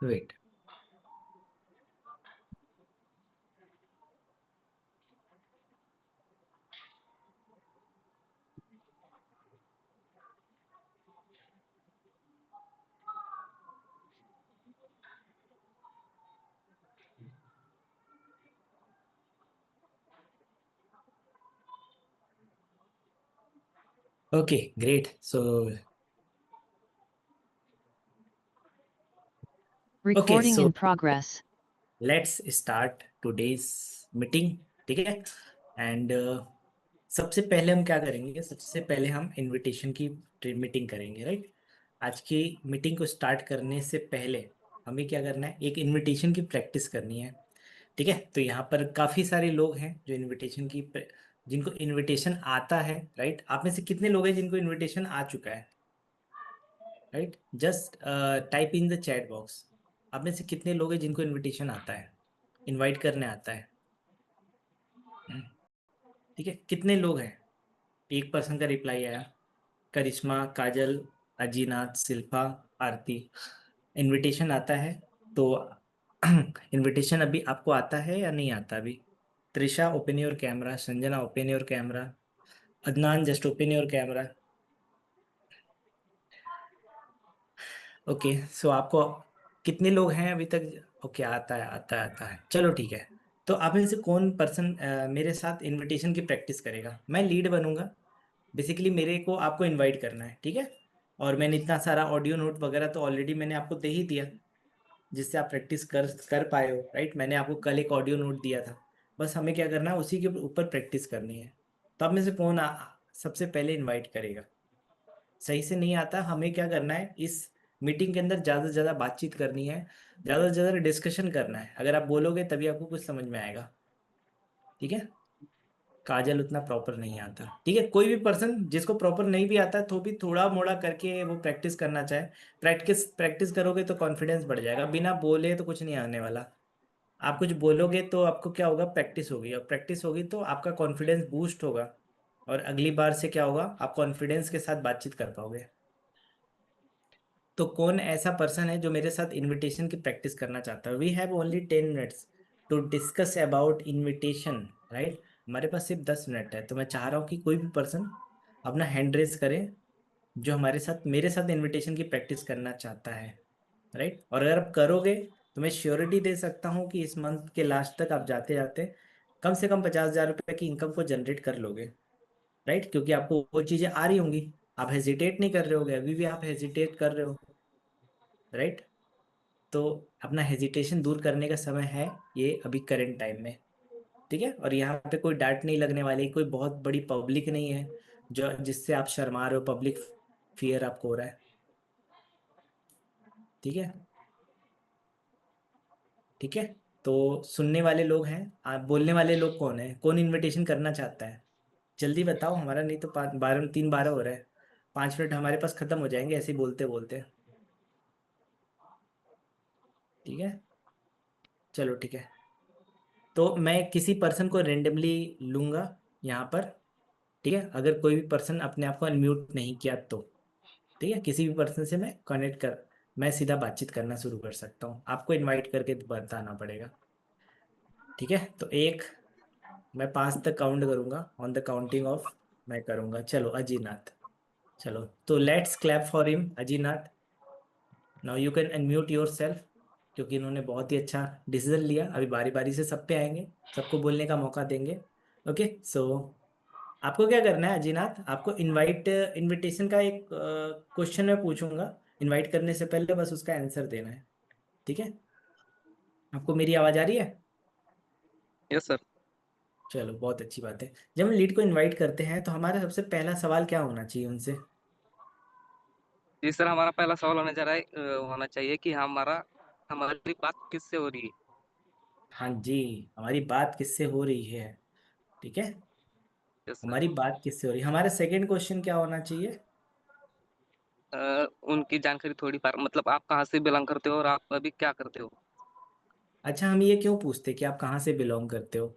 Wait. Okay great so okay Recording so in progress. Let's start today's meeting. ठीक है। And सबसे पहले हम क्या करेंगे, सबसे पहले हम इनविटेशन की मीटिंग करेंगे, राइट। आज की मीटिंग को स्टार्ट करने से पहले हमें क्या करना है, एक इनविटेशन की प्रैक्टिस करनी है। ठीक है। तो यहाँ पर काफ़ी सारे लोग हैं जो जिनको इनविटेशन आता है, राइट। आप में से कितने लोग हैं जिनको इनविटेशन आ चुका है, right. Just type in the chat box. आप में से कितने लोग हैं जिनको इनविटेशन आता है, इनवाइट करने आता है। ठीक है, कितने लोग हैं। एक पर्सन का रिप्लाई आया, करिश्मा, काजल, अजीनाथ, शिल्पा, आरती। इनविटेशन आता है। तो इनविटेशन अभी आपको आता है या नहीं आता अभी। Trisha open your camera, Sanjana open your camera, Adnan just open your camera. Okay so आपको कितने लोग हैं अभी तक। ओके आता है आता है आता है, चलो ठीक है। तो आप में से कौन पर्सन मेरे साथ इनविटेशन की प्रैक्टिस करेगा। मैं लीड बनूंगा। बेसिकली मेरे को आपको इनवाइट करना है, ठीक है। और मैंने इतना सारा ऑडियो नोट वगैरह तो ऑलरेडी मैंने आपको दे ही दिया, जिससे आप प्रैक्टिस कर कर पाए हो, राइट। मैंने आपको कल एक ऑडियो नोट दिया था। बस हमें क्या करना है, उसी के ऊपर प्रैक्टिस करनी है। तो आप में से कौन सबसे पहले इनवाइट करेगा। सही से नहीं आता, हमें क्या करना है, इस मीटिंग के अंदर ज़्यादा से ज़्यादा बातचीत करनी है, ज़्यादा से ज़्यादा डिस्कशन करना है। अगर आप बोलोगे तभी आपको कुछ समझ में आएगा। ठीक है। काजल उतना प्रॉपर नहीं आता, ठीक है। कोई भी पर्सन जिसको प्रॉपर नहीं भी आता तो भी थोड़ा मोड़ा करके वो प्रैक्टिस करना चाहे। प्रैक्टिस प्रैक्टिस करोगे तो कॉन्फिडेंस बढ़ जाएगा। बिना बोले तो कुछ नहीं आने वाला। आप कुछ बोलोगे तो आपको क्या होगा, प्रैक्टिस होगी, और प्रैक्टिस होगी तो आपका कॉन्फिडेंस बूस्ट होगा। और अगली बार से क्या होगा, आप कॉन्फिडेंस के साथ बातचीत कर पाओगे। तो कौन ऐसा पर्सन है जो मेरे साथ इनविटेशन की प्रैक्टिस करना चाहता है। We have only 10 minutes to discuss about invitation, right. हमारे पास सिर्फ 10 मिनट है, तो मैं चाह रहा हूँ कि कोई भी पर्सन अपना हैंड रेस करे जो हमारे साथ मेरे साथ इनविटेशन की प्रैक्टिस करना चाहता है, राइट। और अगर आप करोगे तो मैं श्योरिटी दे सकता हूँ कि इस मंथ के लास्ट तक आप जाते जाते कम से कम 50,000 रुपये की इनकम को जनरेट कर लोगे, राइट। क्योंकि आपको वो चीज़ें आ रही होंगी, आप हेजिटेट नहीं कर रहे होगे। अभी भी आप हेजिटेट कर रहे हो, राइट। तो अपना हेजिटेशन दूर करने का समय है ये अभी करंट टाइम में। ठीक है। और यहाँ पे कोई डांट नहीं लगने वाली, कोई बहुत बड़ी पब्लिक नहीं है जो जिससे आप शर्मा रहे हो, पब्लिक फियर आपको हो रहा है। ठीक है। ठीक है। तो सुनने वाले लोग हैं, आप बोलने वाले लोग कौन है, कौन इनविटेशन करना चाहता है। जल्दी बताओ, हमारा नहीं तो 12 3 12 हो रहा है। 5 मिनट हमारे पास खत्म हो जाएंगे ऐसे ही बोलते बोलते। ठीक है। चलो ठीक है। तो मैं किसी पर्सन को रेंडमली लूंगा यहाँ पर। ठीक है। अगर कोई भी पर्सन अपने आप को अनम्यूट नहीं किया तो ठीक है, किसी भी पर्सन से मैं सीधा बातचीत करना शुरू कर सकता हूँ। आपको इनवाइट करके बताना पड़ेगा। ठीक है। तो मैं 5 तक काउंट करूंगा, ऑन द काउंटिंग ऑफ मैं करूंगा। चलो अजीनाथ, चलो तो let's clap for him Ajinath. Now you can unmute yourself. क्योंकि इन्होंने बहुत ही अच्छा डिसीजन लिया। अभी बारी बारी से सब पे आएंगे, सबको बोलने का मौका देंगे। ओके सो आपको क्या करना है अजीनाथ, आपको इनविटेशन का एक क्वेश्चन मैं पूछूंगा इनवाइट करने से पहले, बस उसका आंसर देना है। ठीक है। आपको मेरी आवाज़ आ रही है। Yes sir. चलो बहुत अच्छी बात है। जब हम लीड को इनवाइट करते हैं तो हमारा सबसे पहला सवाल क्या होना चाहिए उनसे। जी सर, हमारा पहला सवाल होना चाहिए कि हमारी बात किससे हो रही है। हाँ जी, हमारी बात किससे हो रही है। ठीक है। Yes sir. हमारी बात किससे हो रही है, हमारा सेकंड क्वेश्चन क्या होना चाहिए। उनकी जानकारी थोड़ी बार मतलब आप कहाँ से बिलोंग करते हो और आप अभी क्या करते हो। अच्छा, हम ये क्यों पूछते कि आप कहाँ से बिलोंग करते हो।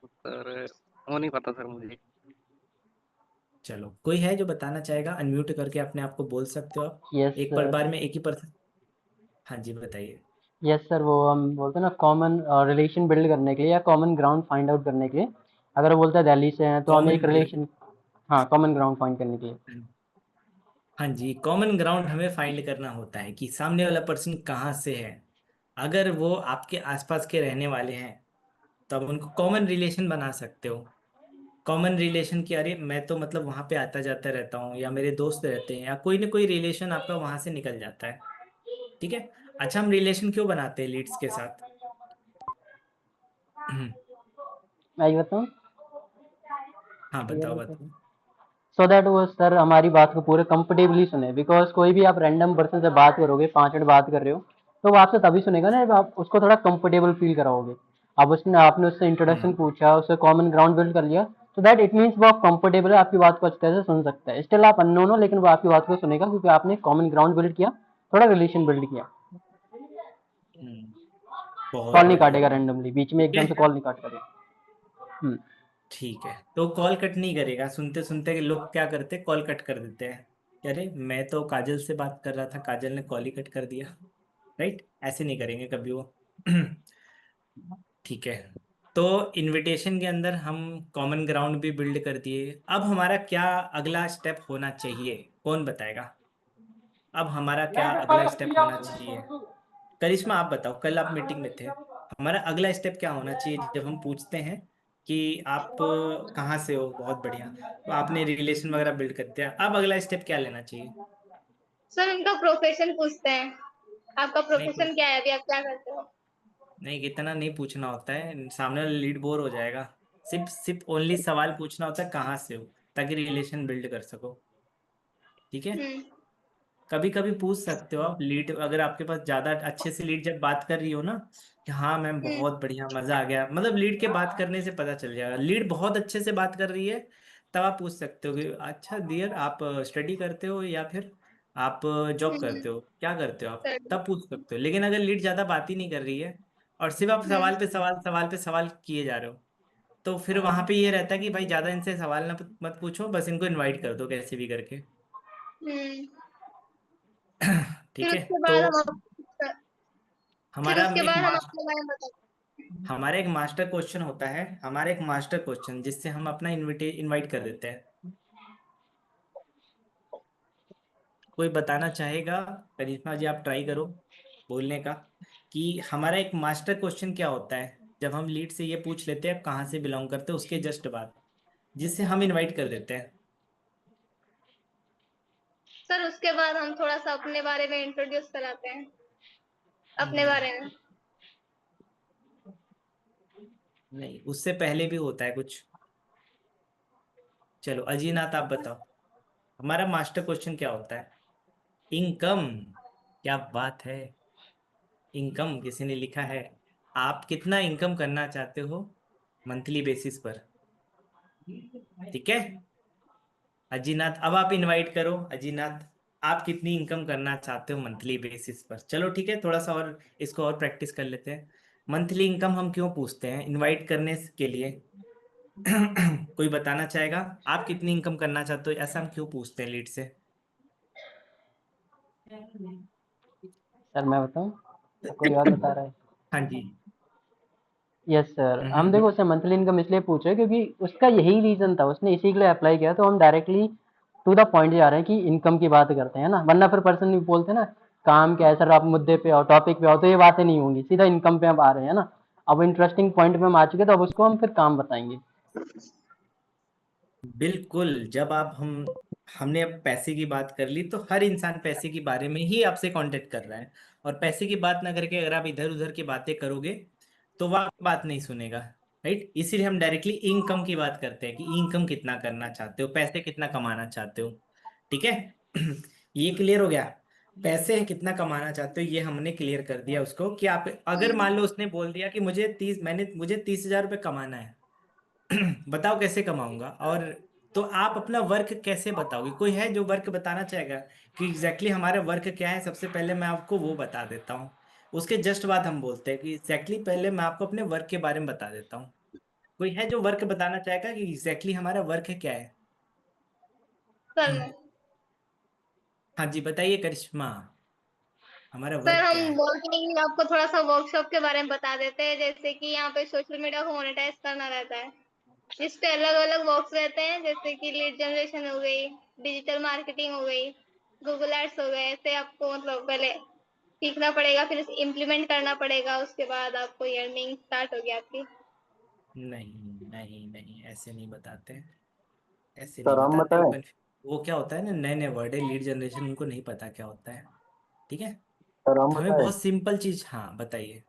सर वो नहीं पता सर मुझे। चलो, कोई है जो बताना चाहेगा? अनम्यूट करके अपने आप को बोल सकते हो आप। यस एक पर सर। बार में एक ही पर्सन। हाँ जी, बताइए। यस सर, वो हम बोलते हैं ना कॉमन रिलेशन बिल्ड करने के लिए या कॉमन ग्राउंड फाइंड आउट करने के लिए, अगर वो बोलता है दिल्ली से हैं तो हम एक कॉमन रिलेशन, हाँ कॉमन ग्राउंड फाइंड करने के लिए। हाँ जी, कॉमन ग्राउंड हमें फाइंड करना होता है कि सामने वाला पर्सन कहाँ से है। अगर वो आपके आसपास के रहने वाले हैं तो आप उनको कॉमन रिलेशन बना सकते हो। कॉमन रिलेशन की, अरे मैं तो मतलब वहां पे आता जाता रहता हूँ, या मेरे दोस्त रहते हैं, या कोई ना कोई रिलेशन आपका वहां से निकल जाता है। ठीक है। अच्छा, हम रिलेशन क्यों बनाते हैं लीड्स के साथ? मैं ये बताऊँ, हाँ, बताओ बताओ। सो दैट वो सर हमारी बात को पूरे कंफर्टेबली सुने, बिकॉज कोई भी आप रैंडम पर्सन से बात करोगे, 5 मिनट बात कर रहे हो, तो वो आपसे तभी सुनेगा ना जब आप उसको थोड़ा कंफर्टेबल फील कराओगे। अब उसने आपने उससे इंट्रोडक्शन हम्म। पूछा, उससे कॉमन ग्राउंड बिल्ड कर लिया, तो दैट इट मीन्स वो आप कंफर्टेबल है, आपकी बात को अच्छी तरह से सुन सकता है। स्टिल आप अननोन हो, लेकिन वो आपकी बात को सुनेगा क्योंकि आपने कॉमन ग्राउंड बिल्ड किया, थोड़ा रिलेशन बिल्ड किया। हम्म, कॉल बहुत नहीं बढ़िया। काटेगा रैंडमली, बीच में ठीक एकदम से है। कॉल नहीं काट करेगा। हम्म। ठीक है, तो कॉल कट नहीं करेगा। सुनते सुनते लोग क्या करते हैं, कॉल कट कर देते हैं। अरे मैं तो काजल से बात कर रहा था, काजल ने कॉल ही कट कर दिया। राइट, ऐसे नहीं करेंगे कभी वो। ठीक है। तो इनविटेशन के अंदर हम कॉमन ग्राउंड भी बिल्ड कर दिए। अब हमारा क्या अगला स्टेप होना चाहिए? कौन बताएगा? अब हमारा क्या अगला स्टेप होना चाहिए? करिश्मा, आप बताओ, कल आप मीटिंग में थे। हमारा अगला स्टेप क्या होना चाहिए जब हम पूछते हैं कि आप कहाँ से हो? बहुत बढ़िया, तो आपने रिलेशन वगैरह बिल्ड कर दिया, अब अगला स्टेप क्या लेना चाहिए? सर उनका प्रोफेशन पूछते हैं, आपका नहीं प्रोफेशन क्या है, अभी आप क्या करते हो। नहीं, इतना नहीं पूछना होता है, सामने वाला लीड बोर हो जाएगा। सिर्फ सिर्फ ओनली सवाल पूछना होता है, कहाँ से हो, ताकि रिलेशन बिल्ड कर सको। ठीक है। हम्म। कभी कभी पूछ सकते हो आप लीड, अगर आपके पास ज्यादा अच्छे से लीड जब बात कर रही हो ना, कि हाँ मैम हम्म। बहुत बढ़िया, मजा आ गया, मतलब लीड के बात करने से पता चल जाएगा लीड बहुत अच्छे से बात कर रही है। तब आप पूछ सकते हो कि अच्छा डियर, आप स्टडी करते हो या फिर आप जॉब हम्म। करते हो, क्या करते हो आप? सर। तब पूछ सकते हो। लेकिन अगर लीड ज्यादा बात ही नहीं कर रही है और सिर्फ आप हम्म। सवाल पे सवाल, सवाल पे सवाल किए जा रहे हो, तो फिर वहां पे ये रहता है कि भाई ज्यादा इनसे सवाल ना मत पूछो, बस इनको इनवाइट कर दो कैसे भी करके। हम्म। फिर ठीक है। उसके तो बाद हम फिर हमारा उसके एक बाद हम मास्टर अपने बारे में बताते हैं। हमारा एक मास्टर क्वेश्चन होता है, हमारा एक मास्टर क्वेश्चन जिससे हम अपना इनवाइट कर देते हैं। कोई बताना चाहेगा? करिश्मा जी, आप ट्राई करो बोलने का, कि हमारा एक मास्टर क्वेश्चन क्या होता है जब हम लीड से ये पूछ लेते हैं आप कहाँ से बिलोंग करते हो, उसके जस्ट बाद, जिससे हम इनवाइट कर देते हैं। सर उसके बाद हम थोड़ा सा अपने बारे में इंट्रोड्यूस कराते हैं, अपने हम्म, बारे में। नहीं, उससे पहले भी होता है कुछ। चलो अजीनाथ, आप बताओ, हमारा मास्टर क्वेश्चन क्या होता है? इनकम। क्या बात है, इनकम किसी ने लिखा है। आप कितना इनकम करना चाहते हो मंथली बेसिस पर? ठीक है। अजीनाथ, अब आप इनवाइट करो। अजीनाथ, आप कितनी इनकम करना चाहते हो मंथली बेसिस पर? चलो ठीक है, थोड़ा सा और इसको और प्रैक्टिस कर लेते हैं। मंथली इनकम हम क्यों पूछते हैं इनवाइट करने के लिए? कोई बताना चाहेगा? आप कितनी इनकम करना चाहते हो, ऐसा हम क्यों पूछते हैं लीड से? सर मैं बताऊँ, कोई और बता रहा है? हाँ जी। यस सर, हम हम्म। देखो उससे मंथली इनकम इसलिए पूछ रहे हैं क्योंकि उसका यही रीजन था, उसने इसी के लिए अप्लाई किया, तो हम डायरेक्टली टू द पॉइंट जा रहे हैं कि इनकम की बात करते हैं ना, वरना फिर पर्सन भी बोलते हैं ना काम क्या है सर, आप मुद्दे पे आओ, टॉपिक पे आओ, तो ये बातें नहीं होंगी, सीधा इनकम पे हम आ रहे हैं ना। अब इंटरेस्टिंग पॉइंट पे हम आ चुके, तो अब उसको हम फिर काम बताएंगे। बिल्कुल, जब आप हमने अब पैसे की बात कर ली, तो हर इंसान पैसे के बारे में ही आपसे कांटेक्ट कर रहा है। और पैसे की बात ना करके अगर आप इधर उधर की बातें करोगे तो वह बात नहीं सुनेगा। राइट, इसीलिए हम डायरेक्टली इनकम की बात करते हैं कि इनकम कितना करना चाहते हो, पैसे कितना कमाना चाहते हो। ठीक है। ये क्लियर हो गया। पैसे कितना कमाना चाहते हो ये हमने क्लियर कर दिया उसको, कि आप अगर मान लो उसने बोल दिया कि मुझे 30,000 रुपये कमाना है। बताओ कैसे कमाऊंगा, और तो आप अपना वर्क कैसे बताओगे? कोई है जो वर्क बताना चाहेगा कि हमारा वर्क क्या है? सबसे पहले मैं आपको वो बता देता हूँ, उसके जस्ट बाद हम बोलते हैं कि पहले मैं आपको अपने वर्क के बारे में बता देता हूँ। कोई है जो वर्क बताना चाहेगा कि हमारा वर्क क्या है? सर हाँ जी, बताइए करिश्मा, हमारा सर वर्क हम क्या है? बोलते हैं कि आपको थोड़ा सा वर्कशॉप के बारे में बता देते हैं, जैसे कि यहाँ पे सोशल मीडिया को मोनेटाइज करना रहता है। इस पे अलग अलग वर्क्स रहते हैं, जैसे कि लीड जनरेशन हो गई, डिजिटल मार्केटिंग हो गई, गूगल एड्स हो गए। ऐसे आपको मतलब पहले सीखना पड़ेगा, फिर इम्प्लीमेंट करना पड़ेगा, उसके बाद आपको अर्निंग स्टार्ट होगी आपकी। नहीं नहीं नहीं, ऐसे नहीं बताते, ऐसे नहीं सर हम बताते वो बताएं। वो क्या होता है ना, नए नए वर्ड है, लीड जनरेशन उनको नहीं पता क्या होता है। ठीक है, सर हम तो हमें बताएं। बहुत सिंपल चीज, हाँ बताइए।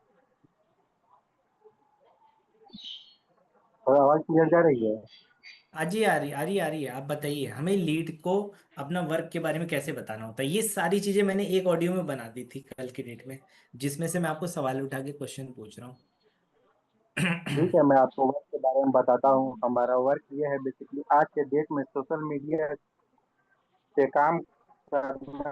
सर आवाज क्लियर जा रही है? आज ही आ रही, आ रही, आ रही है। आप बताइए हमें लीड को अपना वर्क के बारे में कैसे बताना होता है। ये सारी चीजें मैंने एक ऑडियो में बना दी थी कल की डेट में, जिसमें से मैं आपको सवाल उठा के क्वेश्चन पूछ रहा हूँ। ठीक है, मैं आपको वर्क के बारे में बताता हूँ। हमारा वर्क ये है बेसिकली, आज के डेट में सोशल मीडिया पे काम करना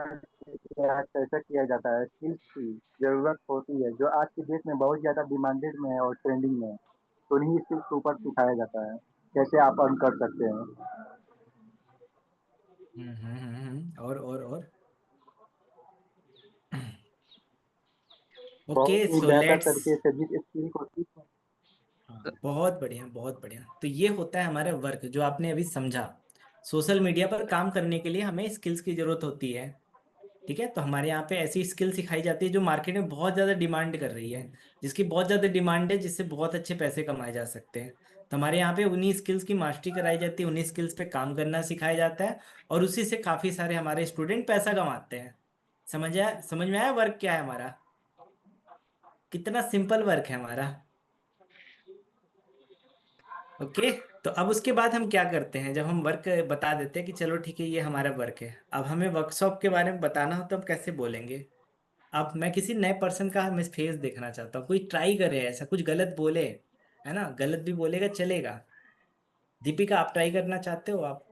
कैसे किया जाता है, स्किल्स की जरूरत होती है जो आज की डेट में बहुत ज्यादा डिमांडेड में है और ट्रेंडिंग में है। तो उन्हीं स्किल्स के ऊपर सिखाया जाता है कैसे आप अर्न कर सकते हैं। और ओके, बहुत ही सो बेहतर लेट्स। तरीके से जिस स्किल को सीख। हाँ, बहुत बढ़िया, बहुत बढ़िया। तो ये होता है हमारा वर्क जो आपने अभी समझा। सोशल मीडिया पर काम करने के लिए हमें स्किल्स की जरूरत होती है। ठीक है, तो हमारे यहाँ पे ऐसी स्किल सिखाई जाती है जो मार्केट में बहुत ज़्यादा डिमांड कर रही है, जिसकी बहुत ज़्यादा डिमांड है, जिससे बहुत अच्छे पैसे कमाए जा सकते हैं। तो हमारे यहाँ पे उन्हीं स्किल्स की मास्टरी कराई जाती है, उन्हीं स्किल्स पे काम करना सिखाया जाता है, और उसी से काफ़ी सारे हमारे स्टूडेंट पैसा कमाते हैं। समझ में आया वर्क क्या है हमारा? कितना सिंपल वर्क है हमारा। ओके, तो अब उसके बाद हम क्या करते हैं, जब हम वर्क बता देते हैं कि चलो ठीक है ये हमारा वर्क है, अब हमें वर्कशॉप के बारे में बताना हो तो हम कैसे बोलेंगे। अब मैं किसी नए पर्सन का मैं फेस देखना चाहता हूँ, कोई ट्राई करे, ऐसा कुछ गलत बोले, है ना, गलत भी बोलेगा चलेगा। दीपिका, आप ट्राई करना चाहते हो? आप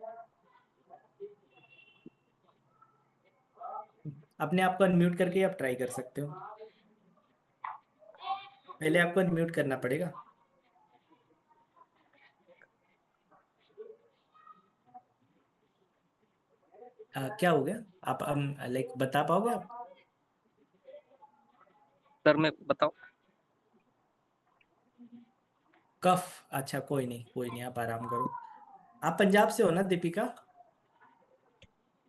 अपने आप को अनम्यूट करके आप ट्राई कर सकते हो, पहले आपको अनम्यूट करना पड़ेगा। क्या हो गया? आप लाइक बता पाओगे आप? सर मैं बताऊं? कफ, अच्छा कोई नहीं, कोई नहीं, आप आराम करो। आप पंजाब से हो ना दीपिका?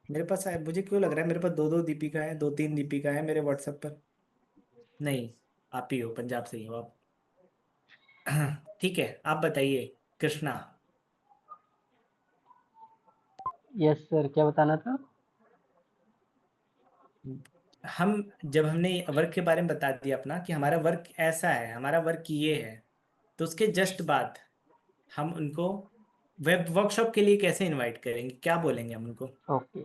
मेरे पास मुझे क्यों लग रहा है मेरे पास दो दो दीपिका है, दो तीन दीपिका है मेरे व्हाट्सएप पर। नहीं, आप ही हो, पंजाब से ही हो आप। ठीक है, आप बताइए कृष्णा। यस सर, क्या बताना था? हम जब हमने वर्क के बारे में बता दिया अपना कि हमारा वर्क ऐसा है, हमारा वर्क ये है, तो उसके जस्ट बाद हम उनको वेब वर्कशॉप के लिए कैसे इनवाइट करेंगे, क्या बोलेंगे हम उनको? ओके,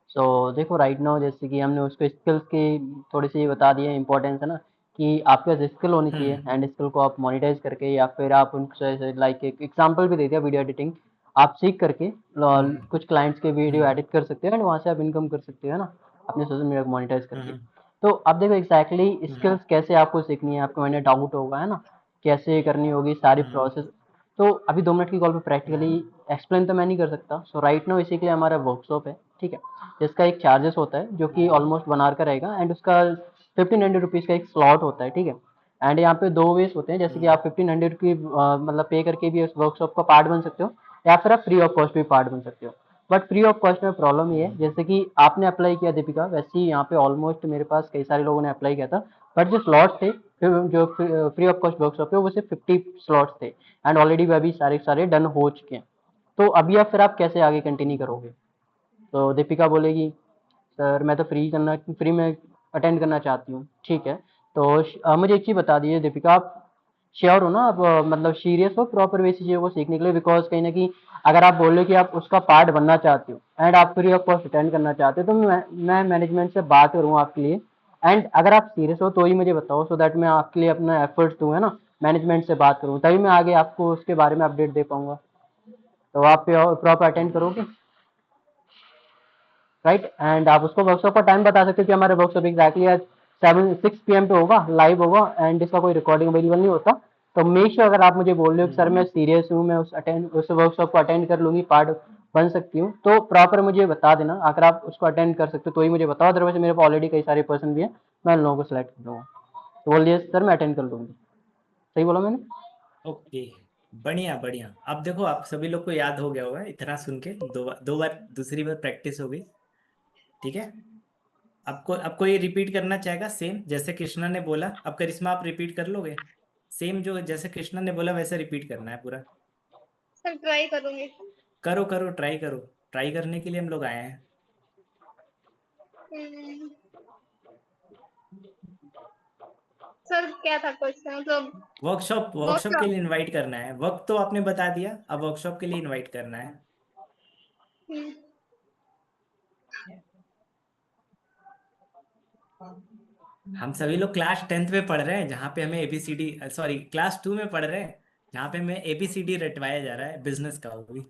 सो देखो राइट नाउ जैसे कि हमने उसको स्किल्स की थोड़ी सी बता दी है, इंपॉर्टेंस है ना, कि आपके पास स्किल होनी चाहिए हम्म एंड स्किल को आप मोनेटाइज करके या फिर आप उनसे लाइक एक एग्जांपल भी दे दिया, वीडियो एडिटिंग आप सीख करके हम्म कुछ क्लाइंट्स के वीडियो हम्म एडिट कर सकते हो एंड वहाँ से आप इनकम कर सकते हो, है ना, अपने सोशल मीडिया को मोनेटाइज करके। हम्म तो अब देखो एग्जैक्टली हम्म स्किल्स कैसे आपको सीखनी है, आपको मैंने डाउट होगा, है ना, कैसे करनी होगी सारी हम्म प्रोसेस। तो अभी 2 मिनट की कॉल पे प्रैक्टिकली हम्म एक्सप्लेन तो मैं नहीं कर सकता, सो राइट नाउ इसी के लिए हमारा वर्कशॉप है, ठीक है, जिसका एक चार्जेस होता है जो कि हम्म ऑलमोस्ट 1 आवर का रहेगा एंड उसका 1500 रुपीज़ का एक स्लॉट होता है, ठीक है। एंड यहाँ पे 2 वेज होते हैं, जैसे कि हम्म आप 1500 की मतलब पे करके भी उस वर्कशॉप का पार्ट बन सकते हो, या फिर आप फ्री ऑफ कॉस्ट भी पार्ट बन सकते हो। बट फ्री ऑफ कॉस्ट में प्रॉब्लम ये है, हम्म जैसे कि आपने अप्लाई किया दीपिका, वैसे ही यहाँ पे ऑलमोस्ट मेरे पास कई सारे लोगों ने अप्लाई किया था, बट जो स्लॉट थे, जो फ्री ऑफ कॉस्ट वर्कशॉप है वो सिर्फ 50 स्लॉट्स थे एंड ऑलरेडी वो अभी सारे सारे डन हो चुके हैं। तो अभी आप फिर आप कैसे आगे कंटिन्यू करोगे? तो दीपिका बोलेगी सर मैं तो फ्री में अटेंड करना चाहती हूँ, ठीक है। तो मुझे एक चीज़ बता दीजिए दीपिका, आप श्योर हो ना, आप मतलब सीरियस हो प्रॉपर वे चीज़ों को सीखने के लिए? बिकॉज कहीं ना कहीं अगर आप बोल रहे हो कि आप उसका पार्ट बनना चाहते हो एंड आप फ्री ऑफ कॉस्ट अटेंड करना चाहते हो, तो मैं मैनेजमेंट से बात करूँ आपके लिए, एंड अगर आप सीरियस हो तो ही मुझे बताओ, सो दैट मैं आपके लिए अपना एफर्ट्स दूँ, है ना, मैनेजमेंट से बात करूँ, तभी मैं आगे आपको उसके बारे में अपडेट दे पाऊंगा। तो आप प्रॉपर अटेंड करोगे, राइट? एंड आप उसको वर्कशॉप का टाइम बता सकते हो कि हमारे वर्कशॉप एग्जैक्टली आज 6 PM पे होगा, लाइव होगा एंड इसका कोई रिकॉर्डिंग अवेलेबल नहीं होता। तो मेक श्योर, अगर आप मुझे बोल रहे हो कि सर मैं हम्म सीरियस हूँ, मैं उस वर्कशॉप को अटेंड कर लूंगी, पार्ट बन सकती हूँ, तो प्रॉपर मुझे बता देना। अगर आप उसको अटेंड कर सकते हो तो ही मुझे बताओ, अदरवाइज मेरे पास ऑलरेडी कई सारे पर्सन भी हैं, मैं उन लोगों को सिलेक्ट कर लूँगा। तो बोलिए सर मैं अटेंड कर लूँगी। सही बोला मैंने? ओके, बढ़िया बढ़िया। अब देखो आप सभी लोग को याद हो गया होगा इतना सुन के, दो बार दूसरी बार प्रैक्टिस हो गई। ठीक है, आपको ये रिपीट करना चाहेगा सेम जैसे कृष्णा ने बोला। अब करिश्मा आप रिपीट कर लोगे? सेम जो जैसे कृष्णा ने बोला वैसे रिपीट करना है पूरा। सर ट्राई करूंगी। करो करो, ट्राई करो। ट्राई करने के लिए हम लोग आए हैं। हम्म, सर क्या था क्वेश्चन, मतलब वर्कशॉप वर्कशॉप के वर्कशॉप। लिए इनवाइट करना है। वक्त तो आपने बता दिया, अब वर्कशॉप के लिए इनवाइट करना है। हम सभी लोग क्लास 10th में पढ़ रहे हैं, जहाँ पे हमें एबीसीडी, सॉरी क्लास 2 में पढ़ रहे हैं, जहाँ पे हमें एबीसीडी रटवाया जा रहा है, बिजनेस का वो भी।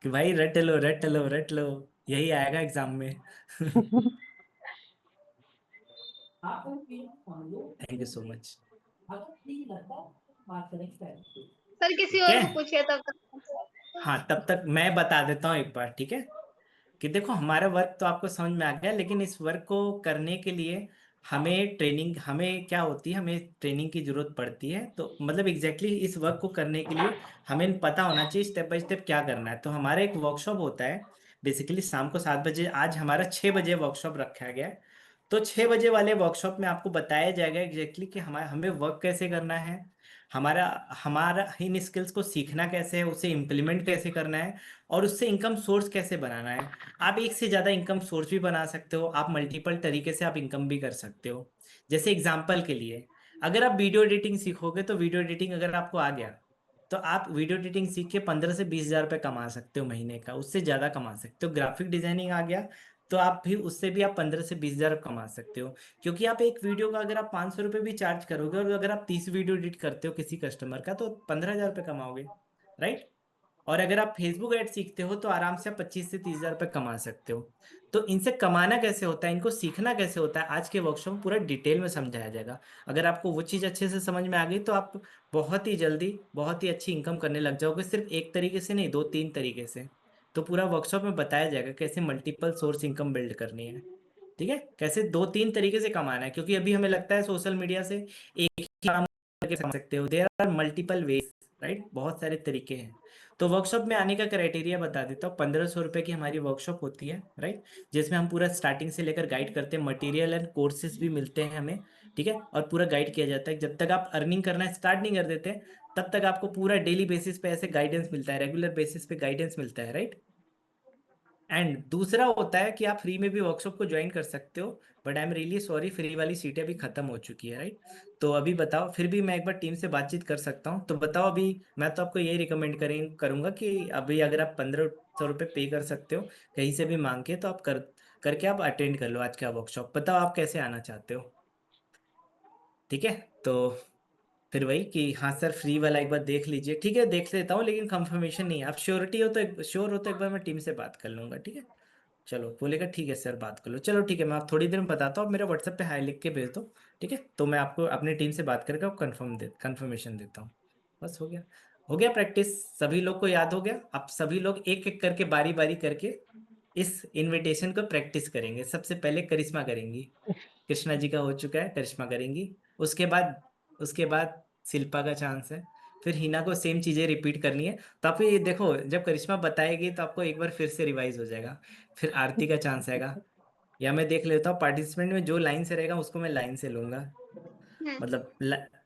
कि भाई रट लो रट लो रट लो, यही आएगा एग्जाम में। Thank you so much. Sir किसी ठीक और है, को पूछिए तब तक। हाँ तब तक मैं बता देता हूँ एक बार। ठीक है, कि देखो हमारा वर्क तो आपको समझ में आ गया, लेकिन इस वर्क को करने के लिए हमें ट्रेनिंग, हमें क्या होती है, हमें ट्रेनिंग की जरूरत पड़ती है। तो मतलब एग्जैक्टली इस वर्क को करने के लिए हमें पता होना चाहिए स्टेप बाय स्टेप क्या करना है। तो हमारा एक वर्कशॉप होता है बेसिकली शाम को 7 बजे। आज हमारा 6 बजे वर्कशॉप रखा गया है। तो 6 बजे वाले वर्कशॉप में आपको बताया जाएगा एग्जैक्टली कि हमारा हमें वर्क कैसे करना है, हमारा हमारा इन स्किल्स को सीखना कैसे है, उसे इम्प्लीमेंट कैसे करना है, और उससे इनकम सोर्स कैसे बनाना है। आप एक से ज़्यादा इनकम सोर्स भी बना सकते हो, आप मल्टीपल तरीके से आप इनकम भी कर सकते हो। जैसे एग्जाम्पल के लिए, अगर आप वीडियो एडिटिंग सीखोगे तो वीडियो एडिटिंग अगर आपको आ गया तो आप वीडियो एडिटिंग सीख के 15 से 20 हज़ार रुपये कमा सकते हो महीने का, उससे ज़्यादा कमा सकते हो। ग्राफिक डिजाइनिंग आ गया तो आप भी उससे भी आप 15 से 20 हज़ार कमा सकते हो। क्योंकि आप एक वीडियो का अगर आप 500 रुपये भी चार्ज करोगे, और अगर आप 30 वीडियो एडिट करते हो किसी कस्टमर का, तो 15 हज़ार रुपये कमाओगे, राइट। और अगर आप फेसबुक ऐड सीखते हो तो आराम से आप 25 से 30 हज़ार रुपये कमा सकते हो। तो इनसे कमाना कैसे होता है, इनको सीखना कैसे होता है, आज के वर्कशॉप में पूरा डिटेल में समझाया जाएगा। अगर आपको वो चीज़ अच्छे से समझ में आ गई तो आप बहुत ही जल्दी बहुत ही अच्छी इनकम करने लग जाओगे, सिर्फ एक तरीके से नहीं, 2-3 तरीके से। तो पूरा वर्कशॉप में बताया जाएगा कैसे मल्टीपल सोर्स इनकम बिल्ड करनी है। ठीक है, कैसे 2-3 तरीके से कमाना है, क्योंकि अभी हमें लगता है सोशल मीडिया से एक ही काम करके कमा सकते हो। There are multiple ways, right, बहुत सारे तरीके हैं। तो वर्कशॉप में आने का क्राइटेरिया बता देता हूँ। 1500 रुपये की हमारी वर्कशॉप होती है, राइट, जिसमें हम पूरा स्टार्टिंग से लेकर गाइड करते हैं, मटेरियल एंड कोर्सेज भी मिलते हैं हमें। ठीक है, और पूरा गाइड किया जाता है। जब तक आप अर्निंग करना स्टार्ट नहीं कर देते तब तक आपको पूरा डेली बेसिस पे ऐसे गाइडेंस मिलता है, रेगुलर बेसिस पे गाइडेंस मिलता है, राइट। एंड दूसरा होता है कि आप फ्री में भी वर्कशॉप को ज्वाइन कर सकते हो, but I am really sorry, free वाली सीटें अभी खत्म हो चुकी है, राइट। तो अभी बताओ, फिर भी मैं एक बार टीम से बातचीत कर सकता हूँ, तो बताओ अभी। मैं तो आपको यही रिकमेंड करूंगा कि अभी अगर आप 1500 रुपये पे कर सकते हो कहीं से भी मांग के, तो आप करके आप अटेंड कर लो आज का वर्कशॉप। बताओ आप कैसे आना चाहते हो। ठीक है, तो फिर वही कि हाँ सर फ्री वाला एक बार देख लीजिए। ठीक है, देख लेता हूँ, लेकिन कंफर्मेशन नहीं है। आप श्योरिटी हो तो श्योर हो तो एक बार मैं टीम से बात कर लूंगा। ठीक है, चलो बोलेगा ठीक है सर बात कर लो। चलो ठीक है, मैं आप थोड़ी देर में बताता हूँ। आप मेरे व्हाट्सएप पे हाई लिख के भेज दो। ठीक है, तो मैं आपको अपनी टीम से बात करके कंफर्मेशन देता हूँ। बस हो गया, हो गया प्रैक्टिस। सभी लोग को याद हो गया। आप सभी लोग एक एक करके बारी बारी करके इस इनविटेशन को प्रैक्टिस करेंगे। सबसे पहले करिश्मा करेंगी, कृष्णा जी का हो चुका है, करिश्मा करेंगी। उसके बाद शिल्पा का चांस है। फिर हिना को सेम चीजें रिपीट करनी है। तो आप ये देखो, जब करिश्मा बताएगी तो आपको एक बार फिर से रिवाइज हो जाएगा। फिर आरती का चांस आएगा, या मैं देख लेता हूँ पार्टिसिपेंट में जो लाइन से रहेगा उसको मैं लाइन से लूंगा। हम्म, मतलब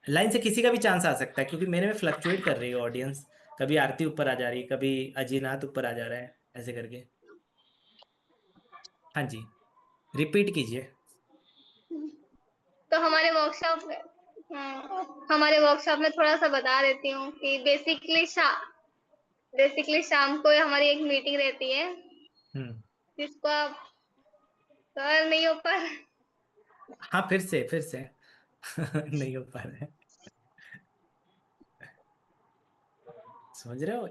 लाइन से किसी का भी चांस आ सकता है, क्योंकि मेरे में फ्लक्चुएट कर रही है ऑडियंस। कभी आरती ऊपर आ जा रही है, कभी अजीनाथ ऊपर आ जा रहा है, ऐसे करके। हाँ जी, रिपीट कीजिए। तो हमारे वर्कशॉप में थोड़ा सा बता देती हूँ कि बेसिकली शाम को हमारी एक मीटिंग रहती है, हम्म। जिसको आप सर नहीं हो पा रहा। हाँ फिर से नहीं हो पा रहा है। समझ रहे हो,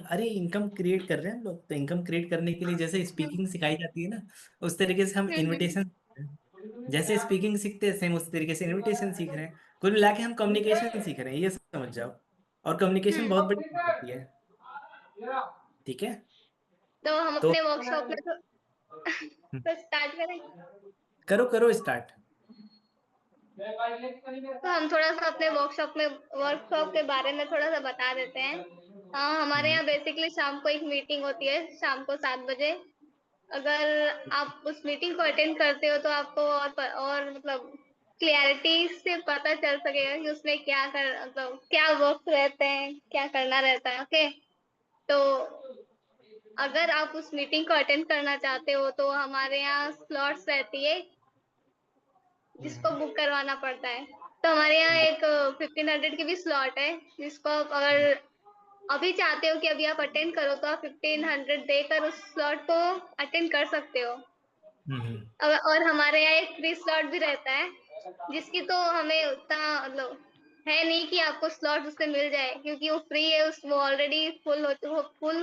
अरे इनकम क्रिएट कर रहे हैं हम लोग। तो इनकम क्रिएट करने के लिए जैसे स्पीकिंग सिखाई जाती है ना, उस तरीके से हम हम्म, इनविटेशन, जैसे स्पीकिंग सीखते हैं सेम उस तरीके से इनविटेशन सीख रहे हैं। कुल मिला के हम कम्युनिकेशन सीख रहे हैं, ये समझ जाओ। और कम्युनिकेशन बहुत हम्म, बड़ी चीज होती है। ठीक है। तो हम तो अपने वर्कशॉप में तो स्टार्ट करें। करो करो स्टार्ट। तो हम थोड़ा सा अपने वर्कशॉप के बारे में थोड़ा सा बता देते हैं। हाँ, हमारे यहाँ बेसिकली शाम को एक मीटिंग होती है, शाम को 7 बजे। अगर आप उस मीटिंग को अटेंड करते हो तो आपको और मतलब क्लियरिटी से पता चल सकेगा कि उसमें क्या मतलब क्या वर्क रहते हैं, क्या करना रहता है। ओके, तो अगर आप उस मीटिंग को अटेंड करना चाहते हो तो हमारे यहाँ स्लॉट्स रहती है जिसको बुक करवाना पड़ता है। तो हमारे यहाँ एक 1500 की भी स्लॉट है, जिसको आप अगर अभी चाहते हो कि अभी आप अटेंड करो तो आप 1500 देकर उस स्लॉट को अटेंड कर सकते हो। और हमारे यहाँ एक फ्री स्लॉट भी रहता है, जिसकी तो हमें उतना मतलब है नहीं कि आपको स्लॉट उससे मिल जाए, क्योंकि वो फ्री है, वो ऑलरेडी फुल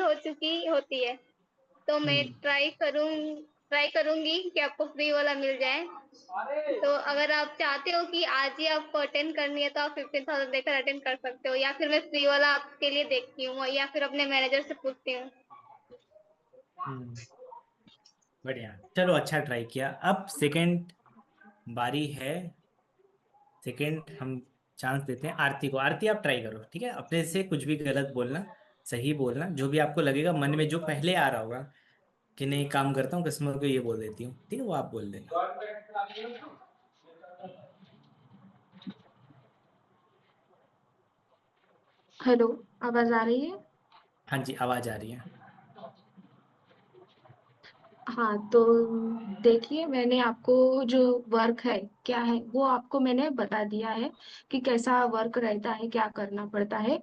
हो चुकी होती है। तो मैं ट्राई करूंगी कि आपको फ्री वाला मिल जाए। तो अगर आप चाहते हो कि आज ही आपको अटेंड करनी है तो आप 15,000 देकर अटेंड कर सकते हो, या फिर मैं फ्री वाला आपके लिए देखती हूँ, या फिर अपने मैनेजर से पूछती हूँ। बढ़िया, चलो अच्छा ट्राई किया। अब सेकंड बारी है। सेकंड हम चांस देते हैं आरती को। आरती आप ट्राई करो, ठीक है? अपने से कुछ भी गलत बोलना, सही बोलना, जो भी आपको लगेगा मन में जो पहले आ रहा होगा कि नहीं काम करता हूँ कस्टमर को ये बोल देती हूँ, ठीक है, वो आप बोल देना। हेलो, आवाज आ रही है? हाँ जी, आवाज आ रही है। हाँ, तो देखिए, मैंने आपको जो वर्क है क्या है वो आपको मैंने बता दिया है कि कैसा वर्क रहता है, क्या करना पड़ता है।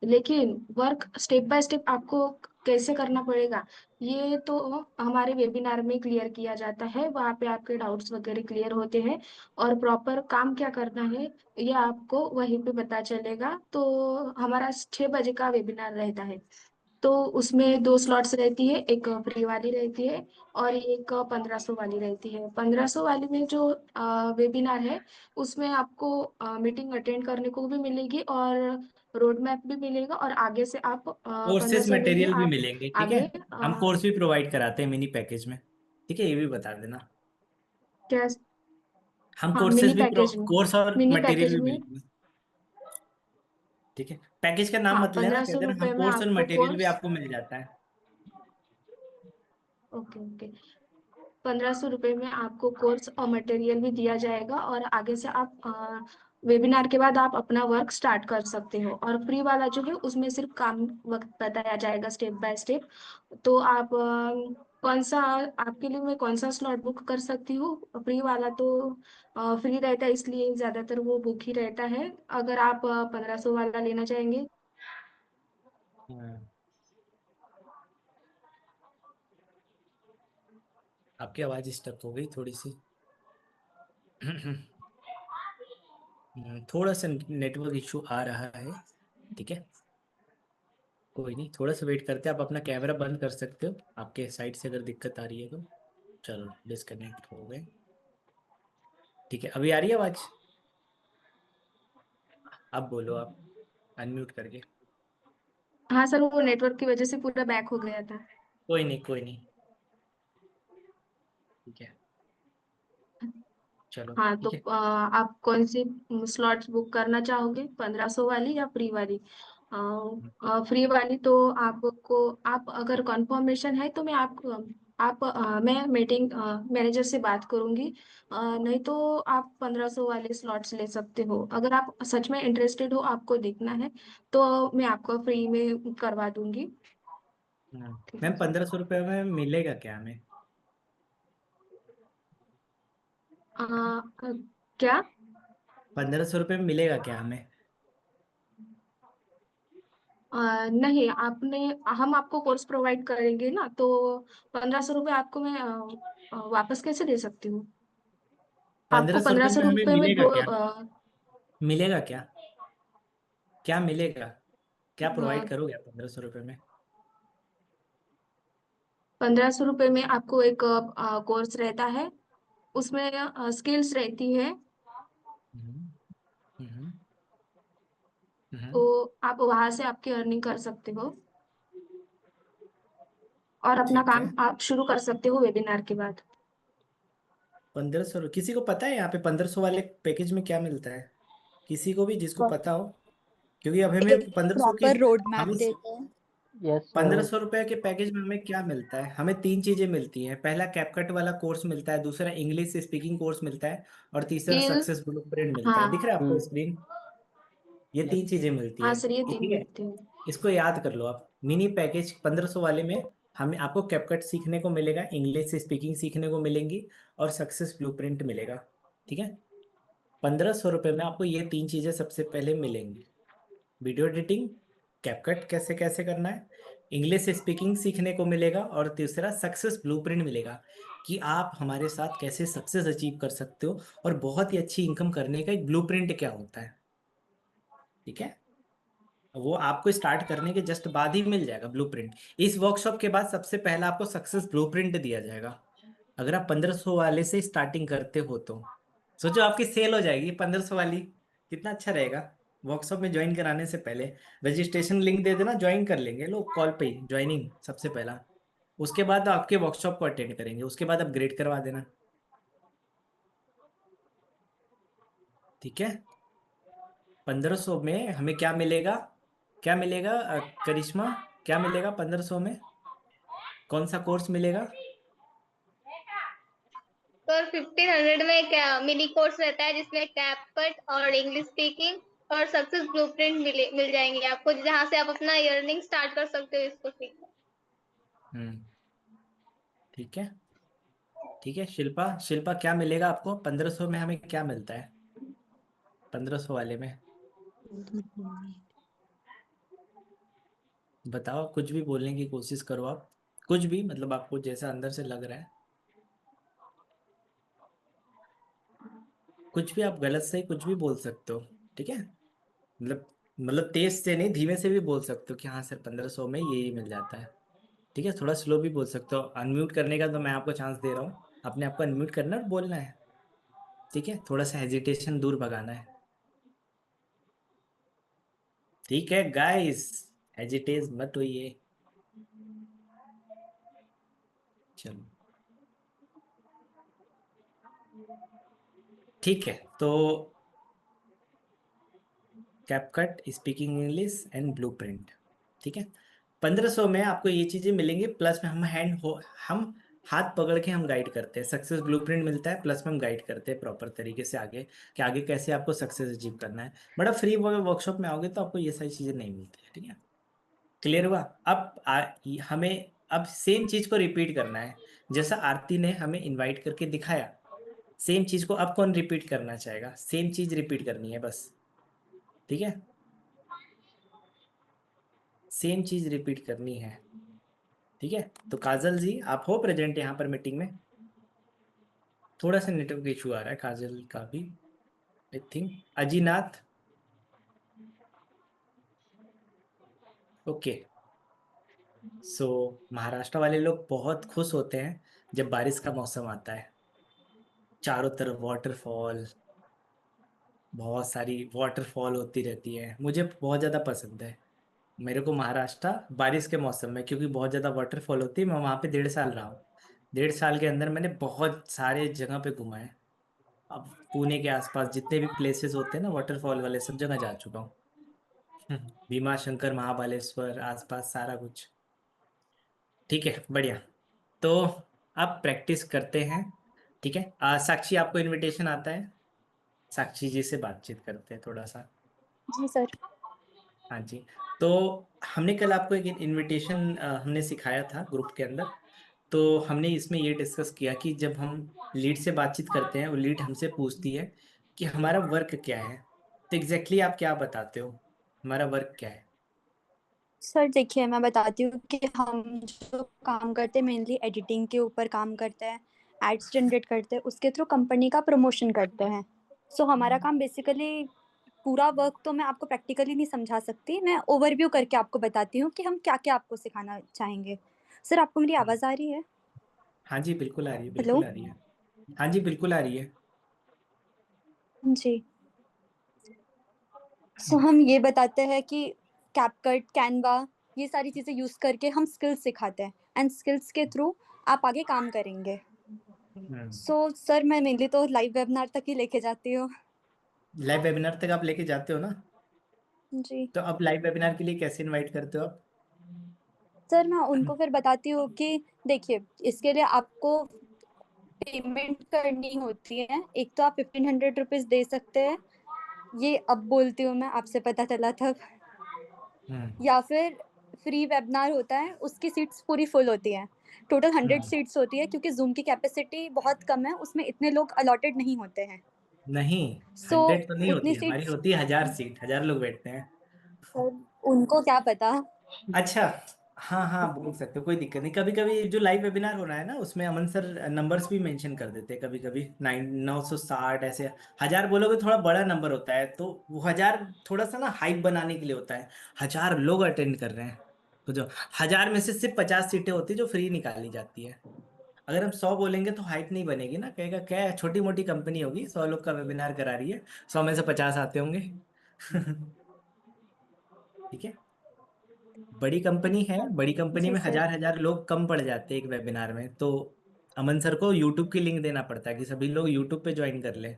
लेकिन वर्क स्टेप बाय स्टेप आपको कैसे करना पड़ेगा ये तो हमारे वेबिनार में क्लियर किया जाता है। वहाँ पे आपके डाउट्स वगैरह क्लियर होते हैं, और प्रॉपर काम क्या करना है ये आपको वहीं पे पता चलेगा। तो हमारा 6 बजे का वेबिनार रहता है, तो उसमें 2 स्लॉट्स रहती है, एक फ्री वाली रहती है और एक 1500 वाली रहती है। 1500 वाली में जो वेबिनार है उसमें आपको मीटिंग अटेंड करने को भी मिलेगी, और रोड मैप भी मिलेगा, और आगे से आप पंद्रह कोर्सेज सौ में ही मटेरियल भी आप मिलेंगे, ठीक है। आगे हम कोर्स भी प्रोवाइड कराते हैं मिनी पैकेज में, ठीक है, ये भी बता देना। क्या। हम हाँ, कोर्सेज मिनी भी पैकेज में। कोर्स और मिनी मटेरियल पैकेज भी में। मिलेंगे, ठीक है। पैकेज का नाम हाँ, मत लेना, पंद्रह कह सौ देना हम रुपये में कोर्स और आपको मटेरियल भी कोर्स। आपको मिल जाता है। Okay, okay. 1500 रुपये में आपको कोर्स और मटेरियल भी दिया जाएगा, और आगे से आप वेबिनार के बाद आप अपना वर्क स्टार्ट कर सकते हो। और फ्री वाला जो है उसमें सिर्फ काम वक्त बताया जाएगा स्टेप बाय स्टेप। तो आप कौन सा आपके लिए मैं कौन सा स्लॉट बुक कर सकती हूँ? फ्री वाला तो फ्री रहता है, इसलिए ज़्यादातर वो बुक ही रहता है। अगर आप 1500 वाला लेना चाहेंगे। हाँ। आपकी आवाज स्टक हो गई थोड़ी सी। थोड़ा सा नेटवर्क इशू आ रहा है, ठीक है। कोई नहीं, थोड़ा सा वेट करते हैं। आप अपना कैमरा बंद कर सकते हो आपके साइड से अगर दिक्कत आ रही है तो। चलो डिस्कनेक्ट हो गए, ठीक है। अभी आ रही है आवाज? अब बोलो आप, अनम्यूट करके। हाँ सर, वो नेटवर्क की वजह से पूरा बैक हो गया था। कोई नहीं कोई नहीं, ठीक है, चलो हाँ, तो ठीक है। आप कौन सी स्लॉट्स बुक करना चाहोगे, 1500 वाली या फ्री वाली? फ्री वाली तो आपको, आप अगर कंफर्मेशन है तो मैं मीटिंग मैनेजर से बात करूंगी। नहीं तो आप 1500 वाले स्लॉट्स ले सकते हो। अगर आप सच में इंटरेस्टेड हो, आपको देखना है, तो मैं आपको फ्री में करवा दूंगी। ठीक मैम है सर। 1500 रुपये में मिलेगा क्या हमें? अ, क्या? 1500 रुपये में मिलेगा क्या हमें? नहीं, आपने हम आपको कोर्स प्रोवाइड करेंगे ना, तो 1500 रुपये आपको मैं वापस कैसे दे सकती हूँ? आपको पंद्रह सौ पंद्रह रुपये सौ में हमें रुपये में मिलेगा दो क्या? मिलेगा क्या? क्या मिलेगा? क्या प्रोवाइड करोगे आप 1500 रुपये में? 1500 रुपये में आपको एक कोर्स रहता है, उसमें स्किल्स रहती है। हम्म, हम्म, तो हम्म, आप वहां से आपकी अर्निंग कर सकते हो। और अपना ठीक है। काम आप शुरू कर सकते हो वेबिनार के बाद। 1500, किसी को पता है यहाँ पे 1500 वाले पैकेज में क्या मिलता है? किसी को भी जिसको पता हो, क्योंकि अब हमें एक 1500 की, प्रॉपर रोड मैप हमें देते हैं। यस। 1500 रुपए के पैकेज में हमें क्या मिलता है? हमें तीन चीजें मिलती हैं। पहला कैपकट वाला कोर्स मिलता है, दूसरा इंग्लिश स्पीकिंग कोर्स मिलता है, और तीसरा स्किल। सक्सेस ब्लूप्रिंट मिलता है। हाँ। दिख रहा है आपको स्क्रीन? ये तीन चीजें मिलती हाँ है। सर, ये तीन ठीक है, मिलते हैं। इसको याद कर लो आप। मिनी पैकेज 1500 वाले में हमें आपको कैपकट सीखने को मिलेगा, इंग्लिश स्पीकिंग सीखने को मिलेंगी, और सक्सेस ब्लूप्रिंट मिलेगा। ठीक है, 1500 रुपये में आपको ये तीन चीजें सबसे पहले मिलेंगी। वीडियो एडिटिंग, कैपकट कैसे कैसे करना है, इंग्लिश स्पीकिंग सीखने को मिलेगा, और तीसरा सक्सेस ब्लूप्रिंट मिलेगा कि आप हमारे साथ कैसे सक्सेस अचीव कर सकते हो, और बहुत ही अच्छी इनकम करने का एक ब्लूप्रिंट क्या होता है। ठीक है, वो आपको स्टार्ट करने के जस्ट बाद ही मिल जाएगा ब्लूप्रिंट। इस वर्कशॉप के बाद सबसे पहला आपको सक्सेस ब्लूप्रिंट दिया जाएगा, अगर आप 1500 वाले से स्टार्टिंग करते हो तो। सोचो आपकी सेल हो जाएगी 1500 वाली, कितना अच्छा रहेगा। वर्कशॉप में ज्वाइन कराने से पहले रजिस्ट्रेशन लिंक दे देना, ज्वाइन कर लेंगे लोग कॉल पे ही, ज्वाइनिंग सबसे पहला। उसके बाद आपके वर्कशॉप को अटेंड करेंगे, उसके बाद अपग्रेड करवा देना। ठीक है, 1500 में हमें क्या मिलेगा? क्या मिलेगा करिश्मा? क्या मिलेगा 1500 में? कौन सा कोर्स मिलेगा? तो 1500 में क्या मिनी कोर्स रहता है जिसमें कैपकट और इंग्लिश स्पीकिंग और सक्सेस ब्लूप्रिंट मिल जाएंगे आपको, जहां से आप अपना अर्निंग स्टार्ट कर सकते हो इसको सीखकर। हम्म, ठीक है। ठीक है, शिल्पा, शिल्पा क्या मिलेगा आपको 1500 में? हमें क्या मिलता है 1500 वाले में? बताओ, कुछ भी बोलने की कोशिश करो आप, कुछ भी, मतलब आपको जैसा अंदर से लग रहा है, कुछ भी आप गलत सही कुछ भी बोल सकते हो। ठीक है, मतलब तेज से नहीं, धीमे से भी बोल सकते हो कि हाँ सर 1500 में ये मिल जाता है। ठीक है, थोड़ा स्लो भी बोल सकते हो। अनम्यूट करने का तो मैं आपको चांस दे रहा हूँ, अपने आप को अनम्यूट करना और बोलना है। ठीक है, थोड़ा सा हेजिटेशन दूर भगाना है। ठीक है गाइस, हेजिटेट मत होइए। चलो, ठीक है। तो CapCut, speaking English and blueprint, ठीक है, 1500 में आपको ये चीजें मिलेंगी। प्लस में हम हाथ पकड़ के हम गाइड करते हैं। सक्सेस ब्लूप्रिंट मिलता है, प्लस में हम गाइड करते हैं प्रॉपर तरीके से आगे, कि आगे कैसे आपको सक्सेस अचीव करना है। बट आप फ्री वर्कशॉप में आओगे तो आपको ये सारी चीजें नहीं मिलती है। ठीक है, क्लियर हुआ? हमें अब सेम चीज को रिपीट करना है। जैसा आरती ने हमें इनवाइट करके दिखाया, सेम चीज को अब कौन रिपीट करना चाहेगा? सेम चीज रिपीट करनी है बस। ठीक है, सेम चीज रिपीट करनी है। ठीक है, तो काजल जी आप हो प्रेजेंट यहाँ पर मीटिंग में? थोड़ा सा नेटवर्क इशू आ रहा है काजल का भी, आई थिंक। अजीनाथ, ओके। सो महाराष्ट्र वाले लोग बहुत खुश होते हैं जब बारिश का मौसम आता है। चारों तरफ वाटरफॉल, बहुत सारी वाटरफॉल होती रहती है, मुझे बहुत ज़्यादा पसंद है। मेरे को महाराष्ट्र बारिश के मौसम में, क्योंकि बहुत ज़्यादा वाटरफॉल होती है। मैं वहाँ पे 1.5 साल रहा हूँ। 1.5 साल के अंदर मैंने बहुत सारे जगह पे घुमा है। अब पुणे के आसपास जितने भी प्लेसेस होते हैं ना वाटरफॉल वाले, सब जगह जा चुका हूँ। भीमा शंकर, महाबालेश्वर, आसपास सारा कुछ। ठीक है, बढ़िया। तो आप प्रैक्टिस करते हैं। ठीक है, साक्षी आपको इनविटेशन आता है? साक्षी जी से बातचीत करते हैं थोड़ा सा। जी सर। हाँ जी। तो हमने कल आपको एक इनविटेशन हमने सिखाया था ग्रुप के अंदर। तो हमने इसमें ये डिस्कस किया कि जब हम लीड से बातचीत करते हैं, वो लीड हमसे पूछती है कि हमारा वर्क क्या है। तो एग्जैक्टली आप क्या बताते हो, हमारा वर्क क्या है? सर देखिए मैं बताती हूँ कि हम जो काम करते हैं मेनली एडिटिंग के ऊपर काम करते हैं, एड्स जनरेट करते हैं, उसके थ्रू कंपनी का प्रमोशन करते हैं। सो हमारा काम बेसिकली, पूरा वर्क तो मैं आपको प्रैक्टिकली नहीं समझा सकती, मैं ओवरव्यू करके आपको बताती हूँ कि हम क्या क्या आपको सिखाना चाहेंगे। सर आपको मेरी आवाज़ आ रही है? हाँ जी, बिल्कुल आ रही है, हेलो। बिल्कुल आ रही है। हाँ जी, बिल्कुल आ रही है। जी। सो हम ये बताते हैं कि कैपकट, कैनवा ये सारी चीज़ें यूज़ करके हम स्किल्स सिखाते हैं एंड स्किल्स के थ्रू आप आगे काम करेंगे। सो सर मैं मेनली तो लाइव वेबिनार तक ही लेके जाती हूँ। लाइव वेबिनार तक आप लेके जाते हो ना? जी तो अब लाइव वेबिनार के लिए कैसे इनवाइट करते हो आप? सर मैं उनको फिर बताती हूँ कि देखिए इसके लिए आपको पेमेंट करनी होती है। एक तो आप 1500 रुपीज दे सकते हैं, ये अब बोलती हूँ मैं, आपसे पता चला तब। या फिर फ्री वेबिनार होता है, उसकी सीट्स पूरी फुल होती हैं। टोटल 100 सीट्स होती है क्योंकि जूम की कैपेसिटी बहुत कम है, उसमें इतने लोग अलॉटेड नहीं होते हैं। नहीं, सो 100 तो नहीं होती, उतनी हमारी सीट्स होती है 1000 सीट, 1000 लोग बैठते हैं। उनको क्या पता। अच्छा, हाँ हाँ बोल सकते हो, कोई दिक्कत नहीं। कभी कभी जो लाइव वेबिनार हो रहा है ना, उसमें अमन सर नंबर्स भी मेंशन कर देते हैं कभी कभी, 960 ऐसे। 1000 बोलोगे थोड़ा बड़ा नंबर होता है, तो वो 1000 थोड़ा सा ना हाइप बनाने के लिए होता है। 1000 लोग अटेंड कर रहे हैं, तो जो 1000 में से सिर्फ 50 सीटें होती है जो फ्री निकाली जाती है। अगर हम 100 बोलेंगे तो हाइप नहीं बनेगी ना, कहेगा क्या है, छोटी मोटी कंपनी होगी, 100 लोग का वेबिनार करा रही है, 100 में से 50 आते होंगे। ठीक है, बड़ी कंपनी है, बड़ी कंपनी जी में सर। 1000 1000 लोग कम पड़ जाते हैं एक वेबिनार में, तो अमन सर को यूट्यूब की लिंक देना पड़ता है कि सभी लोग यूट्यूब पे ज्वाइन कर ले।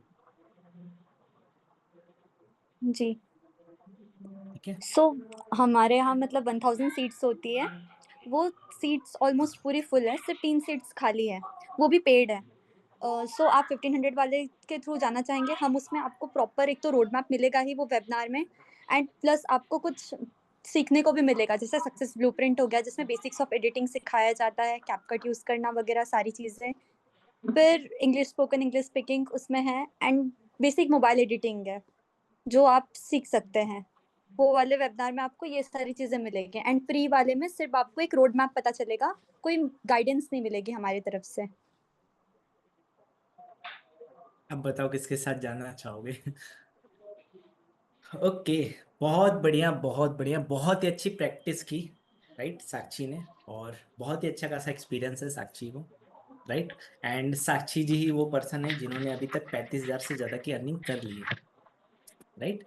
जी ठीक है। सो हमारे यहाँ मतलब 1000 सीट्स होती है, वो सीट्स ऑलमोस्ट पूरी फुल है, सिर्फ 3 सीट्स खाली है, वो भी पेड है। सो आप 1500 वाले के थ्रू जाना चाहेंगे, हम उसमें आपको प्रॉपर एक तो रोड मैप मिलेगा ही वो वेबिनार में, एंड प्लस आपको कुछ सीखने को भी मिलेगा, जैसे सक्सेस ब्लूप्रिंट हो गया जिसमें बेसिक्स ऑफ एडिटिंग सिखाया जाता है, कैपकट यूज़ करना वगैरह सारी चीज़ें। फिर इंग्लिश स्पोकन, इंग्लिश स्पीकिंग उसमें है, एंड बेसिक मोबाइल एडिटिंग है जो आप सीख सकते हैं। वो वाले वेबिनार में आपको ये सारी चीज़ें मिलेगी, एंड फ्री वाले में सिर्फ आपको एक रोड मैप पता चलेगा, कोई गाइडेंस नहीं मिलेगी हमारी तरफ से। अब बताओ किसके साथ जाना चाहोगे? ओके, बहुत बढ़िया बहुत बढ़िया, बहुत ही अच्छी प्रैक्टिस की, राइट साक्षी ने, और बहुत ही अच्छा खासा एक्सपीरियंस है साक्षी को, राइट। एंड साक्षी जी ही वो पर्सन है जिन्होंने अभी तक 35,000 से ज्यादा की अर्निंग कर ली है, राइट।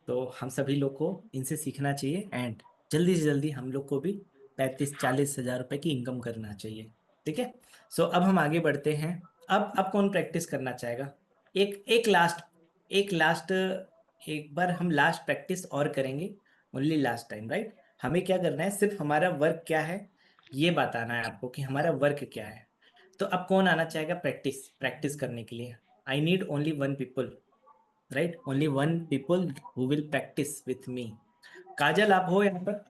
तो हम सभी लोग को इनसे सीखना चाहिए, एंड जल्दी से जल्दी हम लोग को भी 35 40 हजार रुपए की इनकम करना चाहिए। ठीक है। सो अब हम आगे बढ़ते हैं। अब कौन प्रैक्टिस करना चाहेगा? एक एक लास्ट एक बार हम लास्ट प्रैक्टिस और करेंगे, ओनली लास्ट टाइम, राइट। हमें क्या करना है, सिर्फ हमारा वर्क क्या है ये बताना है आपको कि हमारा वर्क क्या है। तो अब कौन आना चाहेगा प्रैक्टिस प्रैक्टिस करने के लिए? I need only one people, right, only one people who will practice with me. Kajal आप हो यहाँ पर?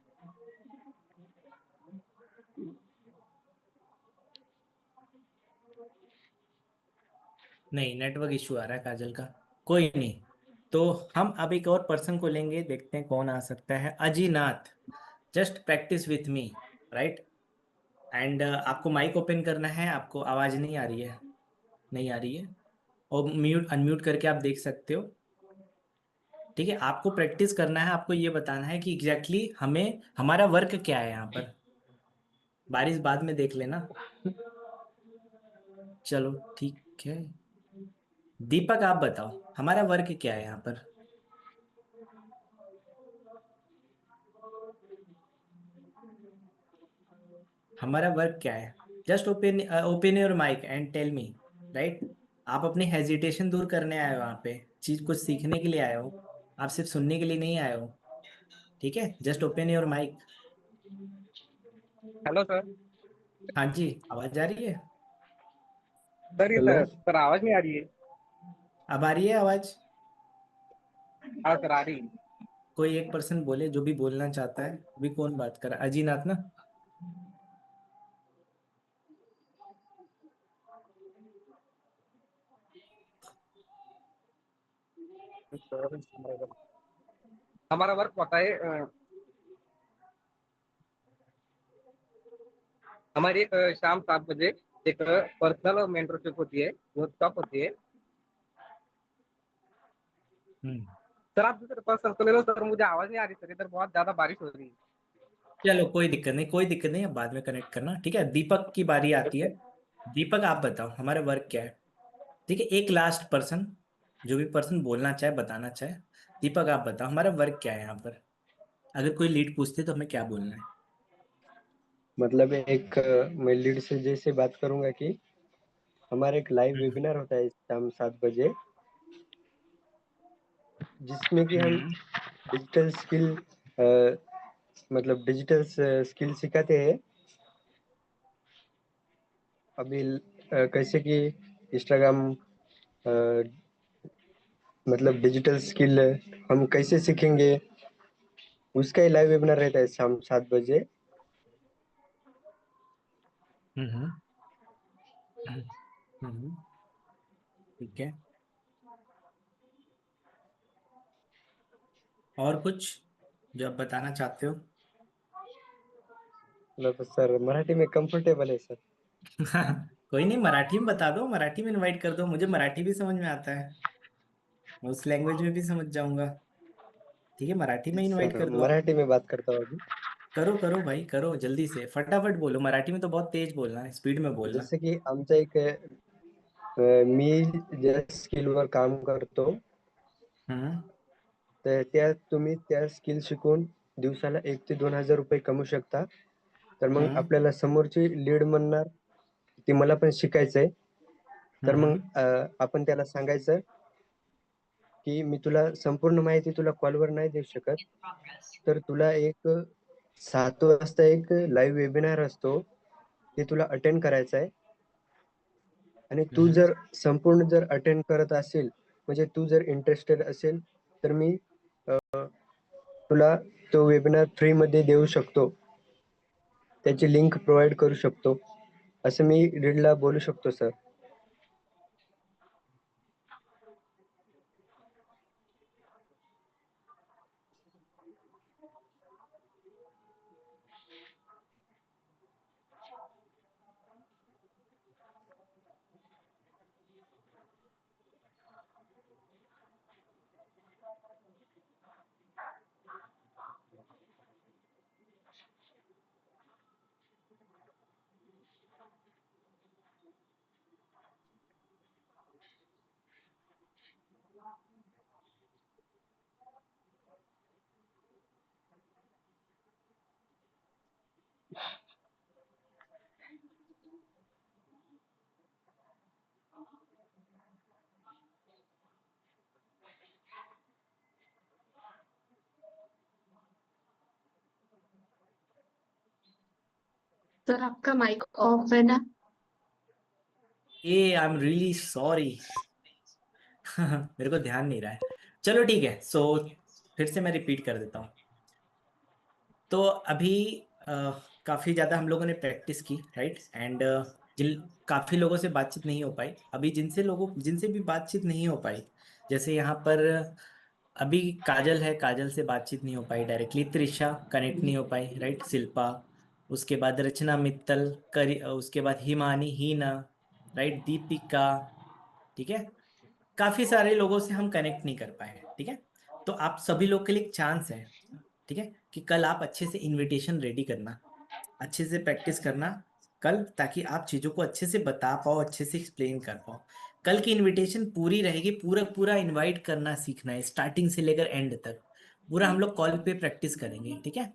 नहीं, नेटवर्क इशू आ रहा है काजल का। कोई नहीं, तो हम अब एक और पर्सन को लेंगे, देखते हैं कौन आ सकता है। Ajinath, just practice with me, right. And आपको माइक ओपन करना है, आपको आवाज नहीं आ रही है, नहीं आ रही है, और म्यूट अनम्यूट करके आप देख सकते हो। ठीक है, आपको प्रैक्टिस करना है, आपको ये बताना है कि एग्जैक्टली हमें हमारा वर्क क्या है यहाँ पर। बारिश बाद में देख लेना। चलो ठीक है। दीपक आप बताओ हमारा वर्क क्या है यहाँ पर? हमारा वर्क क्या है? Just open open your mic and tell me, right. आप अपनी हेजिटेशन दूर करने आए हो यहाँ पे, चीज कुछ सीखने के लिए आए हो, आप सिर्फ सुनने के लिए नहीं आए हो। ठीक है, just open your mic. Hello sir. हाँ जी, आवाज आ रही है? सर ये हेलो। सर आवाज नहीं आ रही है। अब आ रही है आवाज? हाँ सर आ रही है। कोई एक पर्सन बोले जो भी बोलना चाहता है। अभी कौन बात कर रहा है? अजीनाथ ना? सर हमारा वर्क होता है हमारी एक शाम 7 बजे एक पर्सनल मेंटरशिप होती है, वर्कशॉप होती है। हम्म। सर आप दूसरे पर्सन को ले लो सर, मुझे आवाज नहीं आ रही सर, इधर बहुत ज्यादा बारिश हो रही है। चलो कोई दिक्कत नहीं, कोई दिक्कत नहीं, अब बाद में कनेक्ट करना। ठीक है, दीपक की बारी आती है। दीपक आप बताओ हमारा वर्क क्या है? ठीक है, एक लास्ट पर्सन, जो भी पर्सन बोलना चाहे बताना चाहे। दीपक आप बताओ हमारा वर्क क्या है यहाँ पर? अगर कोई लीड पूछते तो हमें क्या बोलना है? मतलब एक मैं लीड से जैसे बात करूंगा कि हमारा एक लाइव हम्म वेबिनार होता है शाम 7 बजे, जिसमें कि हम हम्म डिजिटल स्किल मतलब डिजिटल स्किल सिखाते हैं। अभी कैसे कि इंस्टाग्राम मतलब डिजिटल स्किल हम कैसे सीखेंगे, उसका ही लाइव वेबिनार रहता है शाम 7 बजे। हम्म हम्म, हम्म, ठीक है। और कुछ जो आप बताना चाहते हो? मतलब सर मराठी में कंफर्टेबल है सर। कोई नहीं, मराठी में बता दो, मराठी में इनवाइट कर दो, मुझे मराठी भी समझ में आता है, मैं उस लैंग्वेज में भी समझ जाऊंगा। ठीक है, मराठी में इनवाइट सर कर दो आप। मराठी में बात करता हूँ अभी। करो करो भाई, करो जल्दी से, फटाफट बोलो, मराठी में तो बहुत तेज बोलना है, स्पीड में बोलना। जसे की आमचा एक मी ज्या स्किलवर काम करतो, हम्म तर त्या तुम्ही त्या स्किल शिकून दिवसाला 1 ते 2 हजार रुपये कमवू शकता। तर मग हम्म आपल्याला समोरची लीड म्हणणार की मला पण शिकायचंय, तर मग हम्म आपण त्याला सांगायचं की मी तुला संपूर्ण माहिती तुला कॉलवर नाही देऊ शकत, तर तुला एक 7 वाजता एक लाईव्ह वेबिनार असतो, ते तुला अटेंड करायचं आहे। आणि तू हम्म जर संपूर्ण जर अटेंड करत असेल, म्हणजे तू जर इंटरेस्टेड असेल, तर मी तुला तो वेबिनार फ्री मध्ये देऊ शकतो, त्याची लिंक प्रोव्हाइड करू शकतो, असं मी लीडला बोलू शकतो सर। सर आपका माइक ऑफ है ना? ए आई एम रियली सॉरी। मेरे को ध्यान नहीं रहा है। चलो ठीक है, सो फिर से मैं रिपीट कर देता हूँ। तो अभी काफ़ी ज़्यादा हम लोगों ने प्रैक्टिस की, राइट, एंड जिन काफ़ी लोगों से बातचीत नहीं हो पाई, अभी जिनसे भी बातचीत नहीं हो पाई, जैसे यहाँ पर अभी काजल है, काजल से बातचीत नहीं हो पाई डायरेक्टली, त्रिशा कनेक्ट नहीं हो पाई, राइट, शिल्पा, उसके बाद रचना मित्तल, उसके बाद हिमानी, हीना, राइट, दीपिका, ठीक है, काफ़ी सारे लोगों से हम कनेक्ट नहीं कर पाए, ठीक है। तो आप सभी लोग के लिए एक चांस है, ठीक है, कि कल आप अच्छे से इनविटेशन रेडी करना, अच्छे से प्रैक्टिस करना कल, ताकि आप चीज़ों को अच्छे से बता पाओ, अच्छे से एक्सप्लेन कर पाओ। कल की इनविटेशन पूरी रहेगी, पूरा पूरा इनवाइट करना सीखना है, स्टार्टिंग से लेकर एंड तक पूरा हम लोग कॉल पे प्रैक्टिस करेंगे, ठीक है।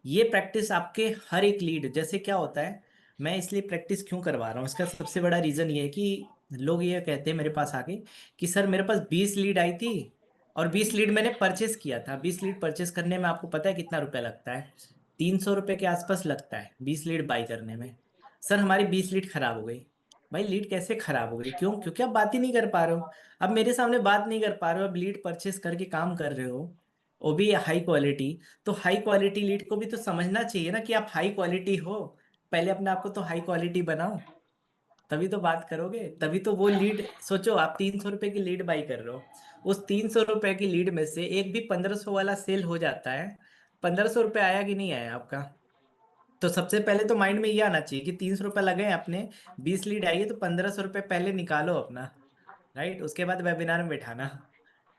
ये प्रैक्टिस आपके हर एक लीड, जैसे क्या होता है, मैं इसलिए प्रैक्टिस क्यों करवा रहा हूँ, इसका सबसे बड़ा रीज़न ये है कि लोग ये कहते हैं मेरे पास आके कि सर मेरे पास 20 लीड आई थी और 20 लीड मैंने परचेस किया था। 20 लीड परचेस करने में आपको पता है कितना रुपया लगता है? 300 रुपये के आसपास लगता है 20 लीड बाई करने में। सर हमारी 20 लीड खराब हो गई। भाई लीड कैसे खराब हो गई? क्यों? क्योंकि आप बात ही नहीं कर पा रहे हो। अब मेरे सामने बात नहीं कर पा रहे हो, अब लीड परचेस करके काम कर रहे हो, वो भी हाई क्वालिटी। तो हाई क्वालिटी लीड को भी तो समझना चाहिए ना कि आप हाई क्वालिटी हो। पहले अपने आप को तो हाई क्वालिटी बनाओ, तभी तो बात करोगे, तभी तो वो लीड। सोचो आप 300 रुपए की लीड बाई कर रहे हो, उस 300 रुपए की लीड में से एक भी 1500 वाला सेल हो जाता है, 1500 रुपये आया कि नहीं आया आपका? तो सबसे पहले तो माइंड में ये आना चाहिए कि 300 रुपये लगे हैं अपने, 20 लीड आई है, तो 1500 रुपये पहले निकालो अपना, राइट, उसके बाद वेबिनार में बैठाना।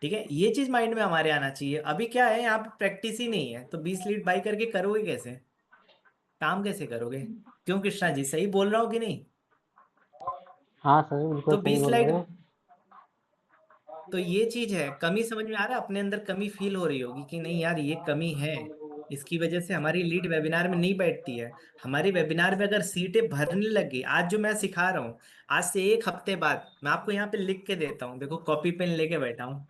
ठीक है, ये चीज माइंड में हमारे आना चाहिए। अभी क्या है, यहाँ पे प्रैक्टिस ही नहीं है, तो 20 लीड बाई करके करोगे कैसे? काम कैसे करोगे? क्यों कृष्णा जी, सही बोल रहा हूँ कि नहीं? हाँ सर, बिल्कुल तो सही बीस बोल रहे स्लाइड हो। तो ये चीज है, कमी समझ में आ रहा है, अपने अंदर कमी फील हो रही होगी कि नहीं यार ये कमी है। इसकी वजह से हमारी लीड वेबिनार में नहीं बैठती है। हमारी वेबिनार में अगर सीटें भरने लगी, आज जो मैं सिखा रहा हूँ, आज से 1 हफ्ते बाद मैं आपको यहाँ पे लिख के देता हूँ, देखो कॉपी पेन लेके बैठा हूँ,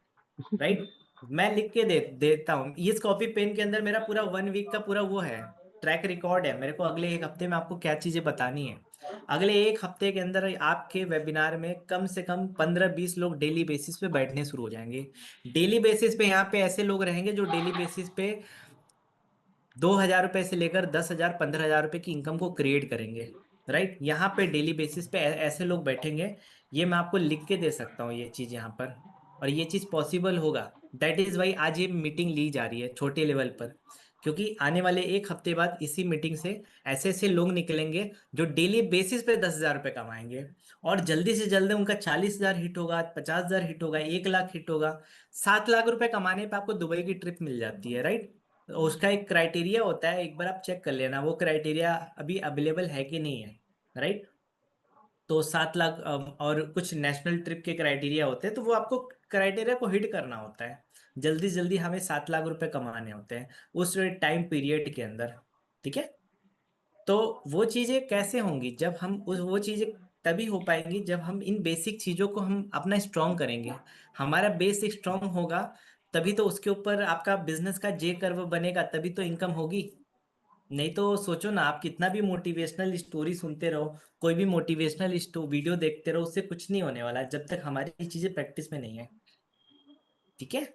राइट। मैं लिख के देता हूँ, इस कॉपी पेन के अंदर मेरा पूरा 1 वीक का पूरा वो है, ट्रैक रिकॉर्ड है, मेरे को अगले 1 हफ्ते में आपको क्या चीजें बतानी है। अगले 1 हफ्ते के अंदर आपके वेबिनार में कम से कम 15-20 लोग डेली बेसिस पे बैठने शुरू हो जाएंगे। डेली बेसिस पे यहाँ पे ऐसे लोग रहेंगे जो डेली बेसिस पे 2,000 रुपए से लेकर 10,000 15,000 रुपए की इनकम को क्रिएट करेंगे, राइट। यहाँ पे डेली बेसिस पे ऐसे लोग बैठेंगे। ये मैं आपको लिख के दे सकता हूँ ये चीज यहाँ पर, और ये चीज पॉसिबल होगा। दैट इज वाई आज ये मीटिंग ली जा रही है छोटे लेवल पर, क्योंकि आने वाले 1 हफ्ते बाद इसी मीटिंग से ऐसे ऐसे लोग निकलेंगे जो डेली बेसिस पे 10,000 रुपए कमाएंगे, और जल्दी से जल्दी उनका 40,000 हिट होगा, 50,000 हिट होगा, 1 लाख हिट होगा। 7 लाख रुपए कमाने पे आपको दुबई की ट्रिप मिल जाती है, राइट। उसका एक क्राइटेरिया होता है, एक बार आप चेक कर लेना वो क्राइटेरिया अभी अवेलेबल है कि नहीं है, राइट। तो 7 लाख और कुछ नेशनल ट्रिप के क्राइटेरिया होते हैं, तो वो आपको क्राइटेरिया को हिट करना होता है। जल्दी जल्दी हमें 7 लाख रुपए कमाने होते हैं उस टाइम पीरियड के अंदर, ठीक है। तो वो चीजें कैसे होंगी, जब हम उस वो चीजें तभी हो पाएंगी जब हम इन बेसिक चीजों को हम अपना स्ट्रॉन्ग करेंगे। हमारा बेस स्ट्रॉन्ग होगा, तभी तो उसके ऊपर आपका बिजनेस का जे कर्व बनेगा, तभी तो इनकम होगी। नहीं तो सोचो ना, आप कितना भी मोटिवेशनल स्टोरी सुनते रहो, कोई भी मोटिवेशनल वीडियो देखते रहो, उससे कुछ नहीं होने वाला जब तक हमारी चीजें प्रैक्टिस में नहीं है, ठीक है।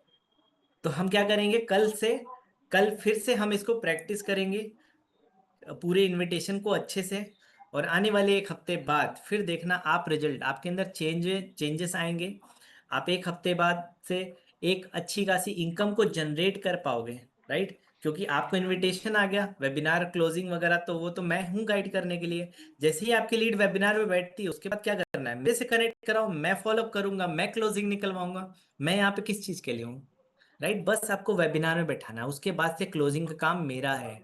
तो हम क्या करेंगे, कल फिर से हम इसको प्रैक्टिस करेंगे, पूरे इनविटेशन को अच्छे से। और आने वाले 1 हफ्ते बाद फिर देखना आप रिजल्ट, आपके अंदर चेंजेस आएंगे। आप 1 हफ्ते बाद से एक अच्छी खासी इनकम को जनरेट कर पाओगे, राइट। क्योंकि आपको इनविटेशन आ गया, वेबिनार क्लोजिंग वगैरह तो वो तो मैं हूँ गाइड करने के लिए। जैसे ही आपकी लीड वेबिनार में बैठती है, उसके बाद क्या करना है, मेरे से कनेक्ट कराओ, मैं फॉलोअप करूंगा, मैं क्लोजिंग निकलवाऊंगा। मैं यहाँ पे किस चीज के लिए हूँ, राइट। बस आपको वेबिनार में बैठाना है, उसके बाद से क्लोजिंग का काम मेरा है,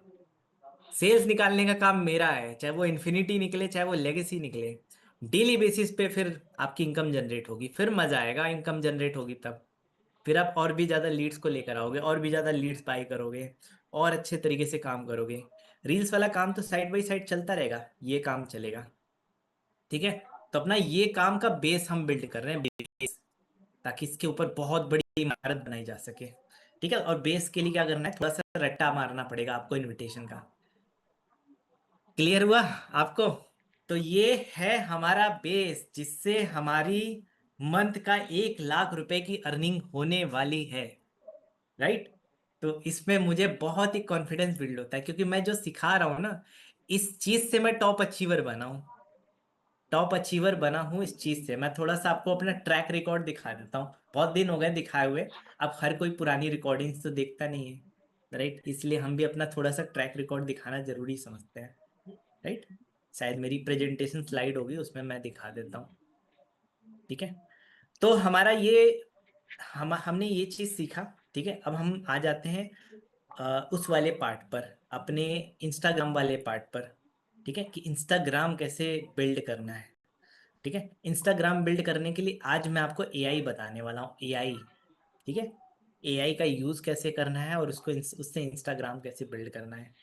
सेल्स निकालने का काम मेरा है, चाहे वो इन्फिनिटी निकले चाहे वो लेगेसी निकले। डेली बेसिस पे फिर आपकी इनकम जनरेट होगी, फिर मजा आएगा, इनकम जनरेट होगी तब फिर आप और भी ज्यादा लीड्स को लेकर आओगे, और भी ज्यादा लीड्स बाय करोगे, और अच्छे तरीके से काम करोगे। रील्स वाला काम तो साइड बाई साइड चलता रहेगा, ये काम चलेगा, ठीक है। तो अपना ये काम का बेस हम बिल्ड कर रहे हैं, बेस, ताकि इसके ऊपर बहुत बड़ी इमारत बनाई जा सके, ठीक है। और बेस के लिए क्या करना है, थोड़ा सा रट्टा मारना पड़ेगा आपको इनविटेशन का। क्लियर हुआ आपको? तो ये है हमारा बेस, जिससे हमारी मंथ का 1 लाख रुपए की अर्निंग होने वाली है, राइट। तो इसमें मुझे बहुत ही कॉन्फिडेंस बिल्ड होता है, क्योंकि मैं जो सिखा रहा हूँ ना, इस चीज से मैं टॉप अचीवर बना हूँ, टॉप अचीवर बना हूँ इस चीज से। मैं थोड़ा सा आपको अपना ट्रैक रिकॉर्ड दिखा देता हूँ, बहुत दिन हो गए दिखाए हुए। अब हर कोई पुरानी रिकॉर्डिंग्स तो देखता नहीं है, राइट। इसलिए हम भी अपना थोड़ा सा ट्रैक रिकॉर्ड दिखाना जरूरी समझते हैं, राइट। शायद मेरी प्रेजेंटेशन स्लाइड होगी, उसमें मैं दिखा देता हूँ, ठीक है। तो हमारा ये हमने ये चीज सीखा, ठीक है। अब हम आ जाते हैं उस वाले पार्ट पर, अपने इंस्टाग्राम वाले पार्ट पर, ठीक है, कि इंस्टाग्राम कैसे बिल्ड करना है, ठीक है। इंस्टाग्राम बिल्ड करने के लिए आज मैं आपको एआई बताने वाला हूँ, एआई, ठीक है। एआई का यूज कैसे करना है, और उससे इंस्टाग्राम कैसे बिल्ड करना है।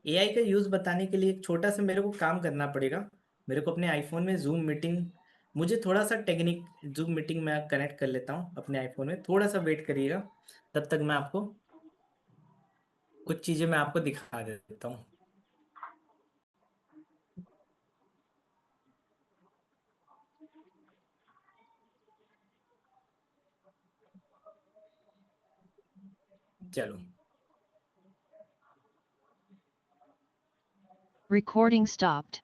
एआई का यूज बताने के लिए एक छोटा सा मेरे को काम करना पड़ेगा। मेरे को अपने आईफोन में जूम मीटिंग, मुझे थोड़ा सा टेक्निक, जूम मीटिंग में कनेक्ट कर लेता हूँ अपने आईफोन में, थोड़ा सा वेट करिएगा, तब तक मैं आपको कुछ चीजें मैं आपको दिखा देता हूँ। चलो, Recording stopped.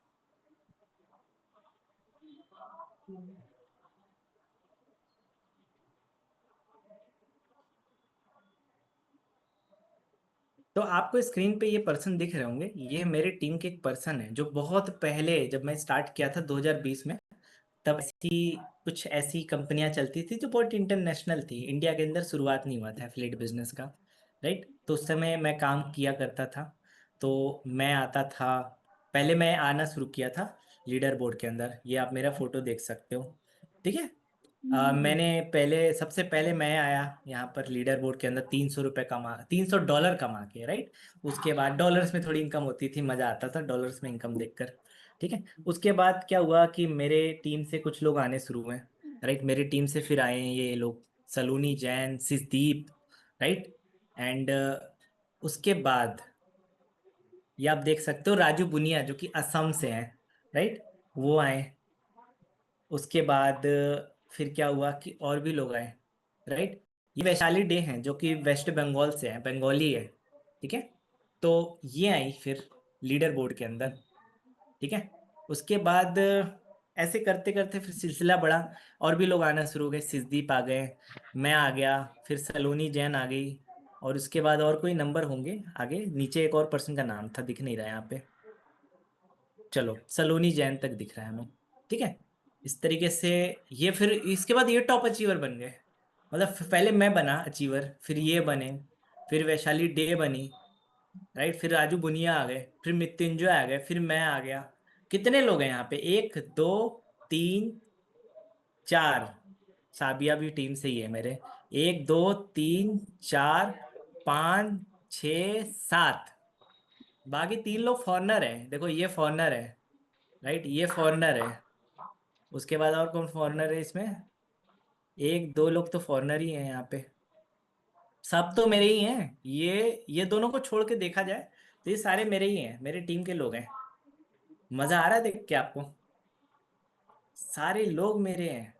तो आपको स्क्रीन पे ये पर्सन दिख रहे होंगे, ये मेरे टीम के एक पर्सन है, जो बहुत पहले जब मैं स्टार्ट किया था 2020 में, तब ऐसी कुछ ऐसी कंपनियां चलती थी जो बहुत इंटरनेशनल थी, इंडिया के अंदर शुरुआत नहीं हुआ था एफिलिएट बिजनेस का, राइट। तो उस समय मैं काम किया करता था, तो मैं आता था, पहले मैं आना शुरू किया था लीडर बोर्ड के अंदर, ये आप मेरा फोटो देख सकते हो, ठीक है। मैंने पहले सबसे पहले मैं आया यहाँ पर लीडर बोर्ड के अंदर $300 कमा $300 कमा के, राइट। उसके बाद डॉलर्स में थोड़ी इनकम होती थी, मजा आता था डॉलर्स में इनकम देखकर। ठीक है। उसके बाद क्या हुआ कि मेरे टीम से कुछ लोग आने शुरू हुए, राइट। मेरी टीम से फिर आए हैं ये लोग, सलोनी जैन, सिसदीप, राइट। एंड उसके बाद ये आप देख सकते हो राजू बुनिया जो कि असम से हैं, राइट, वो आए। उसके बाद फिर क्या हुआ कि और भी लोग आए, राइट। ये वैशाली डे हैं जो कि वेस्ट बंगाल से हैं, बंगाली है। ठीक है। तो ये आई फिर लीडर बोर्ड के अंदर। ठीक है। उसके बाद ऐसे करते करते फिर सिलसिला बढ़ा, और भी लोग आना शुरू हो गए। सिद्धीप आ गए, मैं आ गया, फिर सलोनी जैन आ गई, और उसके बाद और कोई नंबर होंगे आगे, नीचे एक और पर्सन का नाम था, दिख नहीं रहा यहाँ पे। चलो सलोनी जैन तक दिख रहा है हमें। ठीक है। इस तरीके से ये फिर इसके बाद ये टॉप अचीवर बन गए। मतलब पहले मैं बना अचीवर, फिर ये बने, फिर वैशाली डे बनी, राइट। फिर राजू बुनिया आ गए, फिर मृत्युंजय आ गए, फिर मैं आ गया। कितने लोग हैं यहाँ पे? एक, दो, तीन, चार। साबिया भी टीम से ही है मेरे। एक, दो, तीन, चार, पाँच, छ, सात। बाकी 3 लोग फॉरनर हैं, देखो ये फॉरनर है, राइट, ये फॉरनर है। उसके बाद और कौन फॉरनर है इसमें? एक दो लोग तो फॉरनर ही हैं यहाँ पे। सब तो मेरे ही हैं, ये दोनों को छोड़ के देखा जाए तो ये सारे मेरे ही हैं, मेरे टीम के लोग हैं। मजा आ रहा है देख के आपको? सारे लोग मेरे हैं,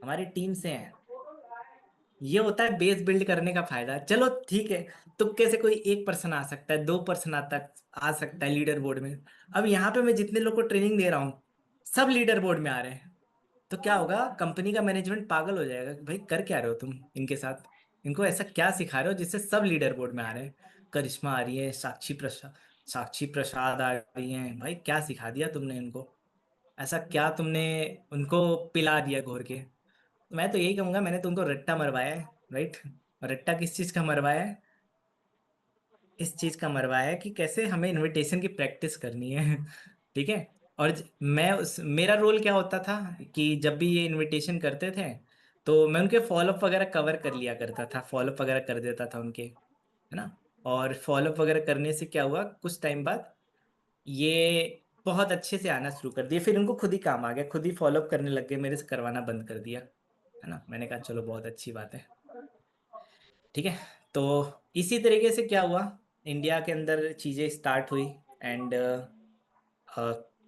हमारी टीम से हैं। ये होता है बेस बिल्ड करने का फायदा। चलो ठीक है, तुक्के से कोई एक पर्सन आ सकता है, 2 पर्सन आता आ सकता है लीडर बोर्ड में। अब यहाँ पे मैं जितने लोग को ट्रेनिंग दे रहा हूँ सब लीडर बोर्ड में आ रहे हैं, तो क्या होगा? कंपनी का मैनेजमेंट पागल हो जाएगा कि भाई कर क्या रहे हो तुम इनके साथ, इनको ऐसा क्या सिखा रहे हो जिससे सब लीडर बोर्ड में आ रहे हैं। करिश्मा आ रही है, साक्षी प्रसाद आ रही हैं, भाई क्या सिखा दिया तुमने इनको? ऐसा क्या तुमने उनको पिला दिया घोर के? मैं तो यही कहूंगा, मैंने तुमको रट्टा मरवाया है, राइट। रट्टा किस चीज का मरवाया है? इस चीज का मरवाया है कि कैसे हमें इनविटेशन की प्रैक्टिस करनी है। ठीक है। और मेरा रोल क्या होता था कि जब भी ये इनविटेशन करते थे तो मैं उनके फॉलोअप वगैरह कवर कर लिया करता था, फॉलोअप वगैरह कर देता था उनके, है ना। और फॉलोअप वगैरह करने से क्या हुआ, कुछ टाइम बाद ये बहुत अच्छे से आना शुरू कर दिए, फिर उनको खुद ही काम आ गया, खुद ही फॉलोअप करने लग गए, मेरे से करवाना बंद कर दिया, है ना। मैंने कहा चलो बहुत अच्छी बात है। ठीक है। तो इसी तरीके से क्या हुआ, इंडिया के अंदर चीज़ें स्टार्ट हुई। एंड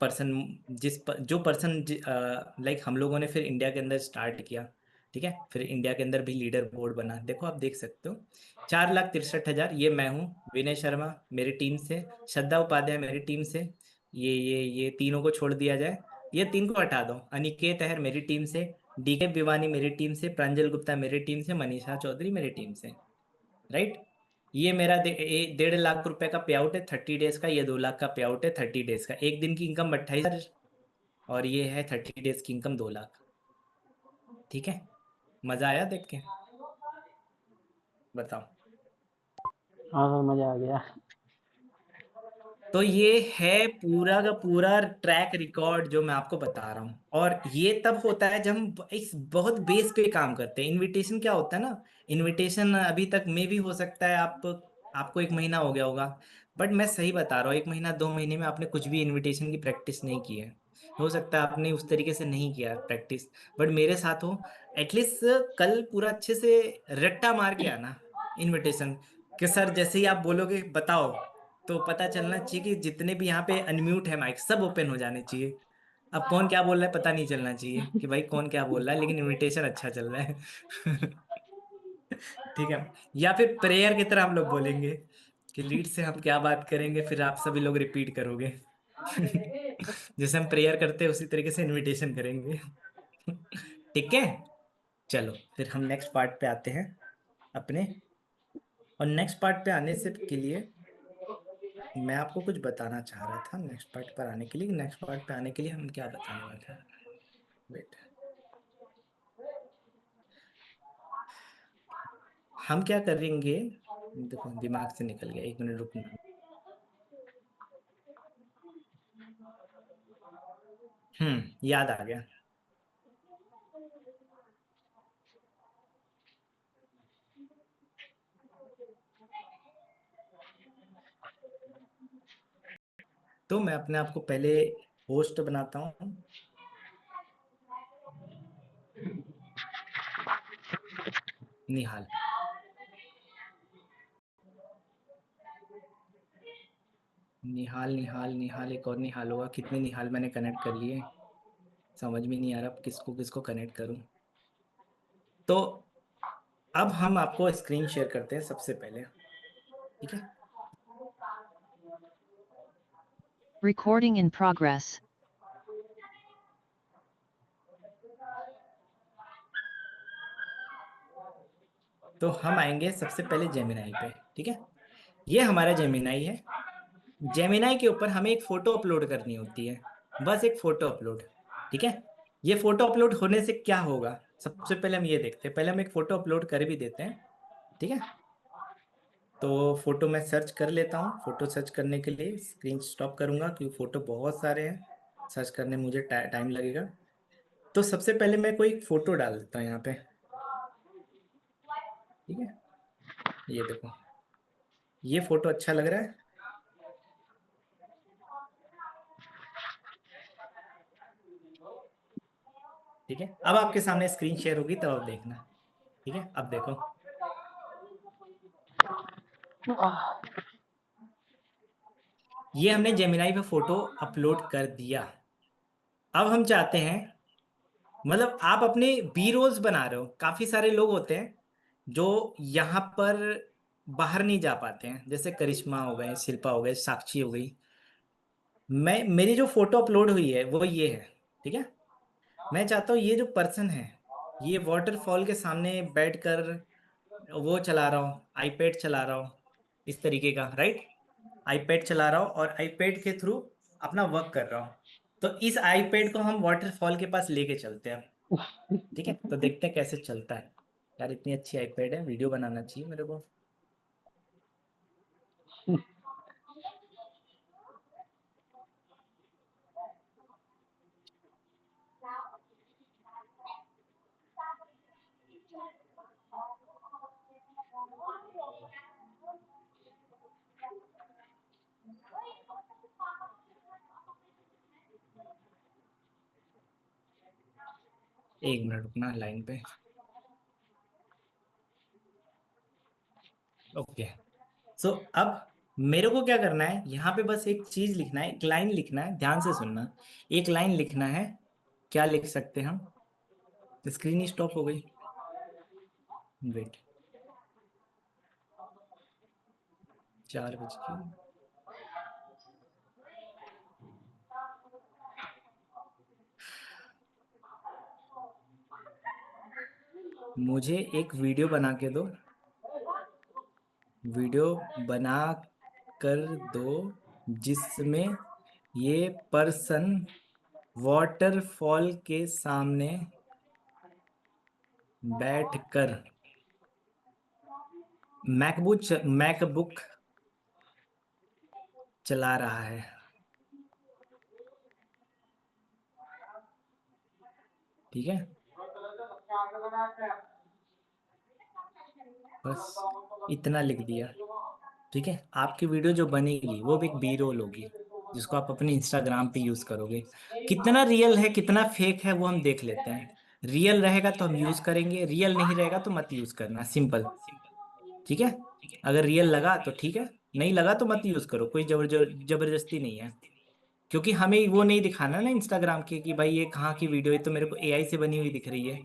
पर्सन जो पर्सन लाइक हम लोगों ने फिर इंडिया के अंदर स्टार्ट किया। ठीक है। फिर इंडिया के अंदर भी लीडर बोर्ड बना, देखो आप देख सकते हो। 4,63,000, ये मैं हूँ, विनय शर्मा मेरी टीम से, श्रद्धा उपाध्याय मेरी टीम से, ये तीनों को छोड़ दिया जाए, ये 3 को हटा दो। अनिकेत अहर मेरी टीम से, डीके भिवानी मेरी टीम से, प्रांजल गुप्ता मेरी टीम से, मनीषा चौधरी मेरी टीम से, राइट। ये मेरा 1.5 लाख रुपए का पे आउट है 30 डेज का, ये 2 लाख का पे आउट है 30 डेज का। एक दिन की इनकम 28,000, और ये है 30 डेज की इनकम 2 लाख। ठीक है। मजा आया देख के? बताओ। हाँ सर, मजा आ गया। तो ये है पूरा का पूरा ट्रैक रिकॉर्ड जो मैं आपको बता रहा हूँ, और ये तब होता है जब हम इस बहुत बेस पे काम करते हैं। इनविटेशन क्या होता है ना, इनविटेशन अभी तक में भी हो सकता है आपको 1 महीना हो गया होगा, बट मैं सही बता रहा हूँ, 1 महीना 2 महीने में आपने कुछ भी इनविटेशन की प्रैक्टिस नहीं की है। हो सकता है आपने उस तरीके से नहीं किया प्रैक्टिस, बट मेरे साथ हो एटलीस्ट कल पूरा अच्छे से रट्टा मार के आना इनविटेशन, कि सर जैसे ही आप बोलोगे बताओ, तो पता चलना चाहिए कि जितने भी यहाँ पे अनम्यूट है माइक सब ओपन हो जाने चाहिए। अब कौन क्या बोल रहा है पता नहीं चलना चाहिए कि भाई कौन क्या बोल रहा है, लेकिन इनविटेशन अच्छा चल रहा है। ठीक है। या फिर प्रेयर की तरह हम लोग बोलेंगे कि लीड से हम क्या बात करेंगे, फिर आप सभी लोग रिपीट करोगे। जैसे हम प्रेयर करते हैं उसी तरीके से इनविटेशन करेंगे। ठीक है। चलो फिर हम नेक्स्ट पार्ट पे आते हैं अपने। और नेक्स्ट पार्ट पे आने से के लिए मैं आपको कुछ बताना चाह रहा था, नेक्स्ट पार्ट पर आने के लिए, नेक्स्ट पार्ट पे आने के लिए हम क्या बताने वाले हैं। वेट, हम क्या करेंगे, देखो दिमाग से निकल गया, 1 मिनट रुकना। याद आ गया। तो मैं अपने आप को पहले होस्ट बनाता हूँ। निहाल। निहाल निहाल निहाल, एक और निहाल होगा। कितने निहाल मैंने कनेक्ट कर लिए, समझ में नहीं आ रहा अब किसको किसको कनेक्ट करूं। तो अब हम आपको स्क्रीन शेयर करते हैं सबसे पहले, ठीक है। Recording in progress. तो हम आएंगे सबसे पहले जेमिनाई पे, ठीक है। ये हमारा जेमिनाई है। जेमिनाई के ऊपर हमें एक फोटो अपलोड करनी होती है, बस एक फोटो अपलोड, ठीक है। ये फोटो अपलोड होने से क्या होगा, सबसे पहले हम ये देखते हैं। पहले हम एक फोटो अपलोड कर भी देते हैं, ठीक है। तो फोटो मैं सर्च कर लेता हूँ। फोटो सर्च करने के लिए स्क्रीन स्टॉप करूंगा क्योंकि फोटो बहुत सारे हैं, सर्च करने में मुझे टाइम लगेगा। तो सबसे पहले मैं कोई एक फोटो डाल देता हूँ यहाँ पे, ठीक है। ये देखो, ये फोटो अच्छा लग रहा है। ठीक है, अब आपके सामने स्क्रीन शेयर होगी तब आप देखना, ठीक है। अब देखो, ये हमने जेमिनाई पे फोटो अपलोड कर दिया। अब हम चाहते हैं, मतलब आप अपने बी रोल्स बना रहे हो। काफी सारे लोग होते हैं जो यहाँ पर बाहर नहीं जा पाते हैं, जैसे करिश्मा हो गए, शिल्पा हो गए, साक्षी हो गई। मैं, मेरी जो फोटो अपलोड हुई है वो ये है, ठीक है। मैं चाहता हूँ ये जो पर्सन है, ये वाटरफॉल के सामने बैठकर वो चला रहा हूँ, आईपैड चला रहा हूँ, इस तरीके का, राइट। आईपैड चला रहा हूँ और आईपैड के थ्रू अपना वर्क कर रहा हूँ। तो इस आईपैड को हम वाटरफॉल के पास लेके चलते हैं, ठीक है। तो देखते हैं कैसे चलता है। यार इतनी अच्छी आईपैड है, वीडियो बनाना चाहिए मेरे को। एक मिनट रुकना लाइन पे। ओके, सो अब मेरे को क्या करना है, यहाँ पे बस एक चीज लिखना है, एक लाइन लिखना है, ध्यान से सुनना। एक लाइन लिखना है। क्या लिख सकते हैं हम, स्क्रीन ही स्टॉप हो गई, वेट। 4 बज के, मुझे एक वीडियो बना के दो, वीडियो बना कर दो जिसमें ये पर्सन वाटरफॉल के सामने बैठकर मैकबुक चला रहा है, ठीक है। बस इतना लिख दिया, ठीक है। आपकी वीडियो जो बनेगी वो भी एक बी रोल होगी, जिसको आप अपने इंस्टाग्राम पे यूज करोगे। कितना रियल है कितना फेक है वो हम देख लेते हैं। रियल रहेगा तो हम यूज करेंगे, रियल नहीं रहेगा तो मत यूज करना, सिंपल, ठीक है। अगर रियल लगा तो ठीक है, नहीं लगा तो मत यूज करो, कोई जबरदस्ती नहीं है। क्योंकि हमें वो नहीं दिखाना ना इंस्टाग्राम के कि भाई ये कहाँ की वीडियो है, तो मेरे को एआई से बनी हुई दिख रही है।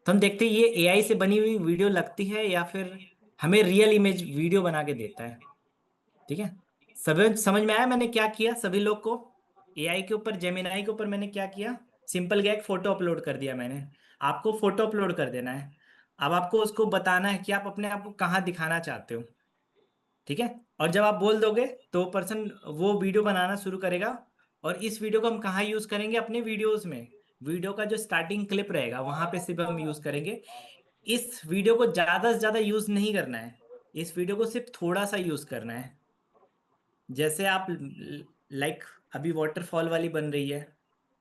तो हम देखते हैं ये एआई से बनी हुई वीडियो लगती है या फिर हमें रियल इमेज वीडियो बना के देता है, ठीक है। सब समझ में आया मैंने क्या किया सभी लोग को। एआई के ऊपर, जेमिनाई के ऊपर मैंने क्या किया, सिंपल गया, एक फोटो अपलोड कर दिया मैंने। आपको फोटो अपलोड कर देना है। अब आपको उसको बताना है कि आप अपने आप को कहाँ दिखाना चाहते हो, ठीक है। और जब आप बोल दोगे तो पर्सन वो वीडियो बनाना शुरू करेगा। और इस वीडियो को हम कहाँ यूज करेंगे, अपने वीडियोस में। वीडियो का जो स्टार्टिंग क्लिप रहेगा वहां पे सिर्फ हम यूज करेंगे। इस वीडियो को ज्यादा से ज्यादा यूज नहीं करना है, इस वीडियो को सिर्फ थोड़ा सा यूज करना है। जैसे आप लाइक अभी वाटरफॉल वाली बन रही है,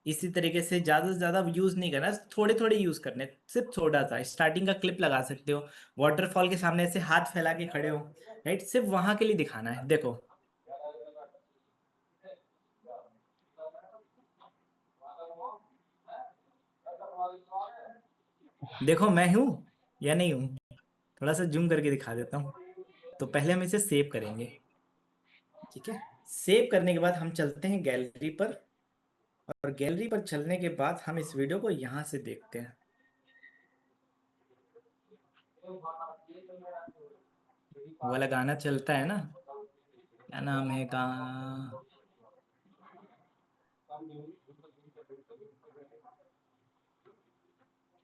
इसी तरीके से ज्यादा से ज्यादा यूज नहीं करना, थोड़े थोड़े यूज करने, सिर्फ थोड़ा सा स्टार्टिंग का क्लिप लगा सकते हो। वाटरफॉल के सामने से हाथ फैला के खड़े हो, राइट, सिर्फ वहां के लिए दिखाना है। देखो देखो मैं हूँ या नहीं हूँ, थोड़ा सा जूम करके दिखा देता हूँ। तो पहले हम इसे सेव करेंगे, ठीक है। सेव करने के बाद हम चलते हैं गैलरी पर, और गैलरी पर चलने के बाद हम इस वीडियो को यहाँ से देखते हैं। वो वाला गाना चलता है ना, क्या नाम है गाना,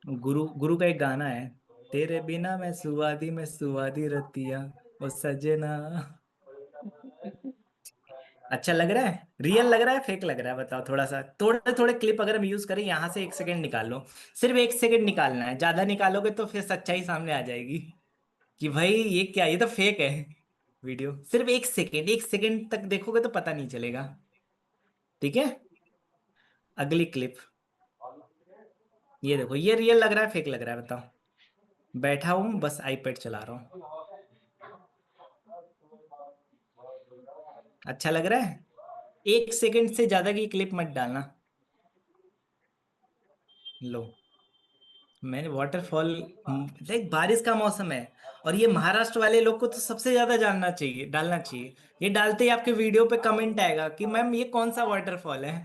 गुरु गुरु का एक गाना है, तेरे बिना मैं सुवादी रतिया ओ सजना। अच्छा लग रहा है, रियल लग रहा है, फेक लग रहा है, बताओ। थोड़ा सा थोड़े थोड़े क्लिप अगर हम यूज करें, यहाँ से 1 सेकंड निकाल लो। सिर्फ 1 सेकंड निकालना है, ज्यादा निकालोगे तो फिर सच्चाई सामने आ जाएगी कि भाई ये क्या, ये तो फेक है वीडियो। सिर्फ 1 सेकंड, 1 सेकंड तक देखोगे तो पता नहीं चलेगा, ठीक है। अगली क्लिप, ये देखो, ये रियल लग रहा है फेक लग रहा है, बताओ। बैठा हूँ बस आईपैड चला रहा हूँ, अच्छा लग रहा है। 1 सेकंड से ज्यादा की क्लिप मत डालना। लो, मैंने वाटरफॉल, लाइक बारिश का मौसम है, और ये महाराष्ट्र वाले लोग को तो सबसे ज्यादा जानना चाहिए, डालना चाहिए। ये डालते ही आपके वीडियो पे कमेंट आएगा कि मैम ये कौन सा वाटरफॉल है।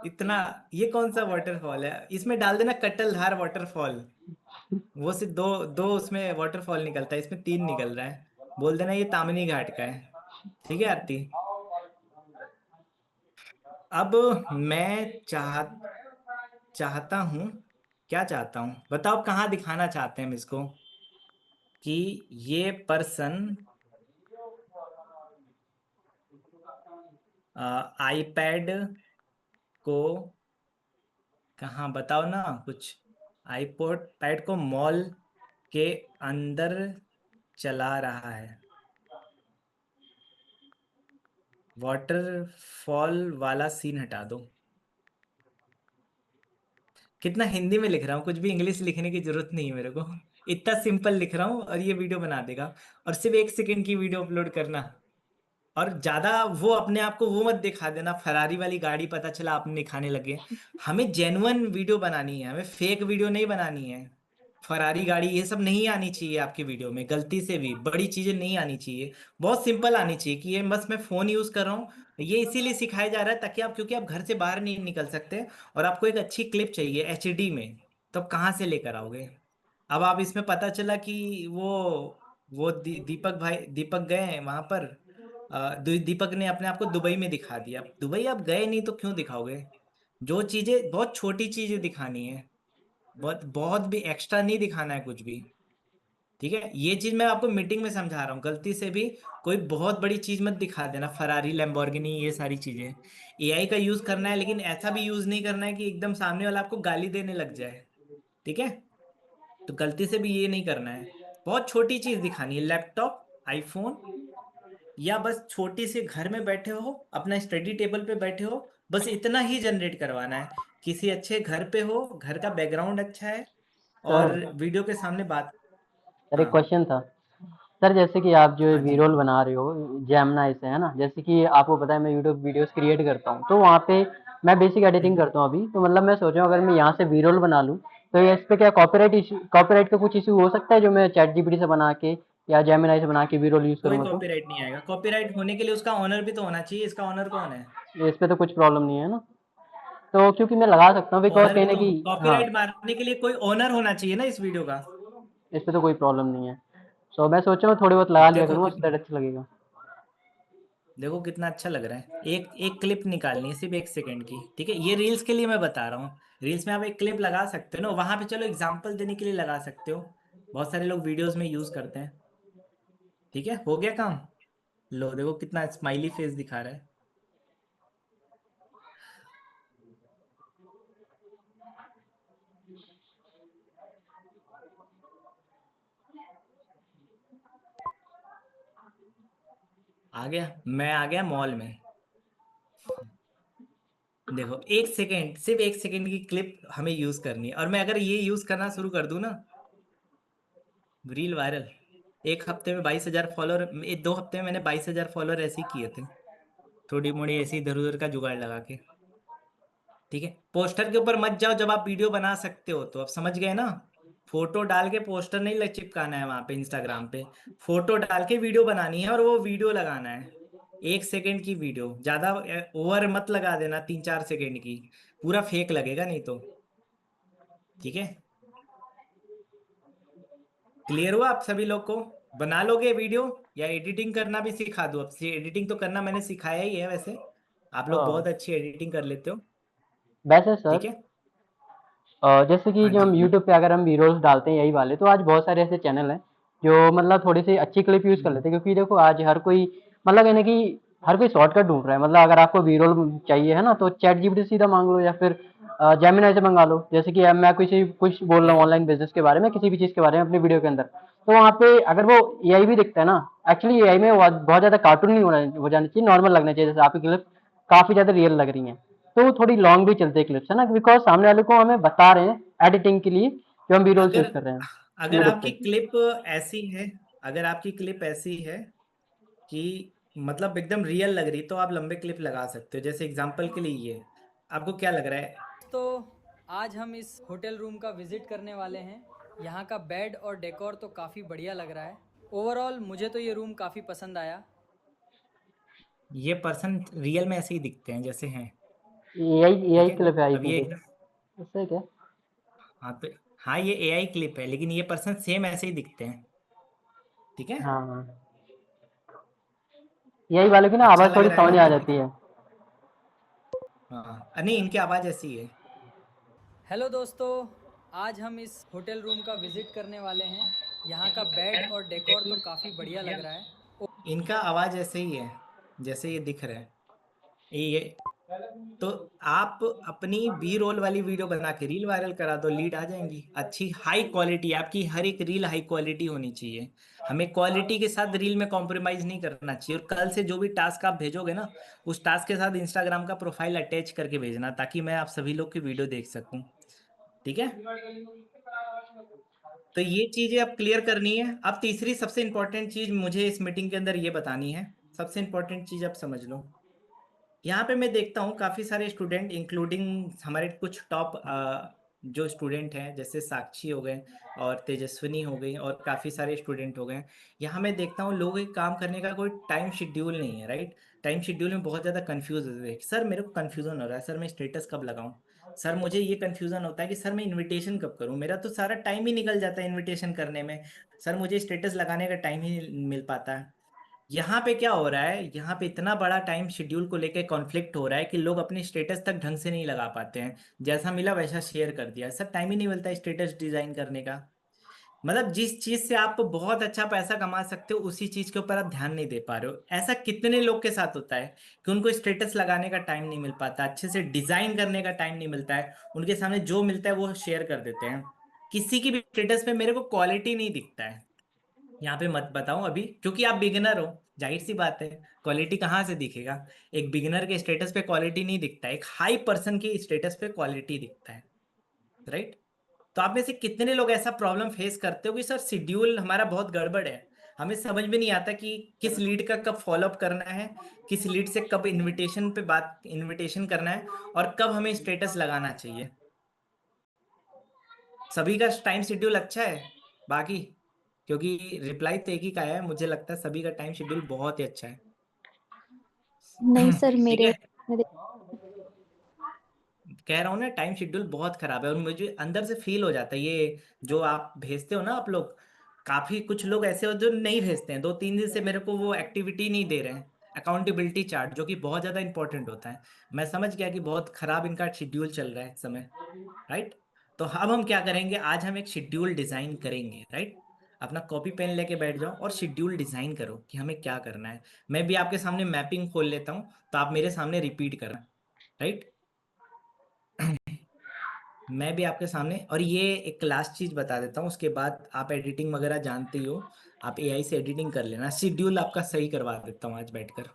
इतना, ये कौन सा वाटरफॉल है, इसमें डाल देना कटलधार वाटरफॉल। वो सिर्फ दो दो उसमें वाटरफॉल निकलता है, इसमें 3 निकल रहा है। बोल देना ये तामनी घाट का है, ठीक है आरती। अब मैं चाहता हूँ, क्या चाहता हूँ बताओ, कहाँ दिखाना चाहते हैं हम इसको, कि ये पर्सन आईपैड को, कहाँ बताओ ना कुछ, आईपॉड पैड को मॉल के अंदर चला रहा है। वाटरफॉल वाला सीन हटा दो। कितना हिंदी में लिख रहा हूँ, कुछ भी इंग्लिश लिखने की जरूरत नहीं है मेरे को, इतना सिंपल लिख रहा हूँ और ये वीडियो बना देगा। और सिर्फ 1 सेकंड की वीडियो अपलोड करना, और ज्यादा वो अपने आप को वो मत दिखा देना, फरारी वाली गाड़ी पता चला आपने दिखाने लगे। हमें जेन्युइन वीडियो बनानी है, हमें फेक वीडियो नहीं बनानी है। फरारी गाड़ी ये सब नहीं आनी चाहिए आपकी वीडियो में, गलती से भी बड़ी चीजें नहीं आनी चाहिए। बहुत सिंपल आनी चाहिए कि ये बस मैं फोन यूज कर रहा हूँ। ये इसीलिए सिखाया जा रहा है ताकि आप, क्योंकि आप घर से बाहर नहीं निकल सकते, और आपको एक अच्छी क्लिप चाहिए एचडी में, तो आप कहाँ से लेकर आओगे। अब आप इसमें पता चला कि वो दीपक भाई, दीपक गए हैं वहां पर, दीपक ने अपने आप को दुबई में दिखा दिया। दुबई आप गए नहीं तो क्यों दिखाओगे। जो चीजें बहुत छोटी चीजें दिखानी है, बहुत बहुत भी एक्स्ट्रा नहीं दिखाना है कुछ भी, ठीक है। ये चीज मैं आपको मीटिंग में समझा रहा हूँ, गलती से भी कोई बहुत बड़ी चीज मत दिखा देना, फरारी लैम्बोर्गिनी ये सारी चीजें। एआई का यूज करना है, लेकिन ऐसा भी यूज नहीं करना है कि एकदम सामने वाला आपको गाली देने लग जाए, ठीक है। तो गलती से भी ये नहीं करना है। बहुत छोटी चीज दिखानी है, लैपटॉप, आईफोन, या बस छोटी सी घर में बैठे हो, अपना स्टडी टेबल पे बैठे हो, बस इतना ही जनरेट करवाना है। किसी अच्छे घर पे हो, घर का बैकग्राउंड अच्छा है, और सर वीडियो के सामने बात। सर एक हाँ, क्वेश्चन था। सर जैसे कि आप जो ये हाँ वी जी। रोल बना रहे हो जेमिनाई से, है ना, जैसे कि आपको पता है मैं यूट्यूब वीडियोस क्रिएट करता हूँ, तो वहाँ पे मैं बेसिक एडिटिंग हम्म। करता हूँ अभी, तो मतलब मैं सोच रहा हूँ अगर मैं यहाँ से वी रोल बना लूँ, तो ये इस पे क्या कॉपीराइट का कुछ इशू हो सकता है, जो मैं चैट जीपीटी से बना के या जेमिनाई से बना के वी रोल यूज़ कोई करूँगा तो? कॉपीराइट नहीं आएगा, कॉपीराइट होने के लिए उसका ऑनर भी तो होना चाहिए, इसका ऑनर कौन है। इस पे तो कुछ प्रॉब्लम नहीं है ना? तो क्योंकि मैं लगा सकता हूँ बिकॉज़ ऑनर कहीं भी न तो, कहीं, हाँ, कॉपीराइट मारने के लिए कोई ऑनर होना चाहिए ना इस वीडियो का। इस पे तो कोई प्रॉब्लम नहीं है। सो मैं सोच रहा हूँ थोड़ी बहुत लगा लिया देखो करूँगा, कितना, उससे अच्छा लगेगा। देखो कितना अच्छा लग रहा है। एक एक क्लिप निकालनी है सिर्फ 1 सेकंड की, ठीक है। ये रील्स के लिए मैं बता रहा हूँ, रील्स में आप एक क्लिप लगा सकते हो ना, वहां पे चलो एग्जाम्पल देने के लिए लगा सकते हो, बहुत सारे लोग वीडियोस में यूज करते हैं, ठीक है। हो गया काम। लो देखो कितना स्माइली फेस दिखा रहा है। आ गया, मैं आ गया मॉल में। देखो 1 सेकेंड, सिर्फ 1 सेकेंड की क्लिप हमें यूज करनी है, और मैं अगर ये यूज करना शुरू कर दूं ना, रील वायरल। 1 हफ्ते में 22,000 फॉलोअर, 2 हफ्ते में मैंने 22,000 फॉलोअर ऐसे ही किए थे, थोड़ी मोड़ी ऐसी इधर उधर का जुगाड़ लगा के। ठीक है, पोस्टर के ऊपर मत जाओ जब आप वीडियो बना सकते हो तो। अब समझ गए ना, फोटो डाल के पोस्टर नहीं चिपकाना है वहां पे इंस्टाग्राम पे, फोटो डाल के वीडियो बनानी है और वो वीडियो लगाना है। 1 सेकंड की वीडियो, ज्यादा ओवर मत लगा देना, 3-4 सेकंड की, पूरा फेक लगेगा नहीं तो। ठीक है, क्लियर हुआ आप सभी लोग को? बना लोगे वीडियो या एडिटिंग करना भी सिखा दूं? अब से एडिटिंग तो करना मैंने सिखाया ही है वैसे, आप लोग बहुत हाँ अच्छी एडिटिंग कर लेते हो। वैसे ठीक सर है, जैसे कि हाँ जो जी। हम यूट्यूब पे अगर हम वीडियोस डालते हैं यही वाले, तो आज बहुत सारे ऐसे चैनल हैं जो मतलब थोड़ी सी अच्छी क्लिप यूज़ कर लेते हैं, क्योंकि देखो आज हर कोई मतलब यानी कि हर कोई शॉर्टकट ढूंढ रहा है। मतलब अगर आपको वीडियो चाहिए है ना, तो चैट जीपीटी सीधा मांग लो या फिर जेमिनाई से मंगा लो। जैसे कि अब मैं किसी कुछ बोल रहा हूँ ऑनलाइन बिजनेस के बारे में, किसी भी चीज़ के बारे में अपनी वीडियो के अंदर, तो वहाँ पे अगर वो एआई भी दिखता है ना, एक्चुअली एआई में बहुत ज़्यादा कार्टून नहीं हो जाना चाहिए, नॉर्मल लगना चाहिए। जैसे आपकी क्लिप काफ़ी ज़्यादा रियल लग रही हैं, तो थोड़ी लॉन्ग भी चलती है क्लिप्स, है ना, बिकॉज सामने वाले को हमें बता रहे हैं एडिटिंग के लिए जो हम बी रोल्स अगर यूज कर रहे हैं अगर यूट्यूब आपकी पे। क्लिप ऐसी है, अगर आपकी क्लिप ऐसी है कि मतलब एकदम रियल लग रही, तो आप लंबे क्लिप लगा सकते हो। जैसे एग्जांपल के लिए ये, आपको क्या लग रहा है? तो आज हम इस होटल रूम का विजिट करने वाले हैं। यहाँ का बेड और डेकोर तो काफ़ी बढ़िया लग रहा है। ओवरऑल मुझे तो ये रूम काफ़ी पसंद आया। ये पर्सन रियल में ऐसे ही दिखते हैं जैसे हैं। एआई ठीक एआई है, क्लिप है आई अब ये थिंक, एकदम, उससे क्या। हाँ तो, हाँ ये एआई क्लिप है, लेकिन ये पर्सन सेम ऐसे ही दिखते हैं। ठीक है, हाँ हाँ, एआई वाले की ना अच्छा आवाज़ लग थोड़ी रहा है समझ ना आ दिखने? जाती है। हाँ, नहीं इनकी आवाज ऐसी है। हेलो दोस्तों, आज हम इस होटल रूम का विजिट करने वाले हैं। यहाँ का बेड और डेकोर तो काफ़ी बढ़िया लग रहा है। इनका आवाज ऐसे ही है जैसे ये दिख रहा है ये। तो आप अपनी बी रोल वाली वीडियो बना के रील वायरल करा दो, लीड आ जाएंगी। अच्छी हाई क्वालिटी, आपकी हर एक रील हाई क्वालिटी होनी चाहिए। हमें क्वालिटी के साथ रील में कॉम्प्रोमाइज नहीं करना चाहिए। और कल से जो भी टास्क आप भेजोगे ना, उस टास्क के साथ इंस्टाग्राम का प्रोफाइल अटैच करके भेजना, ताकि मैं आप सभी लोग की वीडियो देख सकूं। ठीक है, तो ये चीजें अब क्लियर करनी है। अब तीसरी सबसे इंपॉर्टेंट चीज मुझे इस मीटिंग के अंदर ये बतानी है, सबसे इंपॉर्टेंट चीज आप समझ लो। यहाँ पे मैं देखता हूँ काफी सारे स्टूडेंट, इंक्लूडिंग हमारे कुछ टॉप जो स्टूडेंट हैं, जैसे साक्षी हो गए और तेजस्विनी हो गई और काफी सारे स्टूडेंट हो गए। यहाँ मैं देखता हूँ लोगों के काम करने का कोई टाइम शेड्यूल नहीं है, राइट? टाइम शेड्यूल में बहुत ज्यादा कंफ्यूज होते हैं। सर मेरे को कंफ्यूजन हो रहा है, सर मैं स्टेटस कब लगाऊं? सर मुझे ये कंफ्यूजन होता है कि सर मैं इनविटेशन कब करूं, मेरा तो सारा टाइम ही निकल जाता है इनविटेशन करने में। सर मुझे स्टेटस लगाने का टाइम ही नहीं मिल पाता है। यहाँ पे क्या हो रहा है, यहाँ पे इतना बड़ा टाइम शेड्यूल को लेके कॉन्फ्लिक्ट हो रहा है कि लोग अपने स्टेटस तक ढंग से नहीं लगा पाते हैं। जैसा मिला वैसा शेयर कर दिया। सर टाइम ही नहीं मिलता स्टेटस डिजाइन करने का। मतलब जिस चीज से आप बहुत अच्छा पैसा कमा सकते हो, उसी चीज के ऊपर आप ध्यान नहीं दे पा रहे हो। ऐसा कितने लोग के साथ होता है कि उनको स्टेटस लगाने का टाइम नहीं मिल पाता, अच्छे से डिजाइन करने का टाइम नहीं मिलता है, उनके सामने जो मिलता है वो शेयर कर देते हैं। किसी की भी स्टेटस पे मेरे को क्वालिटी नहीं दिखता है। यहाँ पे मत बताऊं अभी, क्योंकि आप बिगिनर हो, जाहिर सी बात है क्वालिटी कहाँ से दिखेगा। एक बिगिनर के स्टेटस पे क्वालिटी नहीं दिखता है, एक हाई पर्सन के स्टेटस पे क्वालिटी दिखता है, राइट? तो आप में से कितने लोग ऐसा प्रॉब्लम फेस करते हो कि सर शेड्यूल हमारा बहुत गड़बड़ है, हमें समझ में नहीं आता कि किस लीड का कब फॉलोअप करना है, किस लीड से कब इनविटेशन पे बात इनविटेशन करना है, और कब हमें स्टेटस लगाना चाहिए। सभी का टाइम शेड्यूल अच्छा है बाकी, क्योंकि रिप्लाई तो एक ही का है, मुझे लगता है सभी का टाइम शेड्यूल बहुत ही अच्छा है। नहीं सर, ठीक है, मेरे कह रहा हूँ ना टाइम शेड्यूल बहुत खराब है, और मुझे अंदर से फील हो जाता है। ये जो आप भेजते हो ना आप लोग, काफी कुछ लोग ऐसे हो जो नहीं भेजते हैं, 2-3 दिन से मेरे को वो एक्टिविटी नहीं दे रहे हैं, अकाउंटेबिलिटी चार्ट, जो कि बहुत ज्यादा इंपॉर्टेंट होता है। मैं समझ गया कि बहुत खराब इनका शेड्यूल चल रहा है इस समय, राइट? तो अब हम क्या करेंगे, आज हम एक शेड्यूल डिजाइन करेंगे, राइट? अपना कॉपी पेन लेके बैठ जाओ और शेड्यूल डिजाइन करो कि हमें क्या करना है। मैं भी आपके सामने मैपिंग खोल लेता हूँ, तो आप मेरे सामने रिपीट करना, राइट? मैं भी आपके सामने, और ये एक लास्ट चीज बता देता हूँ, उसके बाद आप एडिटिंग वगैरह जानते ही हो, आप एआई से एडिटिंग कर लेना। शेड्यूल आपका सही करवा देता हूँ आज बैठकर,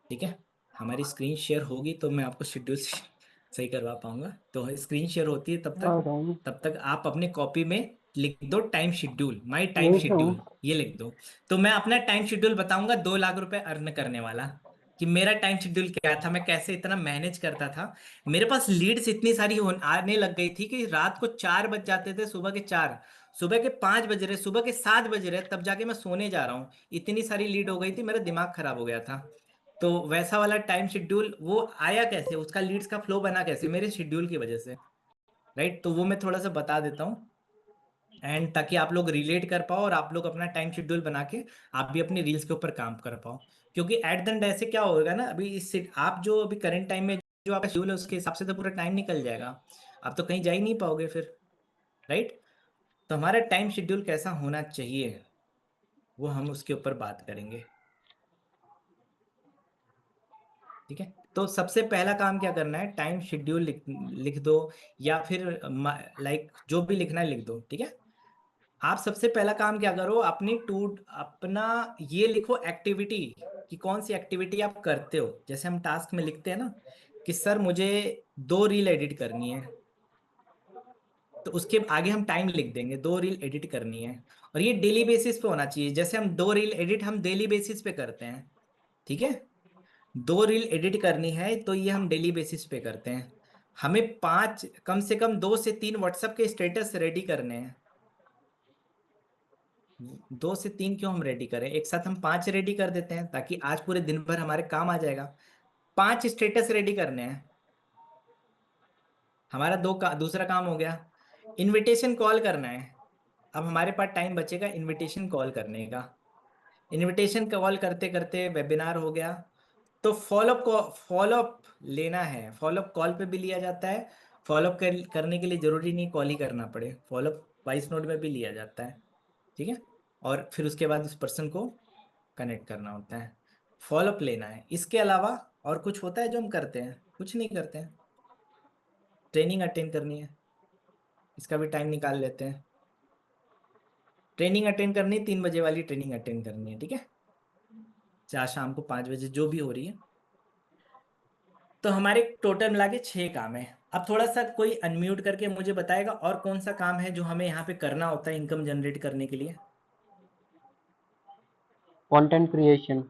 ठीक है? हमारी स्क्रीन शेयर होगी तो मैं आपको शेड्यूल सही करवा पाऊंगा। तो स्क्रीन शेयर होती है और बताइए, तब तक आप अपने कॉपी में लिख दो टाइम शेड्यूल, माई टाइम यही तो हूँ। शेड्यूल, ये लिख दो। तो मैं अपना टाइम शेड्यूल बताऊंगा, 2 लाख रुपए अर्न करने वाला। कि मेरा टाइम शेड्यूल क्या था, मैं कैसे इतना मैनेज करता था। मेरे पास लीड्स इतनी सारी आने लग गई थी कि रात को 4 बज जाते थे, सुबह के 4, सुबह के 5 बज रहे, सुबह के 7 बज रहे, तब जाके मैं सोने जा रहा हूँ। इतनी सारी लीड हो गई थी, मेरा दिमाग खराब हो गया था। तो वैसा वाला टाइम शेड्यूल वो आया कैसे, उसका लीड्स का फ्लो बना कैसे, मेरे शेड्यूल की वजह से। राइट, तो वो मैं थोड़ा सा बता देता हूँ, एंड ताकि आप लोग रिलेट कर पाओ और आप लोग अपना टाइम शेड्यूल बना के आप भी अपनी रील्स के ऊपर काम कर पाओ। क्योंकि एट द एंड ऐसे क्या होगा ना, अभी इससे आप जो अभी करंट टाइम में जो आपका शेड्यूल है उसके हिसाब से तो पूरा टाइम निकल जाएगा, आप तो कहीं जा ही नहीं पाओगे फिर। राइट, तो हमारा टाइम शेड्यूल कैसा होना चाहिए वो हम उसके ऊपर बात करेंगे। ठीक है, तो सबसे पहला काम क्या करना है, टाइम शेड्यूल लिख दो, या फिर लाइक जो भी लिखना है लिख दो। ठीक है, आप सबसे पहला काम क्या करो, अपना ये लिखो एक्टिविटी, कि कौन सी एक्टिविटी आप करते हो। जैसे हम टास्क में लिखते हैं ना कि सर मुझे 2 रील एडिट करनी है, तो उसके आगे हम टाइम लिख देंगे, 2 रील एडिट करनी है। और ये डेली बेसिस पे होना चाहिए, जैसे हम 2 रील एडिट हम डेली बेसिस पे करते हैं। ठीक है, 2 रील एडिट करनी है तो ये हम डेली बेसिस पे करते हैं। हमें 5 कम से कम 2 से 3 व्हाट्सएप के स्टेटस रेडी करने हैं। 2 से 3 क्यों हम रेडी करें, एक साथ हम 5 रेडी कर देते हैं ताकि आज पूरे दिन भर हमारे काम आ जाएगा। 5 स्टेटस रेडी करने हैं, हमारा दूसरा काम हो गया। इनविटेशन कॉल करना है, अब हमारे पास टाइम बचेगा इनविटेशन कॉल करने का। इनविटेशन कॉल करते करते वेबिनार हो गया। तो फॉलोअप लेना है, फॉलोअप कॉल पे भी लिया जाता है। फॉलोअप करने के लिए जरूरी नहीं कॉल ही करना पड़े, फॉलोअप वॉइस नोट में भी लिया जाता है। ठीक है, और फिर उसके बाद उस पर्सन को कनेक्ट करना होता है, फॉलोअप लेना है। इसके अलावा और कुछ होता है जो हम करते हैं, कुछ नहीं करते हैं। ट्रेनिंग अटेंड करनी है, इसका भी टाइम निकाल लेते हैं। ट्रेनिंग अटेंड करनी है, 3 बजे वाली ट्रेनिंग अटेंड करनी है। ठीक है, चाहे शाम को 5 बजे जो भी हो रही है। तो हमारे टोटल मिला के 6 काम है। अब थोड़ा सा कोई अनम्यूट करके मुझे बताएगा और कौन सा काम है जो हमें यहाँ पे करना होता है इनकम जनरेट करने के लिए। Content creation.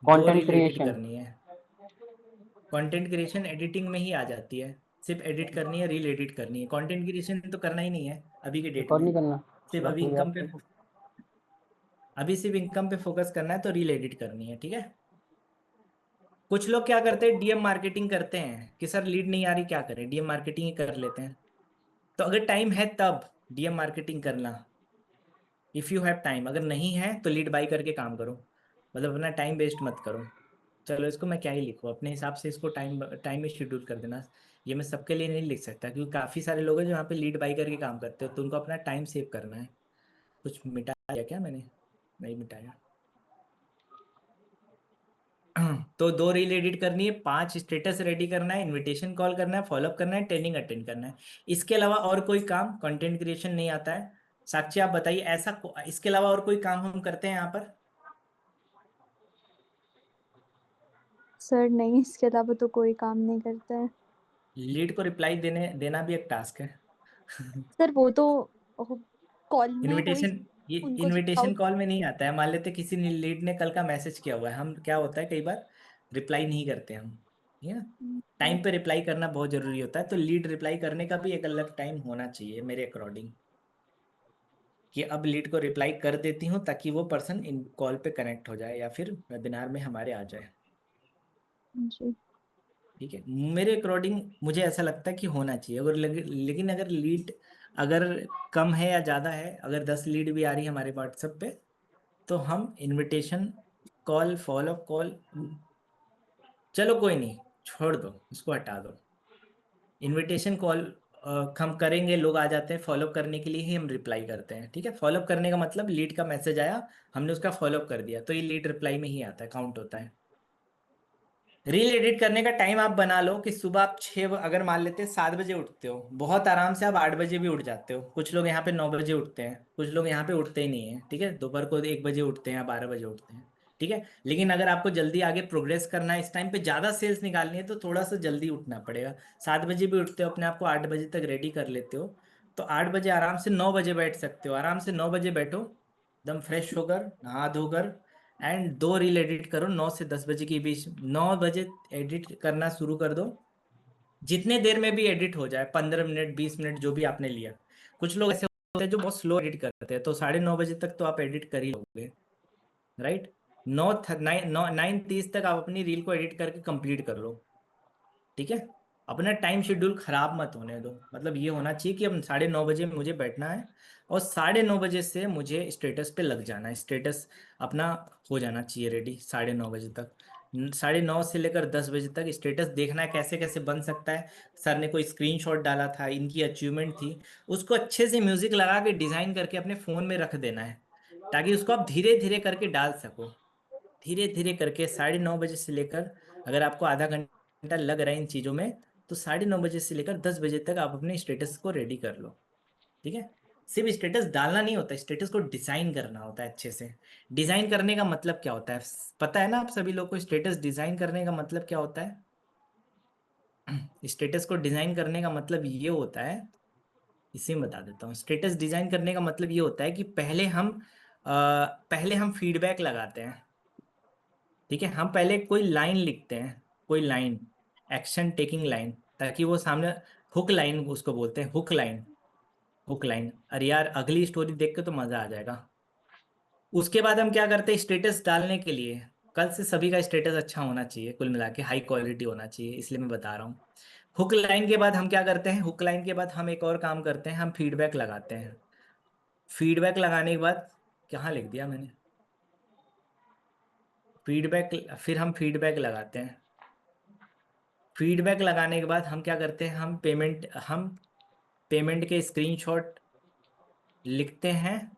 2 content reel edit creation. करनी है। कंटेंट क्रिएशन एडिटिंग में ही आ जाती है, सिर्फ एडिट करनी है, रील एडिट करनी है। कंटेंट क्रिएशन तो करना ही नहीं है अभी के डेट रिकॉर्ड में, नहीं करना। सिर्फ चलो अभी कोई इनकम बात पे, नहीं। अभी सिर्फ इनकम पे फोकस करना है, तो रील एडिट करनी है। ठीक है, कुछ लोग क्या करते हैं, डीएम मार्केटिंग करते हैं कि सर लीड नहीं आ रही, क्या करें, डीएम मार्केटिंग ही कर लेते हैं। तो अगर टाइम है तब डीएम मार्केटिंग करना, इफ़ यू हैव टाइम। अगर नहीं है तो लीड बाई करके काम करो, मतलब अपना टाइम वेस्ट मत करो। चलो इसको मैं क्या ही लिखूँ, अपने हिसाब से इसको टाइम टाइम में शेड्यूल कर देना। ये मैं सबके लिए नहीं लिख सकता क्योंकि काफ़ी सारे लोग हैं जो यहाँ पे लीड बाई करके काम करते हो, तो उनको अपना टाइम सेव करना है। कुछ मिटाया क्या मैंने, नहीं मिटाया। तो 2 रील एडिट करनी है, 5 स्टेटस रेडी करना है, इनविटेशन कॉल करना है, फॉलोअप करना है, ट्रेनिंग अटेंड करना है। इसके अलावा और कोई काम कंटेंट क्रिएशन नहीं आता है। साक्षी आप बताइए, ऐसा इसके अलावा और कोई काम हम करते हैं यहाँ पर। सर नहीं, इसके अलावा तो कोई काम नहीं करता है। लीड को रिप्लाई देना भी एक टास्क है। सर वो तो कॉल में वही इनविटेशन, ये उनको इनविटेशन कॉल में नहीं आता है। मान लेते किसी ने लीड ने कल का मैसेज किया हुआ है, हम क्या होता है कई बार रिप्लाई नहीं करते हम, ठीक है ना। टाइम पे रिप्लाई करना बहुत जरूरी होता है, तो लीड रिप्लाई करने का भी एक अलग टाइम होना चाहिए मेरे अकॉर्डिंग, कि अब लीड को रिप्लाई कर देती हूँ ताकि वो पर्सन इन कॉल पे कनेक्ट हो जाए या फिर वेबिनार में हमारे आ जाए। जी। ठीक है, मेरे अकॉर्डिंग मुझे ऐसा लगता है कि होना चाहिए। अगर लेकिन अगर लीड अगर कम है या ज़्यादा है, अगर 10 लीड भी आ रही है हमारे व्हाट्सएप पे, तो हम इनविटेशन कॉल, फॉलोअप कॉल, चलो कोई नहीं, छोड़ दो, उसको हटा दो। इनविटेशन कॉल हम करेंगे, लोग आ जाते हैं फॉलोअप करने के लिए ही हम रिप्लाई करते हैं। ठीक है, फॉलोअप करने का मतलब लीड का मैसेज आया, हमने उसका फॉलोअप कर दिया, तो ये लीड रिप्लाई में ही आता है, काउंट होता है। रील एडिट करने का टाइम आप बना लो कि सुबह आप 6, अगर मान लेते हैं 7 बजे उठते हो, बहुत आराम से आप 8 बजे भी उठ जाते हो। कुछ लोग यहाँ पे 9 बजे उठते हैं, कुछ लोग यहाँ पे उठते ही नहीं है। ठीक है, दोपहर को 1 बजे उठते हैं या 12 बजे उठते हैं। ठीक है, लेकिन अगर आपको जल्दी आगे प्रोग्रेस करना है, इस टाइम पे ज़्यादा सेल्स निकालनी है, तो थोड़ा सा जल्दी उठना पड़ेगा। 7 बजे भी उठते हो, अपने आप को 8 बजे तक रेडी कर लेते हो, तो 8 बजे आराम से 9 बजे बैठ सकते हो। आराम से 9 बजे बैठो, एकदम फ्रेश होकर, नहा धोकर, एंड 2 रील एडिट करो 9 से 10 बजे के बीच। 9 बजे एडिट करना शुरू कर दो, जितने देर में भी एडिट हो जाए, 15 मिनट 20 मिनट जो भी आपने लिया। कुछ लोग ऐसे होते हैं जो बहुत स्लो एडिट करते हैं, तो 9:30 बजे तक तो आप एडिट कर ही लोगे, राइट। 9:30 तक आप अपनी रील को एडिट करके कंप्लीट कर लो, ठीक है। अपना टाइम शेड्यूल खराब मत होने दो, मतलब ये होना चाहिए कि अब 9:30 बजे मुझे बैठना है और 9:30 बजे से मुझे स्टेटस पे लग जाना है, स्टेटस अपना हो जाना चाहिए रेडी 9:30 बजे तक। 9:30 से लेकर 10 बजे तक स्टेटस देखना है कैसे कैसे बन सकता है। सर ने कोई स्क्रीनशॉट डाला था, इनकी अचीवमेंट थी, उसको अच्छे से म्यूजिक लगा के डिजाइन करके अपने फोन में रख देना है, ताकि उसको आप धीरे धीरे करके डाल सको। धीरे धीरे करके 9:30 बजे से लेकर, अगर आपको आधा घंटा लग रहा है इन चीज़ों में, तो 9:30 बजे से लेकर 10 बजे तक आप अपने स्टेटस को रेडी कर लो, ठीक है। सिर्फ स्टेटस डालना नहीं होता, स्टेटस को डिजाइन करना होता है अच्छे से। डिजाइन करने का मतलब क्या होता है, पता है ना आप सभी लोग को स्टेटस डिजाइन करने का मतलब क्या होता है? स्टेटस को डिजाइन करने का मतलब ये होता है, इसे मैं बता देता हूँ। स्टेटस डिजाइन करने का मतलब ये होता है कि पहले हम फीडबैक लगाते हैं, ठीक है। हम पहले कोई लाइन लिखते हैं, कोई लाइन, एक्शन टेकिंग लाइन, ताकि वो सामने, हुक लाइन उसको बोलते हैं, हुक लाइन। हुक लाइन, अरे यार अगली स्टोरी देख के तो मजा आ जाएगा। उसके बाद हम क्या करते हैं स्टेटस डालने के लिए, कल से सभी का स्टेटस अच्छा होना चाहिए, कुल मिला के हाई क्वालिटी होना चाहिए, इसलिए मैं बता रहा हूँ। हुक लाइन के बाद हम क्या करते हैं, हुक लाइन के बाद हम एक और काम करते हैं, हम फीडबैक लगाते हैं। फीडबैक लगाने के बाद, कहाँ लिख दिया मैंने, फीडबैक, फिर हम फीडबैक लगाते हैं। फीडबैक लगाने के बाद हम क्या करते हैं, हम पेमेंट के स्क्रीनशॉट लिखते हैं,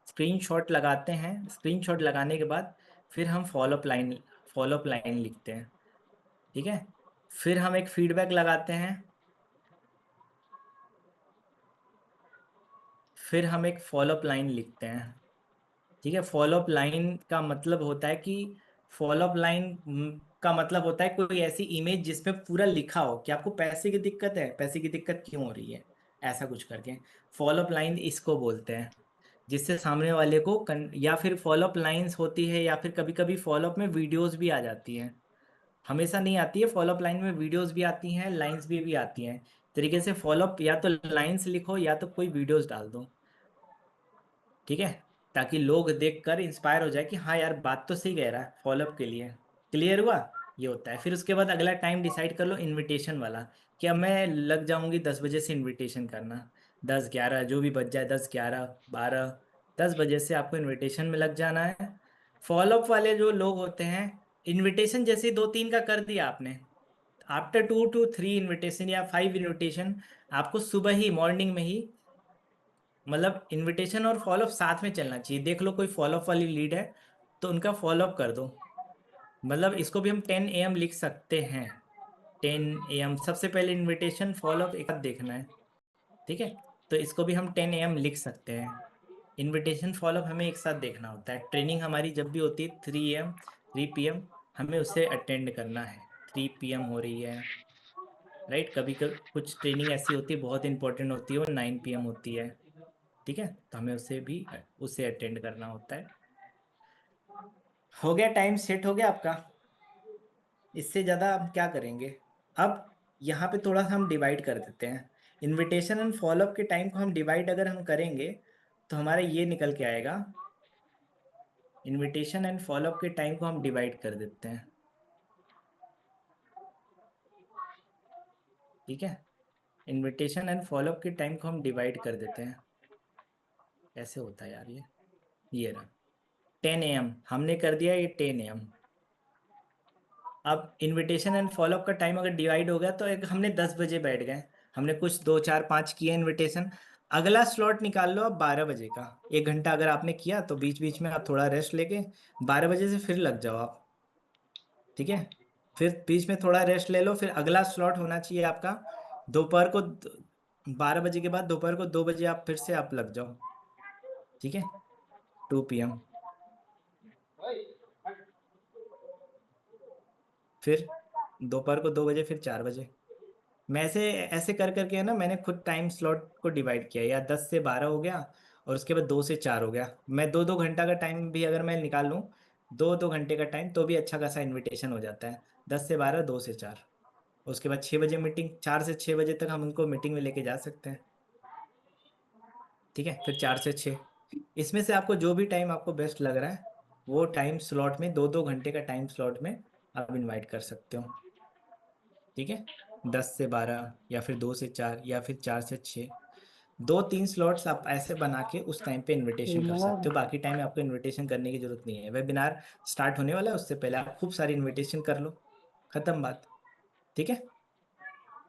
स्क्रीनशॉट लगाते हैं। स्क्रीनशॉट लगाने के बाद फिर हम फॉलोअप लाइन लिखते हैं, ठीक है। फिर हम एक फीडबैक लगाते हैं, फिर हम एक फॉलोअप लाइन लिखते हैं, ठीक है। फॉलोअप लाइन का मतलब होता है कि फॉलोअप लाइन का मतलब होता है कोई ऐसी इमेज जिसमें पूरा लिखा हो कि आपको पैसे की दिक्कत है, पैसे की दिक्कत क्यों हो रही है, ऐसा कुछ करके फॉलोअप लाइन इसको बोलते हैं। जिससे सामने वाले को या फिर फॉलोअप लाइंस होती है, या फिर कभी कभी फॉलोअप में वीडियोस भी आ जाती हैं। हमेशा नहीं आती है, फॉलोअप लाइन में वीडियोस भी आती हैं, लाइंस भी आती हैं। तरीके से फॉलोअप या तो लाइंस लिखो या तो कोई वीडियोस डाल दो, ठीक है, ताकि लोग देखकर इंस्पायर हो जाए कि हाँ यार बात तो सही कह रहा है, फॉलोअप के लिए। क्लियर हुआ? ये होता है। फिर उसके बाद अगला टाइम डिसाइड कर लो इनविटेशन वाला, कि अब मैं लग जाऊंगी 10 बजे से इनविटेशन करना, 10 11 जो भी बज जाए, 10 11 12, 10 बजे से आपको इनविटेशन में लग जाना है। फॉलोअप वाले जो लोग होते हैं, इनविटेशन जैसे 2 3 का कर दिया आपने, आफ्टर 2 to 3 इनविटेशन या 5 इनविटेशन, आपको सुबह ही मॉर्निंग में ही, मतलब इनविटेशन और फॉलोअप साथ में चलना चाहिए। देख लो कोई फॉलोअप वाली लीड है तो उनका फॉलोअप कर दो, मतलब इसको भी हम 10 AM लिख सकते हैं। 10 AM सबसे पहले इनविटेशन फॉलोअप एक साथ देखना है, ठीक है। तो इसको भी हम 10 AM लिख सकते हैं। इनविटेशन फॉलोअप हमें एक साथ देखना होता है। ट्रेनिंग हमारी जब भी होती है 3 PM हमें उसे अटेंड करना है। 3 PM हो रही है, राइट। कभी कभी कुछ ट्रेनिंग ऐसी होती है बहुत इंपॉर्टेंट होती है, वो 9 PM होती है, ठीक है। तो हमें उसे अटेंड करना होता है। हो गया, टाइम सेट हो गया आपका, इससे ज़्यादा हम क्या करेंगे। अब यहाँ पे थोड़ा सा हम डिवाइड कर देते हैं, इनविटेशन एंड फॉलोअप के टाइम को हम डिवाइड अगर हम करेंगे तो हमारा ये निकल के आएगा। इनविटेशन एंड फॉलोअप के टाइम को हम डिवाइड कर देते हैं, ठीक है। इनविटेशन एंड फॉलोअप के टाइम को हम डिवाइड कर देते हैं। कैसे होता है यार ये रहा 10 AM हमने कर दिया, ये 10 AM। अब इनविटेशन एंड फॉलोअप का टाइम अगर डिवाइड हो गया तो एक हमने 10 बजे बैठ गए, हमने कुछ 2 4 5 किए इनविटेशन, अगला स्लॉट निकाल लो अब 12 बजे का। 1 घंटा अगर आपने किया तो बीच बीच में आप थोड़ा रेस्ट लेके 12 बजे से फिर लग जाओ आप, ठीक है। फिर बीच में थोड़ा रेस्ट ले लो, फिर अगला स्लॉट होना चाहिए आपका दोपहर को, 12 बजे के बाद दोपहर को 2 बजे आप फिर से आप लग जाओ, ठीक है। 2 PM, फिर दोपहर को 2 बजे, फिर 4 बजे। मैं ऐसे ऐसे कर करके है ना, मैंने खुद टाइम स्लॉट को डिवाइड किया, या 10 से 12 हो गया, और उसके बाद 2 से 4 हो गया। मैं 2-2 घंटा का टाइम भी अगर मैं निकाल लूँ, 2-2 घंटे का टाइम, तो भी अच्छा खासा इनविटेशन हो जाता है। 10 से 12, 2 से 4। उसके बाद 6 बजे मीटिंग, 4 से 6 बजे तक हम उनको मीटिंग में लेके जा सकते हैं। ठीक है, फिर 4 से 6, इसमें से आपको जो भी टाइम आपको बेस्ट लग रहा है, वो टाइम स्लॉट में, 2-2 घंटे का टाइम स्लॉट में आप इनवाइट कर सकते हो। ठीक है, 10 से 12 या फिर 2 से 4 या फिर 4 से 6, 2-3 स्लॉट्स आप ऐसे बना के उस टाइम पे इनविटेशन कर सकते हो। बाकी टाइम में आपको इनविटेशन करने की जरूरत नहीं है। वेबिनार स्टार्ट होने वाला है, उससे पहले आप खूब सारी इनविटेशन कर लो, खत्म बात। ठीक है,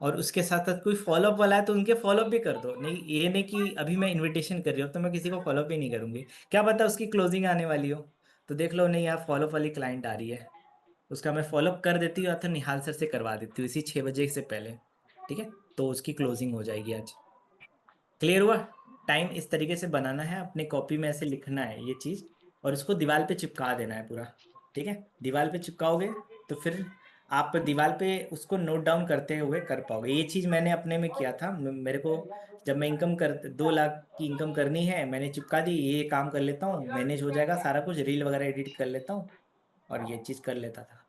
और उसके साथ साथ कोई फॉलोअप वाला है तो उनके फॉलोअप भी कर दो। नहीं, ये नहीं कि अभी मैं इनविटेशन कर रही हूँ तो मैं किसी को फॉलोअप ही नहीं करूंगी, क्या पता उसकी क्लोजिंग आने वाली हो, तो देख लो नहीं यार फॉलोअप वाली क्लाइंट आ रही है, उसका मैं फॉलोअप कर देती हूँ या तो निहाल सर से करवा देती हूँ इसी 6 बजे से पहले। ठीक है, तो उसकी क्लोजिंग हो जाएगी आज। क्लियर हुआ? टाइम इस तरीके से बनाना है, अपने कॉपी में ऐसे लिखना है ये चीज, और उसको दीवार पे चिपका देना है पूरा। ठीक है, दीवार पे चिपकाओगे तो फिर आप दीवार पे उसको नोट डाउन करते हुए कर पाओगे। ये चीज मैंने अपने में किया था। मेरे को जब मैं इनकम कर 2 लाख की इनकम करनी है, मैंने चिपका दी, ये काम कर लेता हूँ, मैनेज हो जाएगा सारा कुछ, रील वगैरह एडिट कर लेता हूँ और ये चीज कर लेता था।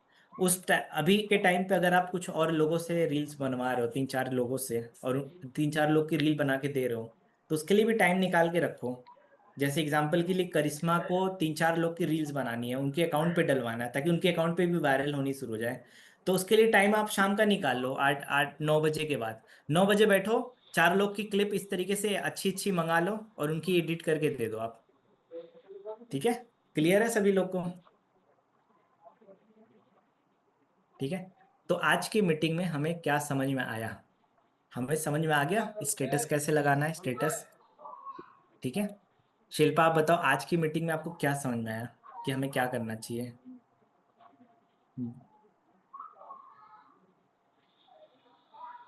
अभी के टाइम पे अगर आप कुछ और लोगों से रील्स बनवा रहे हो, 3-4 लोगों से, और 3-4 लोग की रील बना के दे रहे हो, तो उसके लिए भी टाइम निकाल के रखो। जैसे एग्जांपल के लिए करिश्मा को 3-4 लोग की रील्स बनानी है, उनके अकाउंट पे डलवाना है ताकि उनके अकाउंट पे भी वायरल होनी शुरू हो जाए। तो उसके लिए टाइम आप शाम का निकाल लो, 8-9 बजे के बाद। 9 बजे बैठो, 4 लोग की क्लिप इस तरीके से अच्छी अच्छी मंगा लो और उनकी एडिट करके दे दो आप। ठीक है, क्लियर है सभी लोग को? ठीक है, तो आज की मीटिंग में हमें क्या समझ में आया? हमें समझ में आ गया स्टेटस कैसे लगाना है, स्टेटस। ठीक है, शिल्पा आप बताओ आज की मीटिंग में आपको क्या समझ में आया कि हमें क्या करना चाहिए?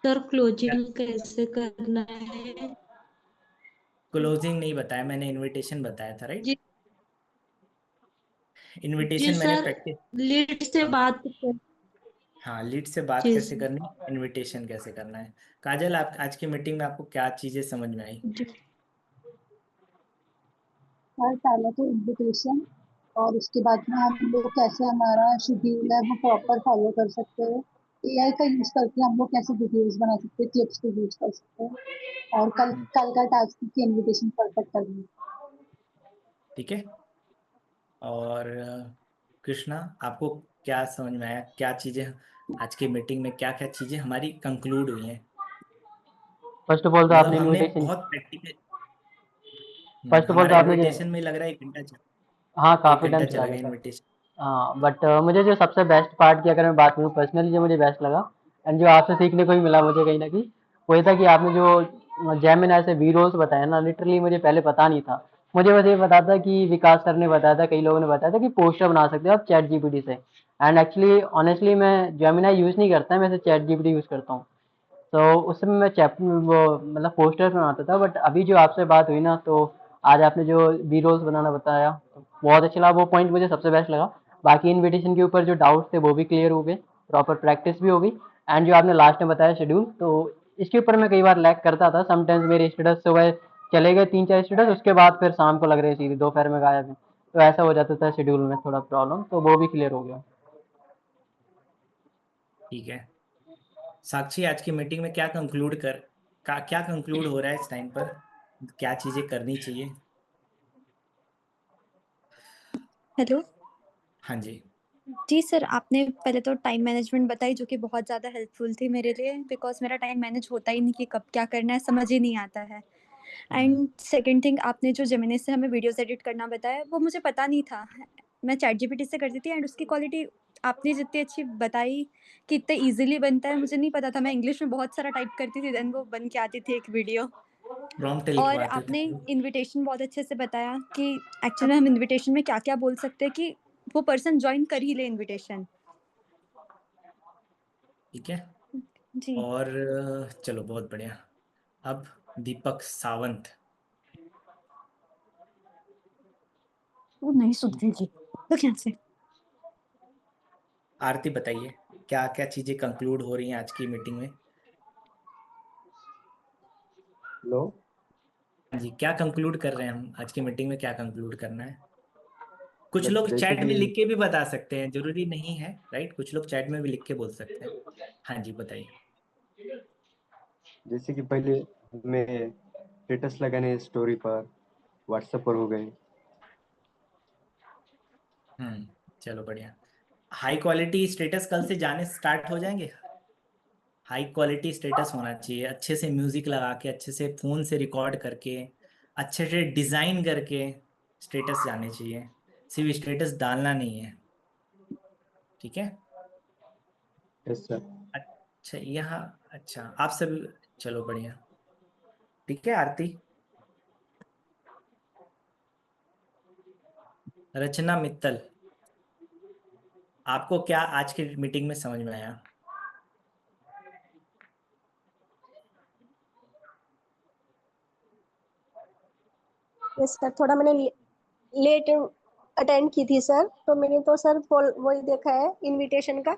सर क्लोजिंग कैसे करना है? क्लोजिंग नहीं बताया मैंने, इनविटेशन बताया था, राइट? जी जी इनविटेशन मैंने सर, प्रैक्टिस। लीड से हाँ, बात कर। हाँ, लीड से बात जी कैसे करनी, इनविटेशन कैसे करना है। काजल, आप आज की मीटिंग में आपको क्या चीजें समझ में आई? जी और पहले तो इन्विटेशन, और उसके बाद में हम लोग कैसे हमारा शेड्यूल है वो प्रॉपर फॉलो कर सकते हैं। एआई का यूज करके हम लोग कैसे वीडियोस बना सकते हैं, क्लिप्स को यूज कर सकते हैं, और कल हम्म, कल का टास्क की इन्विटेशन परफेक्ट करनी है। ठीक है, और कृष्णा, आपको क्या समझ में आया, क्या चीजें आज की मीटिंग में, क्या क्या चीजें हमारी कंक्लूड हुई हैं? फर्स्ट ऑफ ऑल तो मतलब आपने हमने इनविटेशन बहुत प्रैक्टिकल। फर्स्ट ऑफ ऑल हमारा तो आपने जो इनविटेशन में लग रहा है 1 घंटा हाँ, एक काफ़ी घंटा टाइम चला चला गया गया था। इनविटेशन। हाँ, बट मुझे जो सबसे बेस्ट पार्ट की अगर मैं बात करूँ पर्सनली, जो मुझे बेस्ट लगा एंड जो आपसे सीखने को भी मिला मुझे कहीं न कहीं, वो ये था कि आपने जो जेमिनी से वी रोल्स बताया ना, लिटरली मुझे पहले पता नहीं था। मुझे बस ये पता था कि विकास सर ने बताया था, कई लोगों ने बताया था कि पोस्टर बना सकते हो आप चैट जीपीटी से। एंड एक्चुअली ऑनेस्टली मैं जेमिनी यूज़ नहीं करता, मैं सिर्फ चैट जीपीटी यूज़ करता हूँ। तो उस समय मैं वो मतलब पोस्टर्स बनाता था, बट अभी जो आपसे बात हुई ना, तो आज आपने जो बी रोल्स बनाना बताया तो बहुत अच्छा लगा, वो पॉइंट मुझे सबसे बेस्ट लगा। बाकी इनविटेशन के ऊपर जो डाउट्स थे वो भी क्लियर हो गए, प्रॉपर प्रैक्टिस भी हो गई। एंड जो आपने लास्ट में बताया शेड्यूल, तो इसके ऊपर मैं कई बार लैग करता था। समटाइम्स मेरे स्टेटस सुबह चले गए 3-4 स्टेटस, उसके बाद फिर शाम को लग रहे सीधे दोपहर में गायब है, तो ऐसा हो जाता था शेड्यूल में थोड़ा प्रॉब्लम, तो वो भी क्लियर हो गया। ठीक है, साक्षी, आज की मीटिंग में क्या कंक्लूड हो रहा है इस टाइम पर, क्या चीजें करनी चाहिए? हेलो। हाँ जी। जी सर, आपने पहले तो टाइम मैनेजमेंट बताई जो कि बहुत ज़्यादा हेल्पफुल थी मेरे लिए, बिकॉज़ मेरा टाइम मैनेज होता ही नहीं कि कब क्या करना है, समझ ही नहीं आता है। हम्म, एंड सेकंड थिंग, आपने जो जेमिनी से हमें वीडियोज़ एडिट करना बताया वो मुझे पता नहीं था। मैं चैट जीपीटी से करती थी एंड उसकी क्वालिटी आपने जितनी अच्छी बताई कि इतने ईज़िली बनता है, मुझे नहीं पता था। मैं इंग्लिश में बहुत सारा टाइप करती थी, देन वो बन के आती थी एक वीडियो। प्रॉम्प्ट और लिखवाते थे। आपने इनविटेशन बहुत अच्छे से बताया कि एक्चुअली में हम इनविटेशन में क्या-क्या बोल सकते हैं कि वो पर्सन जॉइन कर ही ले इनविटेशन। ठीक है, जी। और चलो बहुत बढ़िया। अब दीपक सावंत। वो नहीं सुनती जी। तो क्या से? आरती बताइए, क्या क्या चीजें कंक्लूड हो रही हैं आज की मीटिंग में? हेलो। हाँ जी, क्या कंक्लूड कर रहे हैं हम आज की मीटिंग में, क्या कंक्लूड करना है? कुछ बस लोग जैसे चैट में कि लिख के भी बता सकते हैं, जरूरी नहीं है, राइट? कुछ लोग चैट में भी लिख के बोल सकते हैं। हाँ जी, बताइए। जैसे कि पहले हमें स्टेटस लगाने स्टोरी पर व्हाट्सएप पर हो गए। चलो बढ़िया। हाई क्वालिटी स्टेटस कल से जाने स्टार्ट हो जाएंगे। हाई क्वालिटी स्टेटस होना चाहिए, अच्छे से म्यूजिक लगा के, अच्छे से फोन से रिकॉर्ड करके, अच्छे से डिजाइन करके स्टेटस जाने चाहिए। सिर्फ स्टेटस डालना नहीं है, ठीक है? Yes sir. अच्छा, यहाँ अच्छा आप सब, चलो बढ़िया। ठीक है आरती, रचना मित्तल, आपको क्या आज की मीटिंग में समझ में आया? यस सर, थोड़ा मैंने लेट अटेंड की थी सर, तो मैंने तो सर वही देखा है इनविटेशन का।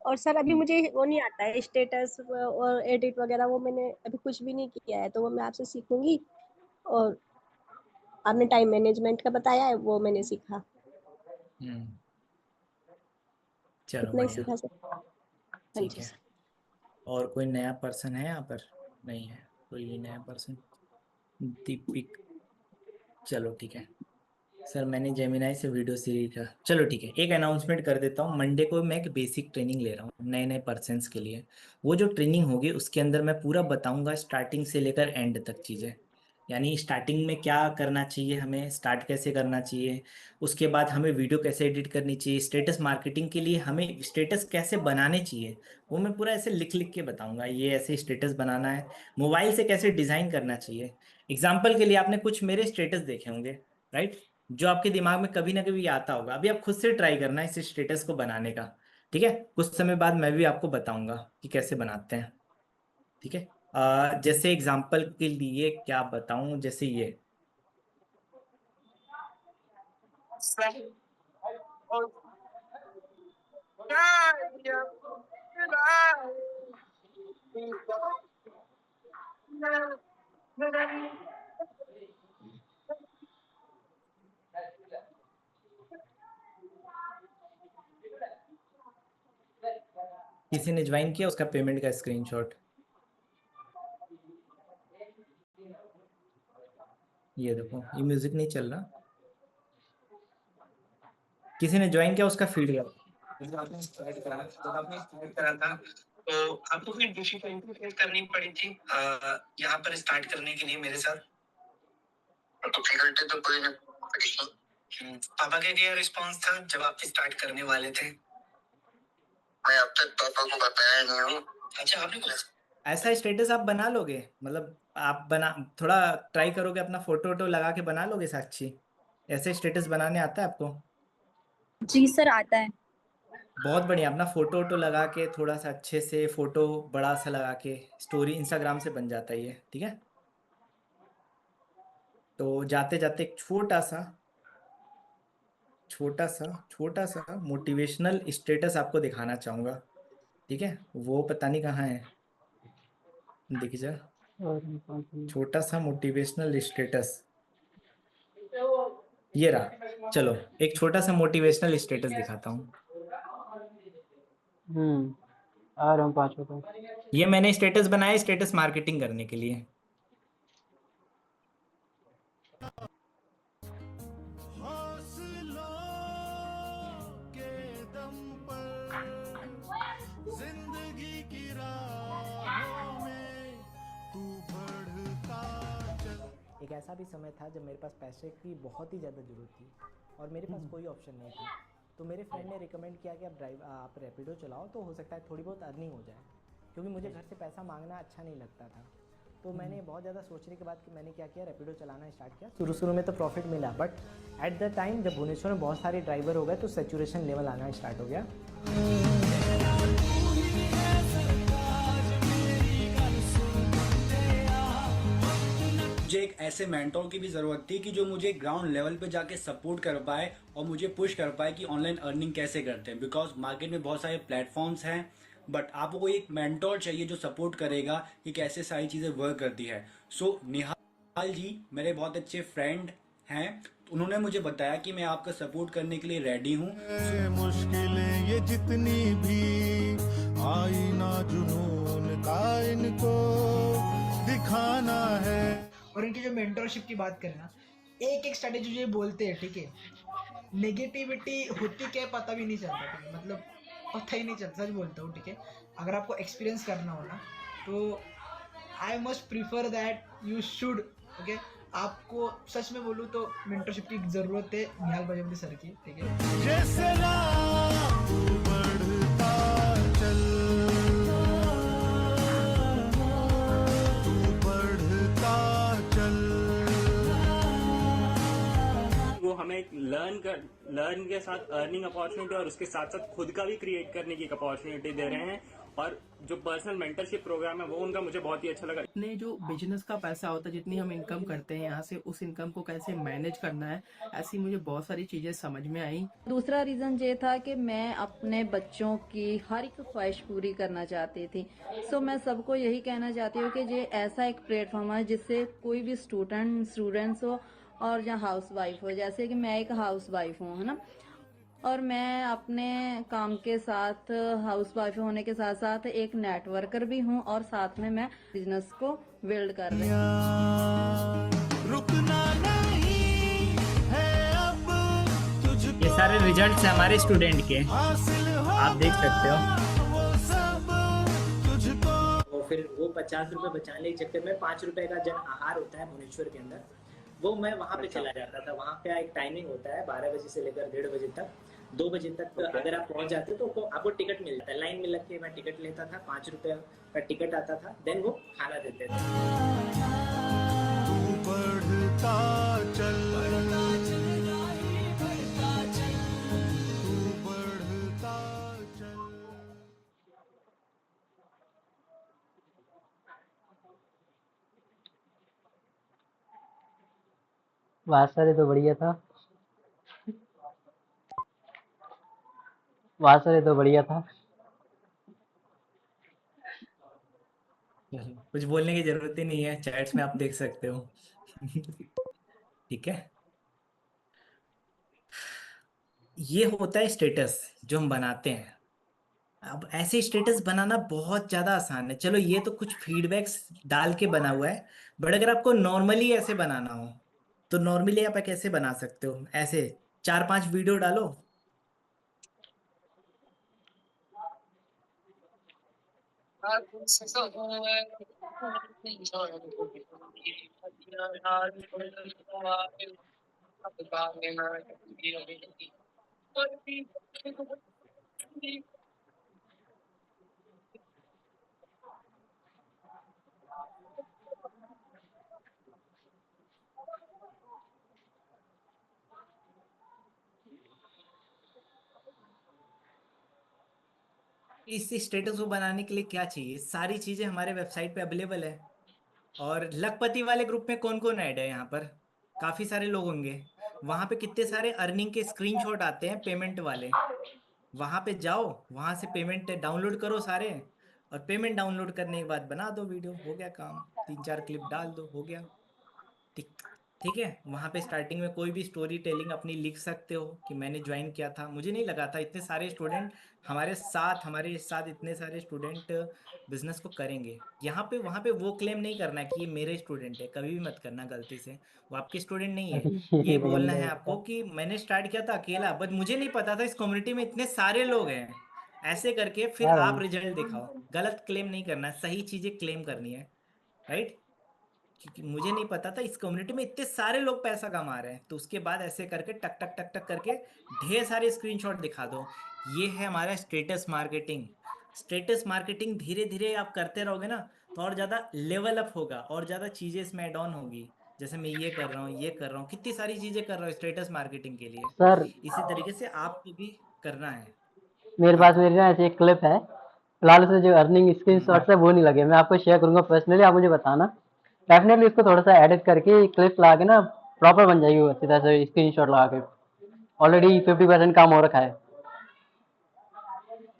और सर अभी मुझे वो नहीं आता है स्टेटस और एडिट वगैरह, वो मैंने अभी कुछ भी नहीं किया है, तो वो मैं आपसे सीखूंगी। और आपने टाइम मैनेजमेंट का बताया है, वो मैंने सीखा। हम्म चलो इतना ही बढ़िया। सीखा सर। हाँ ठीक जी है। सर। और कोई नया पर्सन है यहाँ पर? नहीं है कोई भी नया पर्सन। दीपिक, चलो ठीक है। सर मैंने जेमिनाई से वीडियो सीखा, चलो ठीक है। एक अनाउंसमेंट कर देता हूँ, मंडे को मैं एक बेसिक ट्रेनिंग ले रहा हूँ नए नए पर्सन्स के लिए। वो जो ट्रेनिंग होगी उसके अंदर मैं पूरा बताऊंगा स्टार्टिंग से लेकर एंड तक चीज़ें। यानी स्टार्टिंग में क्या करना चाहिए, हमें स्टार्ट कैसे करना चाहिए, उसके बाद हमें वीडियो कैसे एडिट करनी चाहिए, स्टेटस मार्केटिंग के लिए हमें स्टेटस कैसे बनाने चाहिए, वो मैं पूरा ऐसे लिख लिख के बताऊंगा। ये ऐसे स्टेटस बनाना है, मोबाइल से कैसे डिज़ाइन करना चाहिए। एग्जाम्पल के लिए आपने कुछ मेरे स्टेटस देखे होंगे, राइट? जो आपके दिमाग में कभी ना कभी आता होगा। अभी आप खुद से ट्राई करना इस स्टेटस को बनाने का, ठीक है? कुछ समय बाद मैं भी आपको बताऊंगा कि कैसे बनाते हैं, ठीक है? जैसे एग्जांपल के लिए क्या बताऊं, जैसे ये किसी ने ज्वाइन किया उसका पेमेंट का स्क्रीनशॉट, ये देखो ये म्यूजिक नहीं चल रहा। किसी ने ज्वाइन किया उसका फीडबैक। जब आपने स्टार्ट करा था तो आपको कोई डिफिकल्टी फेस करनी पड़ी थी यहाँ पर स्टार्ट करने के लिए मेरे साथ? डिफिकल्टी तो कोई नहीं पड़ी। पापा का क्या रिस्पॉन्स था जब आप स्टार्ट करने वाले थे? मैं अब तक पापा को बताया नहीं हूँ। अच्छा, आपने कुछ ऐसा स्टेटस आप बना लोगे, मतलब आप बना, थोड़ा ट्राई करोगे, अपना फोटो वोटो लगा के बना लोगे साक्षी? ऐसे स्टेटस बनाने आता है आपको? जी सर, आता है। बहुत बढ़िया। अपना फोटो वोटो लगा के, थोड़ा सा अच्छे से फोटो बड़ा सा लगा के, स्टोरी इंस्टाग्राम से बन जाता है ये, ठीक है? तो जाते जाते एक छोटा सा मोटिवेशनल स्टेटस आपको दिखाना चाहूंगा, ठीक है? वो पता नहीं कहाँ है, दिख जा। छोटा सा मोटिवेशनल स्टेटस, ये रहा। चलो एक छोटा सा मोटिवेशनल स्टेटस दिखाता हूँ। आ रहा हूँ 5 मिनट में। ये मैंने स्टेटस बनाया स्टेटस मार्केटिंग करने के लिए। एक ऐसा भी समय था जब मेरे पास पैसे की बहुत ही ज़्यादा ज़रूरत थी और मेरे पास कोई ऑप्शन नहीं था। तो मेरे फ्रेंड ने रिकमेंड किया कि आप रैपिडो चलाओ, तो हो सकता है थोड़ी बहुत अर्निंग हो जाए, क्योंकि मुझे घर से पैसा मांगना अच्छा नहीं लगता था। तो मैंने बहुत ज़्यादा सोचने के बाद कि मैंने क्या किया, रैपिडो चलाना स्टार्ट किया। शुरू में तो प्रॉफिट मिला, बट एट द टाइम जब भुवनेश्वर में बहुत सारे ड्राइवर हो गए तो सेचुरेशन लेवल आना स्टार्ट हो गया। मुझे एक ऐसे मेंटोर की भी ज़रूरत थी कि जो मुझे ग्राउंड लेवल पे जाके सपोर्ट कर पाए और मुझे पुश कर पाए कि ऑनलाइन अर्निंग कैसे करते हैं। बिकॉज मार्केट में बहुत सारे प्लेटफॉर्म्स हैं, बट आपको कोई एक मेंटोर चाहिए जो सपोर्ट करेगा कि कैसे सारी चीज़ें वर्क करती है। सो निहाल पाल जी मेरे बहुत अच्छे फ्रेंड हैं, तो उन्होंने मुझे बताया कि मैं आपका सपोर्ट करने के लिए रेडी हूँ। मुश्किलें ये जितनी भी आई ना, जुनून का इनको दिखाना है। और इनकी जो मेंटरशिप की बात करें ना, एक एक स्ट्रेटेजी जो ये बोलते हैं, ठीक है, नेगेटिविटी होती क्या है पता भी नहीं चलता, ठीक है, मतलब पता ही नहीं चलता, सच बोलता हूँ, ठीक है। अगर आपको एक्सपीरियंस करना हो ना तो I must prefer that you should, okay. आपको सच में बोलूँ तो मेंटरशिप की ज़रूरत है निहाल प्रजापति सर की, ठीक है। जैसे राह तू बढ़ता चल, तू बढ़ता चल। वो हमें एक लर्न के साथ अर्निंग अपॉर्चुनिटी और उसके साथ साथ खुद का भी क्रिएट करने की अपॉर्चुनिटी दे रहे हैं। और जो पर्सनल मेंटरशिप प्रोग्राम है वो उनका मुझे बहुत ही अच्छा लगा। अपने जो बिजनेस का पैसा होता है, जितनी हम इनकम करते हैं यहाँ से, उस इनकम को कैसे मैनेज करना है, ऐसी मुझे बहुत सारी चीजें समझ में आई। दूसरा रीजन ये था कि मैं अपने बच्चों की हर एक ख्वाहिश पूरी करना चाहती थी। सो मैं सबको यही कहना चाहती हूँ कि ये ऐसा एक प्लेटफॉर्म है जिससे कोई भी स्टूडेंट्स हो और या हाउस वाइफ हो, जैसे कि मैं एक हाउस वाइफ हूँ, है ना, और मैं अपने काम के साथ हाउस वाइफ होने के साथ साथ एक नेटवर्कर भी हूँ और साथ में मैं बिजनेस को बिल्ड कर रही हूँ। रुकना नहीं है अब तुझको, ये सारे रिजल्ट्स हैं हमारे स्टूडेंट के, आप देख सकते हो। वो सब तुझको। और फिर वो 50 रुपए बचाने के चक्कर में 5 रुपए का जन आहार होता है भुवनेश्वर के अंदर, वो मैं वहाँ पे चला जाता था। वहाँ पे एक टाइमिंग होता है 12 बजे से लेकर 1:30 बजे तक, 2 बजे तक अगर आप पहुँच जाते तो आपको टिकट मिल जाता है। लाइन में लग के मैं टिकट लेता था, 5 रुपए का टिकट आता था, देन वो खाना देते थे। बढ़ता चल, वासरे तो बढ़िया था, वासरे तो बढ़िया था। कुछ बोलने की जरूरत ही नहीं है, चैट्स में आप देख सकते हो। ठीक है, ये होता है स्टेटस जो हम बनाते हैं। अब ऐसे स्टेटस बनाना बहुत ज्यादा आसान है। चलो ये तो कुछ फीडबैक्स डाल के बना हुआ है, बट अगर आपको नॉर्मली ऐसे बनाना हो तो नॉर्मली आप कैसे बना सकते हो? ऐसे 4-5 वीडियो डालो, इस स्टेटस को बनाने के लिए क्या चाहिए? सारी चीजें हमारे वेबसाइट पे अवेलेबल है। और लखपति वाले ग्रुप में कौन कौन ऐड है? यहाँ पर काफी सारे लोग होंगे। वहां पे कितने सारे अर्निंग के स्क्रीनशॉट आते हैं पेमेंट वाले, वहां पे जाओ, वहां से पेमेंट डाउनलोड करो सारे, और पेमेंट डाउनलोड करने के बाद बना दो वीडियो, हो गया काम। 3-4 क्लिप डाल दो, हो गया। ठीक ठीक है। वहां पे स्टार्टिंग में कोई भी स्टोरी टेलिंग अपनी लिख सकते हो कि मैंने ज्वाइन किया था, मुझे नहीं लगा था इतने सारे स्टूडेंट हमारे साथ इतने सारे स्टूडेंट बिजनेस को करेंगे। यहाँ पे वहाँ पे वो क्लेम नहीं करना कि ये मेरे स्टूडेंट है, कभी भी मत करना गलती से, वो आपके स्टूडेंट नहीं है। ये बोलना है आपको कि मैंने स्टार्ट किया था अकेला, बट मुझे नहीं पता था इस कम्युनिटी में इतने सारे लोग हैं। ऐसे करके फिर आप रिजल्ट दिखाओ। गलत क्लेम नहीं करना, सही चीजें क्लेम करनी है, राइट? क्योंकि मुझे नहीं पता था इस कम्युनिटी में इतने सारे लोग पैसा कमा रहे हैं। तो उसके बाद ऐसे करके टक टक टक टक करके ढेर सारे स्क्रीनशॉट दिखा दो। ये है हमारा स्टेटस मार्केटिंग। स्टेटस मार्केटिंग धीरे धीरे आप करते रहोगे ना तो और ज़्यादा लेवल अप होगा और ज़्यादा चीज़ें इसमें ऐड ऑन होगी। जैसे मैं ये कर रहा हूँ, ये कर रहा हूँ, कितनी सारी चीज़ें कर रहा हूँ स्टेटस मार्केटिंग के लिए। सर इसी तरीके से आपको भी करना है। मेरे पास मेरी ना ऐसी एक क्लिप है, फिलहाल से जो अर्निंग स्क्रीनशॉट्स है वो नहीं लगे, मैं आपको शेयर करूंगा पर्सनली, आप मुझे बताना। डेफिनेटली इसको थोड़ा सा एडिट करके क्लिप ला के ना प्रॉपर बन जाएगी वो अच्छी तरह से स्क्रीनशॉट लगा के। ऑलरेडी 50% काम हो रखा है।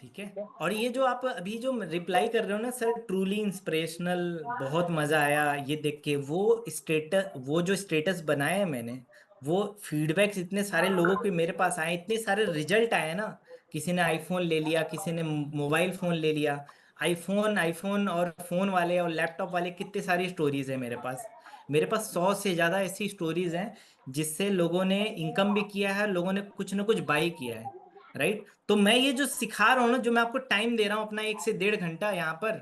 ठीक है। और ये जो आप अभी जो रिप्लाई कर रहे हो ना सर, ट्रूली इंस्पिरेशनल, बहुत मजा आया ये देख के। वो जो स्टेटस बनाया है मैंने, वो फीडबैक्स इतने सारे लोगों के मेरे पास आए, इतने सारे रिजल्ट आए ना। किसी ने आईफोन ले लिया, किसी ने मोबाइल फोन ले लिया। आईफोन आईफोन और फोन वाले और लैपटॉप वाले कितने सारी स्टोरीज है मेरे पास। मेरे पास 100 से ज्यादा ऐसी स्टोरीज हैं जिससे लोगों ने इनकम भी किया है, लोगों ने कुछ ना कुछ बाई किया है। राइट। तो मैं ये जो सिखा रहा हूँ ना, जो मैं आपको टाइम दे रहा हूँ अपना 1 से 1.5 घंटा यहाँ पर,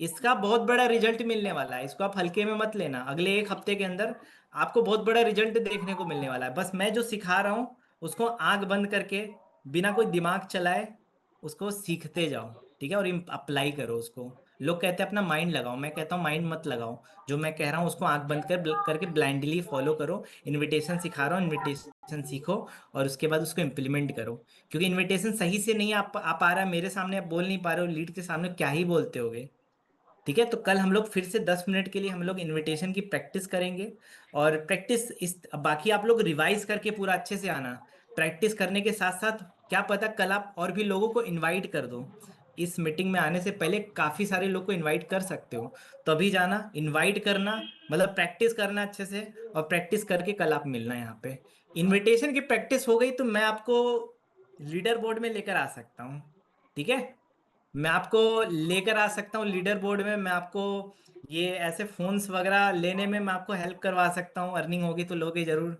इसका बहुत बड़ा रिजल्ट मिलने वाला है। इसको आप हल्के में मत लेना। अगले 1 हफ्ते के अंदर आपको बहुत बड़ा रिजल्ट देखने को मिलने वाला है। बस मैं जो सिखा रहा हूँ उसको आंख बंद करके, बिना कोई दिमाग चलाए, उसको सीखते जाओ। ठीक है। और अप्लाई करो उसको। लोग कहते हैं अपना माइंड लगाओ, मैं कहता हूँ माइंड मत लगाओ। जो मैं कह रहा हूँ उसको आंख बंद करके ब्लाइंडली फॉलो करो। इनविटेशन सिखा रहा हूँ, इनविटेशन सीखो और उसके बाद उसको इम्प्लीमेंट करो। क्योंकि इनविटेशन सही से नहीं आ पा रहा है मेरे सामने, आप बोल नहीं पा रहे हो, लीड के सामने क्या ही बोलते होगे। ठीक है। तो कल हम लोग फिर से 10 मिनट के लिए हम लोग इनविटेशन की प्रैक्टिस करेंगे। और प्रैक्टिस इस बाकी आप लोग रिवाइज करके पूरा अच्छे से आना। प्रैक्टिस करने के साथ साथ क्या पता कल आप और भी लोगों को इनवाइट कर दो। इस मीटिंग में आने से पहले काफी सारे लोग को इनवाइट कर सकते हो। तो अभी जाना, इनवाइट करना, मतलब प्रैक्टिस करना अच्छे से। और प्रैक्टिस करके कल आप मिलना यहाँ पे। इनविटेशन की प्रैक्टिस हो गई तो मैं आपको लीडर बोर्ड में लेकर आ सकता हूँ। ठीक है। मैं आपको लेकर आ सकता हूँ लीडर बोर्ड में। मैं आपको ये ऐसे फोन्स वगैरह लेने में मैं आपको हेल्प करवा सकता हूँ। अर्निंग होगी तो लोगे जरूर।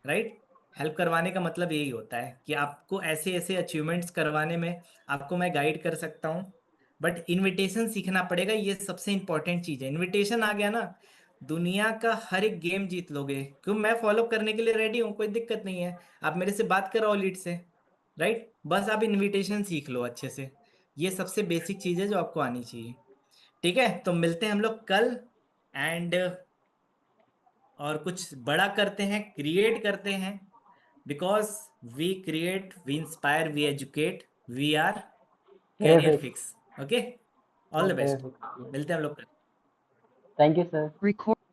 राइट। हेल्प करवाने का मतलब यही होता है कि आपको ऐसे ऐसे अचीवमेंट्स करवाने में आपको मैं गाइड कर सकता हूँ। बट इनविटेशन सीखना पड़ेगा, ये सबसे इंपॉर्टेंट चीज़ है। इनविटेशन आ गया ना, दुनिया का हर एक गेम जीत लोगे। क्यों, मैं फॉलो करने के लिए रेडी हूँ, कोई दिक्कत नहीं है। आप मेरे से बात कराओ लीड से। राइट। बस आप इनविटेशन सीख लो अच्छे से। ये सबसे बेसिक चीज है जो आपको आनी चाहिए। ठीक है। तो मिलते हैं हम लोग कल। एंड और कुछ बड़ा करते हैं, क्रिएट करते हैं। Because we create, we inspire, we educate, we are career Terrific. Fix. Okay. All the best. Terrific. मिलते हैं हम लोग कल। Thank you, sir. Record.